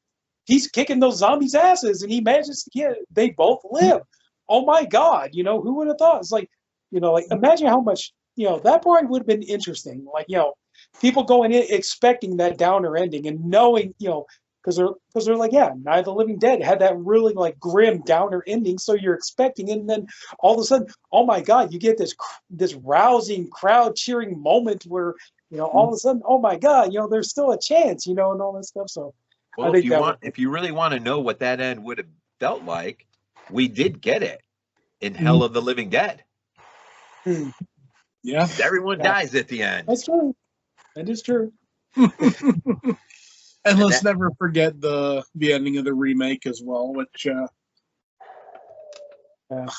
he's kicking those zombies' asses, and he manages to get. They both live. Oh my god, who would have thought? It's like, like imagine how much, that probably would have been interesting. Like, people going in expecting that downer ending and knowing, because they're like, yeah, Night of the Living Dead had that really like grim downer ending, so you're expecting it, and then all of a sudden, oh my god, you get this rousing crowd cheering moment where all of a sudden, oh my god, there's still a chance, and all that stuff. So Well, I think if you really want to know what that end would have felt like, we did get it in Hell of the Living Dead. Yeah. Everyone dies at the end. That's true. That is true. And let's never forget the ending of the remake as well, which God,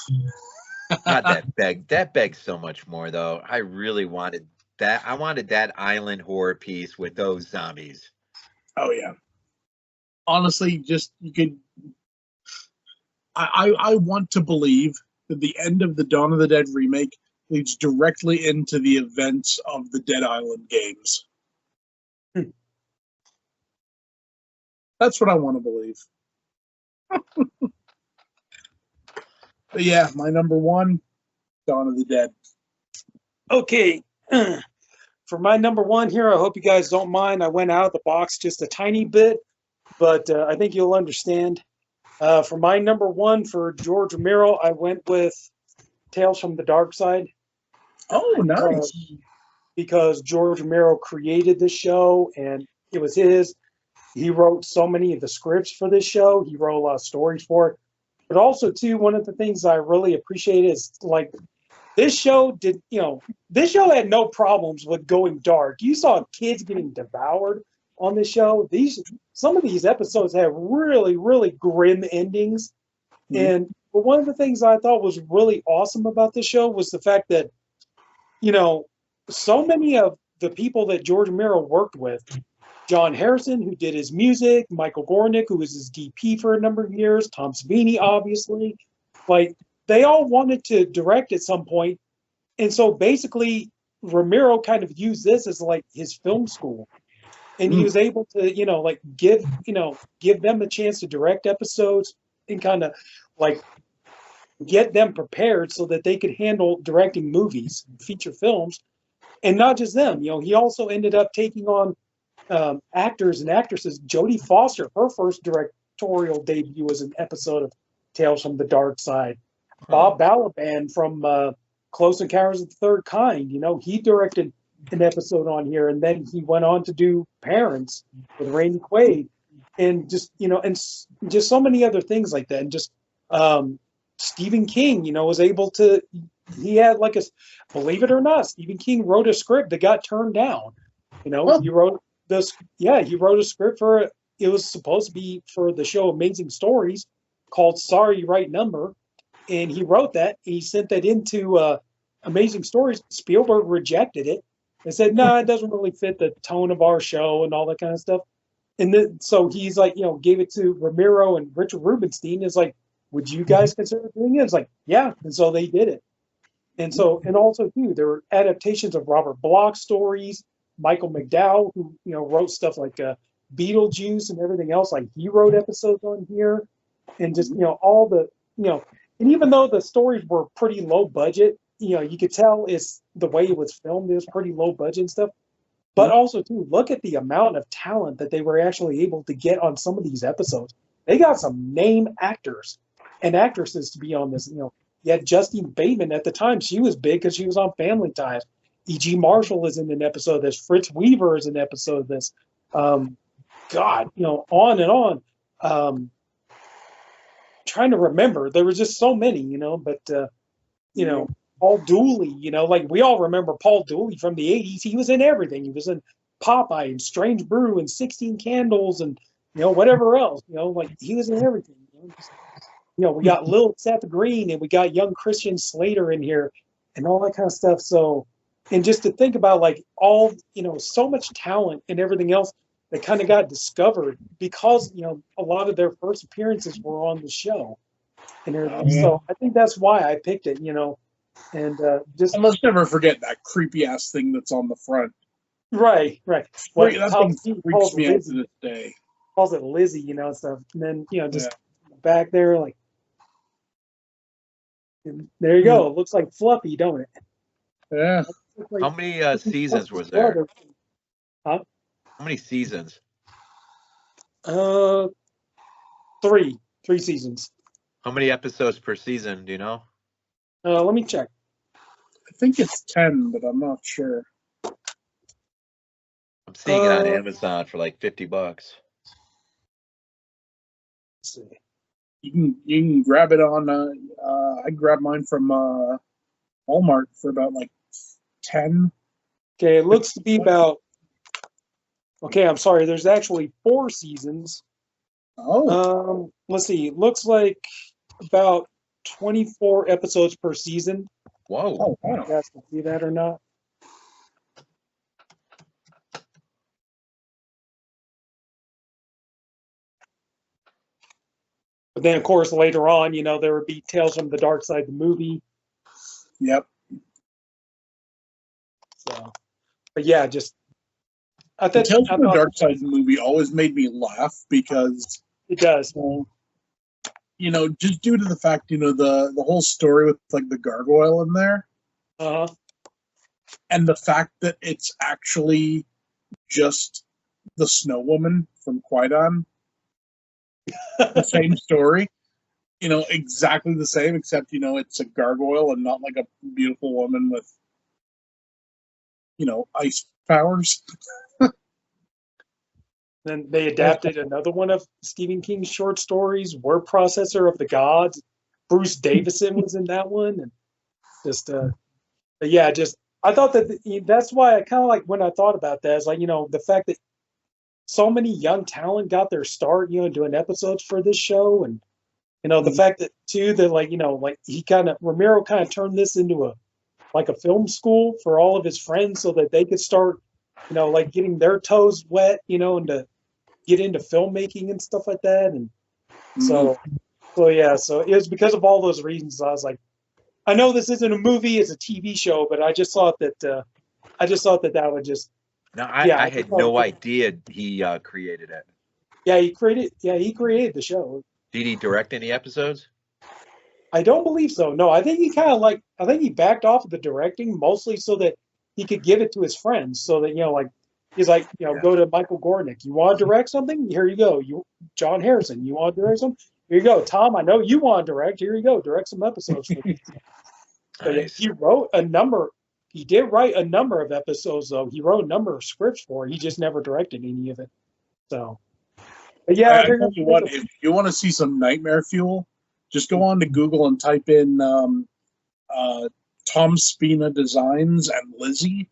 that begs so much more though. I really wanted that. I wanted that island horror piece with those zombies. Oh yeah. Honestly, just you could. I want to believe that the end of the Dawn of the Dead remake leads directly into the events of the Dead Island games. That's what I want to believe. But yeah, my number one, Dawn of the Dead. Okay. For my number one here, I hope you guys don't mind. I went out of the box just a tiny bit, but I think you'll understand. For my number one for George Romero, I went with Tales from the Dark Side. Oh, nice. Because George Romero created this show and it was his. He wrote so many of the scripts for this show. He wrote a lot of stories for it. But also, too, one of the things I really appreciate is like this show had no problems with going dark. You saw kids getting devoured on this show. Some of these episodes have really, really grim endings. But one of the things I thought was really awesome about this show was the fact that, so many of the people that George Romero worked with, John Harrison, who did his music, Michael Gornick, who was his DP for a number of years, Tom Savini, obviously, like they all wanted to direct at some point. And so basically Romero kind of used this as like his film school. And he was able to, give them a chance to direct episodes and kind of like get them prepared so that they could handle directing movies, feature films. And not just them, he also ended up taking on actors and actresses. Jodie Foster, her first directorial debut was an episode of Tales from the Dark Side. Bob Balaban from Close Encounters of the Third Kind, he directed an episode on here, and then he went on to do Parents with Randy Quaid, and just and just so many other things like that. And just Stephen King, was able to. He had like believe it or not, Stephen King wrote a script that got turned down. He wrote this. Yeah, he wrote a script for it was supposed to be for the show Amazing Stories, called Sorry Right Number, and he wrote that. And he sent that into Amazing Stories. Spielberg rejected it and said, "No, it doesn't really fit the tone of our show and all that kind of stuff." And then so he's like, gave it to Romero and Richard Rubenstein. Is like, would you guys consider doing it? It's like, yeah, and so they did it. And so, and also too, there were adaptations of Robert Bloch stories. Michael McDowell, who wrote stuff like Beetlejuice and everything else, like he wrote episodes on here, and just all the and even though the stories were pretty low budget, you could tell it's the way it was filmed. It was pretty low budget and stuff. But also too, look at the amount of talent that they were actually able to get on some of these episodes. They got some name actors and actresses to be on this. You had Justine Bateman at the time. She was big because she was on Family Ties. E.G. Marshall is in an episode of this. Fritz Weaver is in an episode of this. God, on and on. Trying to remember. There were just so many, but, Paul Dooley, like we all remember Paul Dooley from the 80s. He was in everything. He was in Popeye and Strange Brew and 16 Candles and, whatever else, like he was in everything. We got Lil Seth Green and we got young Christian Slater in here and all that kind of stuff. So, and just to think about like all, so much talent and everything else that kind of got discovered because, a lot of their first appearances were on the show. And everything. So I think that's why I picked it, and just. And let's never forget that creepy ass thing that's on the front. Right. Well, that thing freaks me out to this day. Calls it Lizzie, and stuff. And then, just back there, like, and there you go. It looks like Fluffy, don't it? Yeah. Like, How many seasons was there? Huh? How many seasons? 3 seasons. How many episodes per season? Do you know? Let me check. I think it's 10, but I'm not sure. I'm seeing it on Amazon for like $50. Let's see. You can grab it on. I grabbed mine from Walmart for about like 10. Okay, it looks to be about. Okay, I'm sorry. There's actually 4 seasons. Oh. Let's see. It looks like about 24 episodes per season. Whoa. Oh, You wow. guys can see that or not? But then, of course, later on, there would be Tales from the Dark Side, the movie. Yep. So, but yeah, just I The thought Tales from the Dark Side movie always made me laugh because, it does. just due to the fact, the whole story with like the gargoyle in there, and the fact that it's actually just the Snow Woman from Qui-Gon. The same story, exactly the same, except it's a gargoyle and not like a beautiful woman with ice powers. Then they adapted another one of Stephen King's short stories, Word Processor of the Gods. Bruce Davison was in that one, and just but yeah, just I thought that's why I kind of like when I thought about that is like the fact that so many young talent got their start doing episodes for this show, and the fact that too that like he Romero kind of turned this into a film school for all of his friends so that they could start getting their toes wet and to get into filmmaking and stuff like that. And so it was because of all those reasons I was like, I know this isn't a movie, it's a TV show, but I just thought that that would just I had no idea he created it. he created the show. Did he direct any episodes? I don't believe so. No, I think he he backed off of the directing mostly so that he could give it to his friends. So that he's like go to Michael Gornick. You want to direct something? Here you go. John Harrison. You want to direct something? Here you go. Tom, I know you want to direct. Here you go. Direct some episodes for me. Nice. He wrote a number. He did write a number of episodes though. He wrote a number of scripts for it. He just never directed any of it. So, but yeah. I tell you what, if you want to see some nightmare fuel, just go on to Google and type in Tom Spina Designs and Lizzie.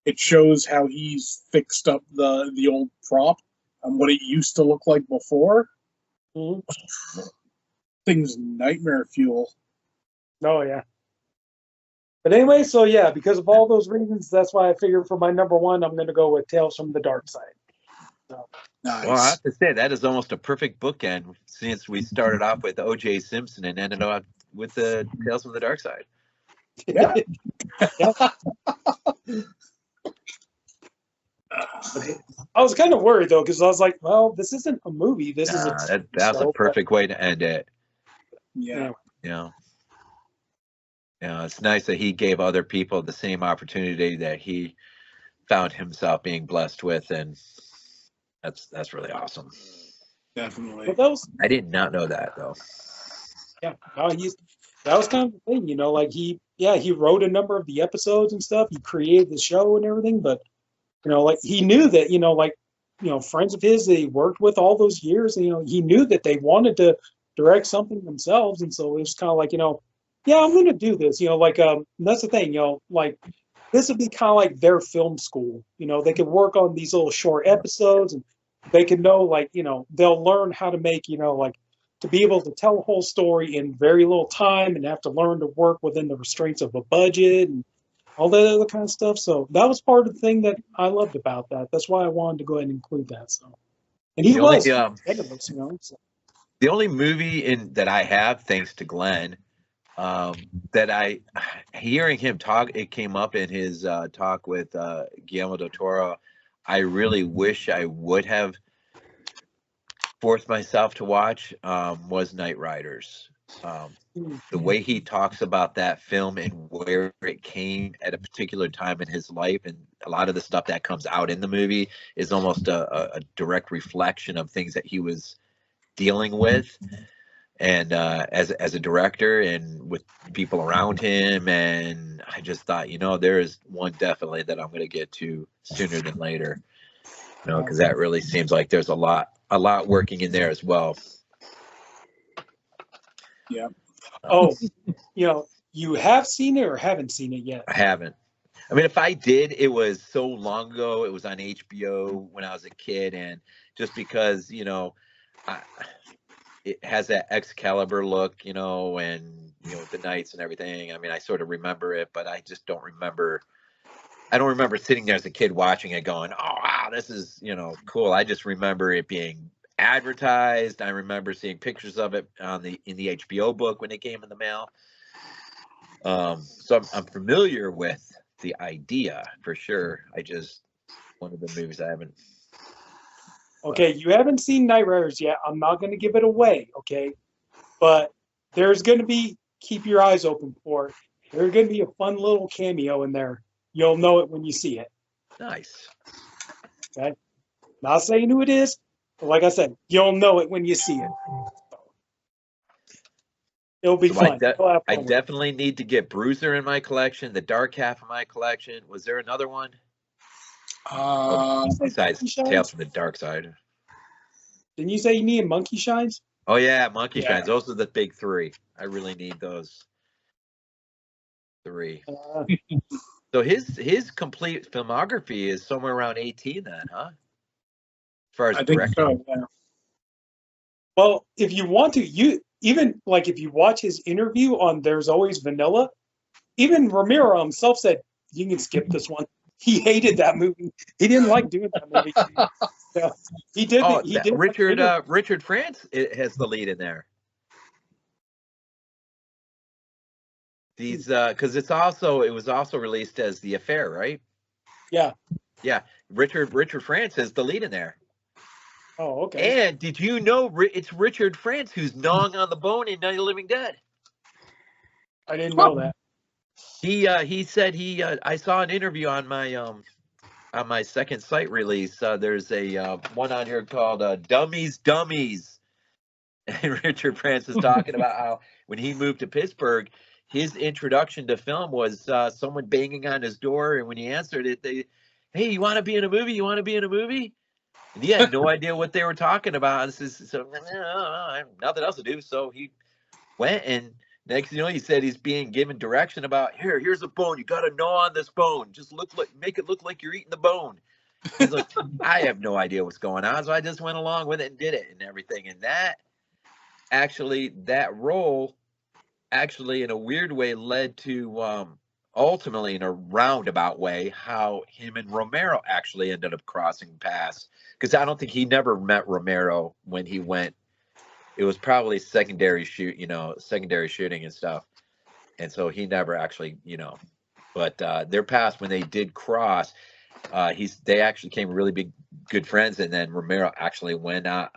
It shows how he's fixed up the old prop and what it used to look like before. Mm-hmm. Things nightmare fuel. Oh yeah. But anyway, so yeah, because of all those reasons, that's why I figured for my number 1, I'm going to go with Tales from the Dark Side. So. Nice. Well, I have to say that is almost a perfect bookend since we started off with O.J. Simpson and ended up with the Tales from the Dark Side. Yeah. I was kind of worried though because I was like, well, this isn't a movie. This is that's a perfect way to end it. Yeah. It's nice that he gave other people the same opportunity that he found himself being blessed with, and that's really awesome. Definitely. But I did not know that though. Yeah, that was kind of the thing, like he yeah, he wrote a number of the episodes and stuff. He created the show and everything, but like he knew that, like, friends of his they worked with all those years, and, he knew that they wanted to direct something themselves, and so it was kind of like, yeah, I'm going to do this, like, that's the thing, like this would be kind of like their film school, they could work on these little short episodes, and they can know, like, they'll learn how to make, like, to be able to tell a whole story in very little time and have to learn to work within the restraints of a budget and all that other kind of stuff. So that was part of the thing that I loved about that. That's why I wanted to go ahead and include that. So, and he The only was ahead of us, So. the only movie that I have, thanks to Glenn, that I hearing him talk, it came up in his talk with Guillermo del Toro. I really wish I would have forced myself to watch was Night Riders. The way he talks about that film and where it came at a particular time in his life, and a lot of the stuff that comes out in the movie is almost a direct reflection of things that he was dealing with, and as a director and with people around him. And I just thought, there is one definitely that I'm going to get to sooner than later, because that really seems like there's a lot working in there as well. Yeah. Oh, you have seen it or haven't seen it yet? I haven't. I mean, if I did, it was so long ago. It was on HBO when I was a kid, and just because it has that Excalibur look, and the knights and everything. I mean, I sort of remember it, but I just don't remember. I don't remember sitting there as a kid watching it, going, "Oh wow, this is cool." I just remember it being advertised. I remember seeing pictures of it in the HBO book when it came in the mail. So I'm familiar with the idea for sure. I just one of the movies I haven't. Okay, you haven't seen Night Riders yet. I'm not going to give it away, okay? But there's going to be, keep your eyes open for it. There's going to be a fun little cameo in there. You'll know it when you see it. Nice. Okay? Not saying who it is, but like I said, you'll know it when you see it. It'll be fun. I definitely need to get Bruiser in my collection, the dark half of my collection. Was there another one? Besides Tales from the Dark Side. Didn't you say you needed Monkey Shines? Oh yeah, Monkey Shines. Those are the big three. I really need those three. So his complete filmography is somewhere around 18 then, huh? As far as I think so, yeah. Well, if you want to, even like if you watch his interview on There's Always Vanilla, even Romero himself said, you can skip this one. He hated that movie. He didn't like doing that movie. Yeah. He did. Richard France has the lead in there. These because it was also released as The Affair, right? Yeah. Yeah. Richard France is the lead in there. Oh, okay. And did you know it's Richard France who's gnawing on the bone in Night of the Living Dead? I didn't know that. He said I saw an interview on my second site release. There's a one on here called Dummies. And Richard France is talking about how when he moved to Pittsburgh, his introduction to film was someone banging on his door, and when he answered it, hey, you want to be in a movie? You want to be in a movie? And he had no idea what they were talking about. So I have nothing else to do. So he went, and next he said he's being given direction about here's a bone. You got to gnaw on this bone. Just make it look like you're eating the bone. He's like, I have no idea what's going on, so I just went along with it and did it and everything. And that role actually in a weird way led to ultimately in a roundabout way how him and Romero actually ended up crossing paths, because I don't think he never met Romero when he went. It was probably secondary shooting and stuff, and so he never actually but their paths when they did cross, they actually became really good friends, and then Romero actually went out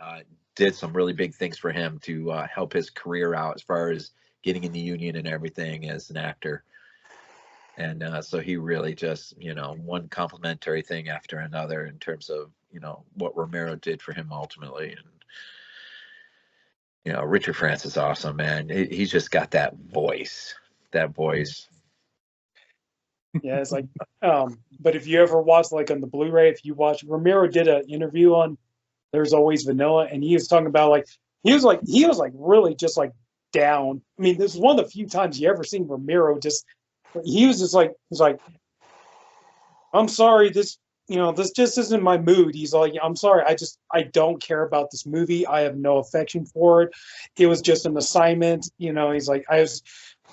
did some really big things for him to help his career out as far as getting in the union and everything as an actor. And so he really just, one complimentary thing after another in terms of, what Romero did for him ultimately. And, Richard France is awesome, man. He's just got that voice. Yeah, it's like, but if you ever watch like on the Blu-ray, if you watch, Romero did an interview on There's Always Vanilla, and he was talking about like he was like really just like down. I mean, this is one of the few times you ever seen Romero just he was just like he's like, I'm sorry, this this just isn't my mood. He's like, I'm sorry, I don't care about this movie. I have no affection for it. It was just an assignment. He's like,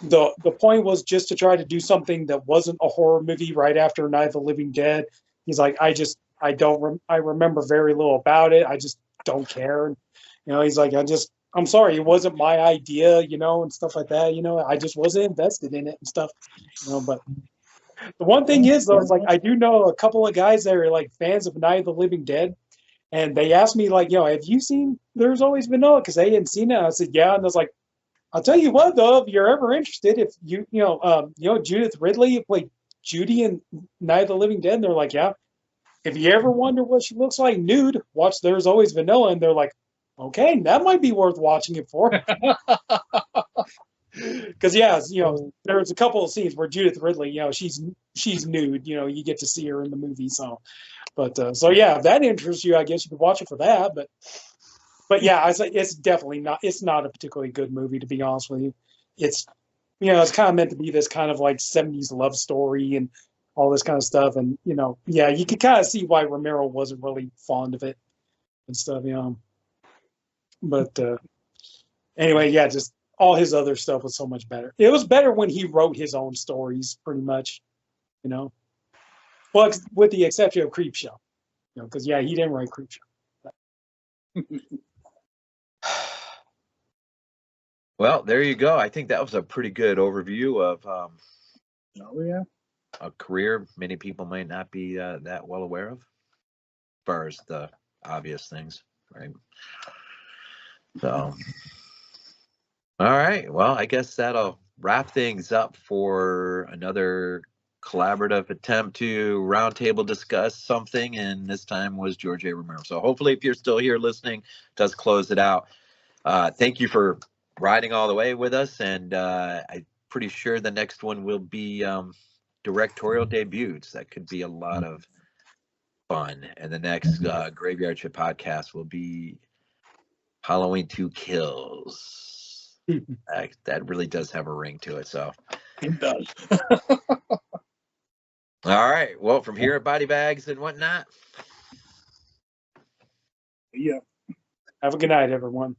the point was just to try to do something that wasn't a horror movie right after Night of the Living Dead. He's like, I remember very little about it. I just don't care. He's like, I'm sorry, it wasn't my idea, and stuff like that. I just wasn't invested in it and stuff. But the one thing is though, it's like I do know a couple of guys that are like fans of Night of the Living Dead, and they asked me like, have you seen There's Always Vanilla? Because they hadn't seen it. I said, yeah, and I was like, I'll tell you what though, if you're ever interested, if Judith Ridley played Judy in Night of the Living Dead, and they're like, yeah. If you ever wonder what she looks like nude, watch There's Always Vanilla, and they're like, okay, that might be worth watching it for. Because there's a couple of scenes where Judith Ridley, she's nude. You get to see her in the movie. So yeah, if that interests you, I guess you could watch it for that. But yeah, it's definitely not. It's not a particularly good movie, to be honest with you. It's it's kind of meant to be this kind of like 70s love story and all this kind of stuff, and yeah, you can kind of see why Romero wasn't really fond of it and stuff. But anyway, yeah, just all his other stuff was so much better. It was better when he wrote his own stories, pretty much. Well, with the exception of Creepshow, because yeah, he didn't write Creepshow. Well, there you go. I think that was a pretty good overview of Oh yeah. a career many people might not be that well aware of, as far as the obvious things, right? So, all right. Well, I guess that'll wrap things up for another collaborative attempt to roundtable discuss something, and this time was George A. Romero. So hopefully, if you're still here listening, does close it out. Thank you for riding all the way with us, and I'm pretty sure the next one will be directorial debuts. That could be a lot of fun. And the next Graveyard Shift podcast will be Halloween 2 Kills. That really does have a ring to it. So It does. all right. Well, from here at BodyBags and whatnot. Yeah. Have a good night, everyone.